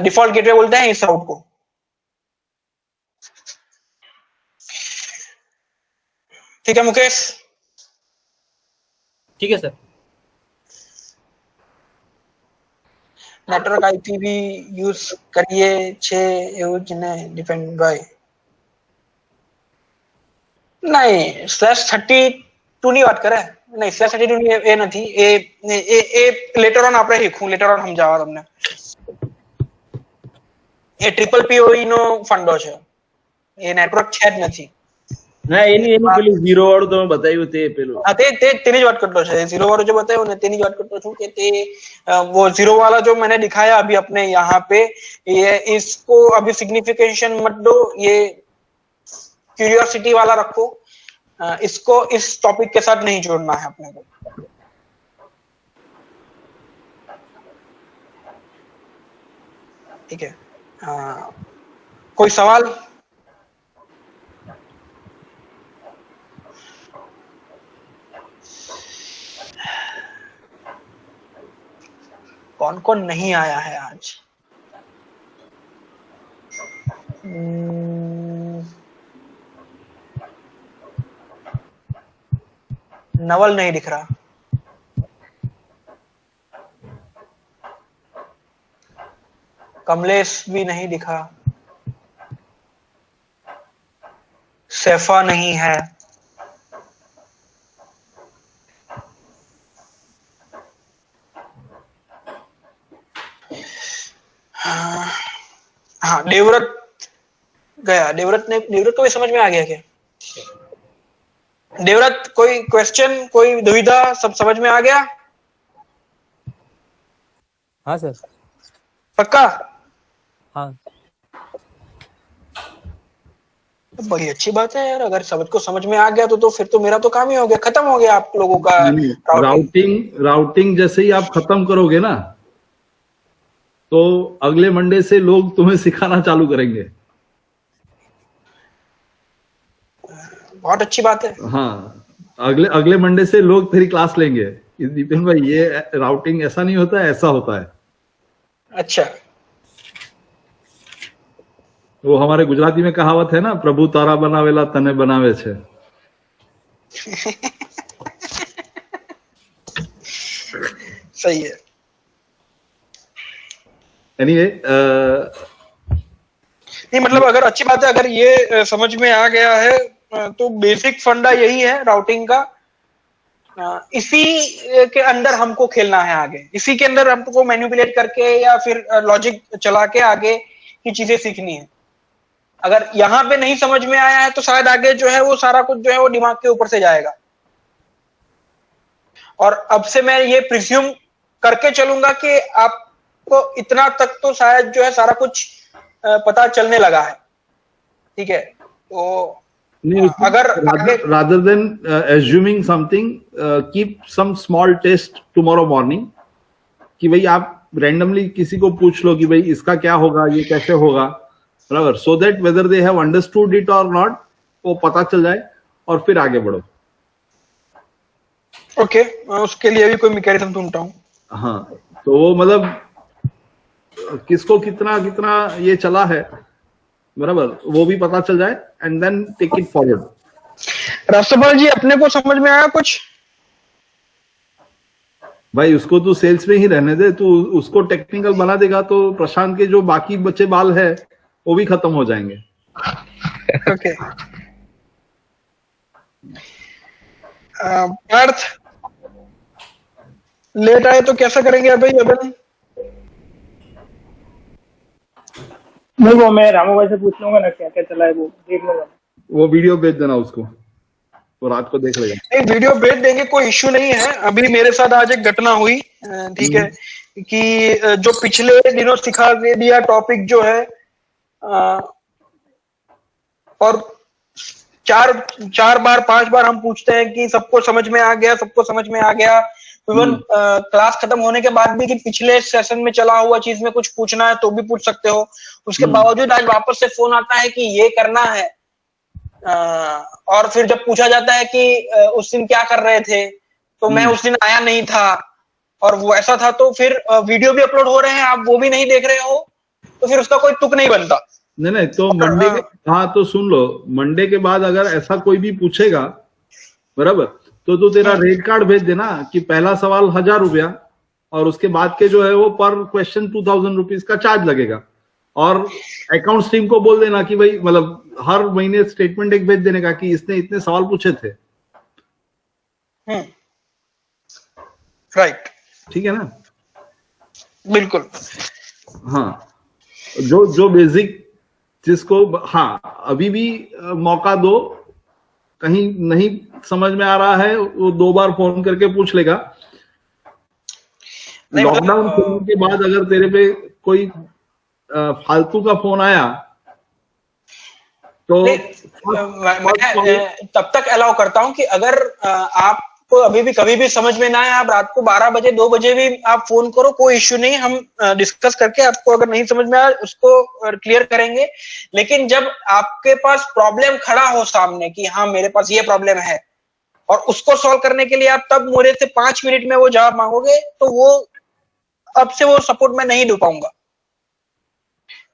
डिफॉल्ट गेटवे बोलते हैं इस राउट को। ठीक है मुकेश? ठीक है सर। नेटवर्क आईपी भी यूज करिए 6 यूज ने डिपेंड बाय नहीं /32 नहीं बात करे नहीं /32 એ નથી એ લેટર ઓન આપણે શીખું, લેટર ઓન સમજાવવા તમને। એ ટ્રિપલ પીઓઈ નો ફંડો છે, એ નેટવર્ક છે જ નથી। ના એની પેલું 0 વાળું તમે બતાવ્યું તે પેલું, હા તેની જ વાત કરતો છે। 0 વાળું जो बताया ना तेनी बात करता हूँ कि वो 0 वाला जो मैंने दिखाया अभी अपने यहाँ पे, ये इसको अभी सिग्निफिकेशन मत दो, ये क्यूरियोसिटी वाला रखो, इसको इस टॉपिक के साथ नहीं जोड़ना है अपने को। ठीक है, कोई सवाल? कौन कौन नहीं आया है आज? नवल नहीं दिख रहा, कमलेश भी नहीं दिखा, सैफा नहीं है, हाँ देवव्रत गया। देवव्रत को भी समझ में आ गया क्या? देवव्रत कोई क्वेश्चन, कोई दुविधा, सब समझ में आ गया? हाँ सर। पक्का? हाँ। बड़ी अच्छी बात है यार, अगर सबको समझ में आ गया तो फिर तो मेरा तो काम ही हो गया, खत्म हो गया आप लोगों का राउटिंग जैसे ही आप खत्म करोगे ना तो अगले मंडे से लोग तुम्हें सिखाना चालू करेंगे। बहुत अच्छी बात है। हाँ, अगले मंडे से लोग तेरी क्लास लेंगे, दीपेन भाई ये राउटिंग ऐसा नहीं होता है, ऐसा होता है। अच्छा, वो हमारे गुजराती में कहावत है ना, प्रभु तारा बनावेला तने बनावे छे। सही है। एनीवे नहीं मतलब अगर अच्छी बात है, अगर ये समझ में आ गया है तो बेसिक फंडा यही है राउटिंग का। इसी के अंदर हमको खेलना है आगे, इसी के अंदर हमको मैनिपुलेट करके या फिर लॉजिक चला के आगे की चीजें सीखनी है। अगर यहाँ पे नहीं समझ में आया है तो शायद आगे जो है वो सारा कुछ जो है वो दिमाग के ऊपर से जाएगा। और अब से मैं ये प्रिज्यूम करके चलूंगा कि आपको इतना तक तो शायद जो है सारा कुछ पता चलने लगा है। ठीक है, तो अगर rather than assuming something, keep some small test tomorrow morning कि भाई आप randomly किसी को पूछ लो कि भाई इसका क्या होगा, ये कैसे होगा, बराबर, so that whether they have understood it or not वो पता चल जाए और फिर आगे बढ़ो। ओके, उसके लिए भी कोई मैकेनिज्म ढूंढता हूँ। हाँ, तो वो मतलब किसको कितना कितना ये चला है, बराबर, वो भी पता चल जाए and then take it forward. Rashtrapal ji, अपने को समझ में आया कुछ? भाई उसको तू सेल्स में ही रहने दे, तू उसको टेक्निकल बना देगा तो प्रशांत के जो बाकी बचे बाल है वो भी खत्म हो जाएंगे। ओके। पार्थ लेट आए तो कैसा करेंगे अभी अबन? नहीं, वो मैं रामू भाई से पूछ लूंगा ना क्या क्या चला है, वो देख लूंगा। वो वीडियो भेज देना उसको, वो रात को देख लेगा। नहीं, वीडियो भेज देंगे, कोई इश्यू नहीं है। अभी मेरे साथ आज एक घटना हुई, ठीक है, कि जो पिछले दिनों सिखा के दिया टॉपिक जो है, और चार बार 5 बार हम पूछते हैं कि सबको समझ में आ गया, सबको समझ में आ गया। इवन क्लास खत्म होने के बाद भी कि पिछले सेशन में चला हुआ चीज में कुछ पूछना है तो भी पूछ सकते हो। उसके बावजूद आज वापस से फोन आता है कि ये करना है, और फिर जब पूछा जाता है कि उस दिन क्या कर रहे थे, तो मैं उस दिन आया नहीं था और वो ऐसा था, तो फिर वीडियो भी अपलोड हो रहे हैं, आप वो भी नहीं देख रहे हो, तो फिर उसका कोई तुक नहीं बनता। नहीं, तो मंडे के, हाँ तो सुन लो, मंडे के बाद अगर ऐसा कोई भी पूछेगा, बराबर, तो तू तेरा रेट कार्ड भेज देना कि पहला सवाल 1000 रुपया और उसके बाद के जो है वो पर क्वेश्चन 2000 रुपीज का चार्ज लगेगा। और अकाउंट्स टीम को बोल देना कि भाई मतलब हर महीने स्टेटमेंट एक भेज देने का कि इसने इतने सवाल पूछे थे। राइट, ठीक है ना? बिल्कुल। हाँ, जो बेसिक जिसको, हाँ अभी भी मौका दो, कहीं नहीं समझ में आ रहा है वो 2 बार फोन करके पूछ लेगा। लॉकडाउन खुलने के बाद अगर तेरे पे कोई फालतू का फोन आया तो मैं तब तक अलाउ करता हूं कि अगर आपको अभी भी कभी भी समझ में ना आए, आप रात को 12 बजे 2 बजे भी आप फोन करो, कोई इश्यू नहीं, हम डिस्कस करके आपको अगर नहीं समझ में आए उसको क्लियर करेंगे। लेकिन जब आपके पास प्रॉब्लम खड़ा हो सामने कि हाँ मेरे पास ये प्रॉब्लम है, और उसको सॉल्व करने के लिए आप तब मेरे से 5 मिनट में वो जवाब मांगोगे, तो वो अब से वो सपोर्ट मैं नहीं दे पाऊंगा।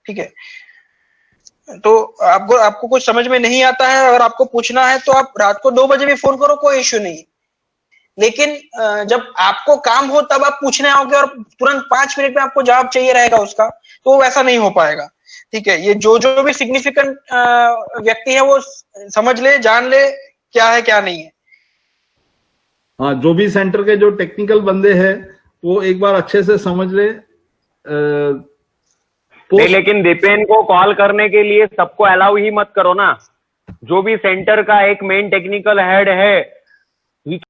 ठीक है, तो आपको कुछ समझ में नहीं आता है, अगर आपको पूछना है तो आप रात को 2 बजे भी फोन करो, कोई इश्यू नहीं। लेकिन जब आपको काम हो तब आप पूछने आओगे और तुरंत 5 मिनट में आपको जवाब चाहिए रहेगा उसका, तो वैसा नहीं हो पाएगा। ठीक है, ये जो भी सिग्निफिकेंट व्यक्ति है वो समझ ले, जान ले क्या है क्या नहीं है। हाँ, जो भी सेंटर के जो टेक्निकल बंदे हैं वो एक बार अच्छे से समझ ले। नहीं, लेकिन दीपेन को कॉल करने के लिए सबको अलाउ ही मत करो ना। जो भी सेंटर का एक मेन टेक्निकल हेड है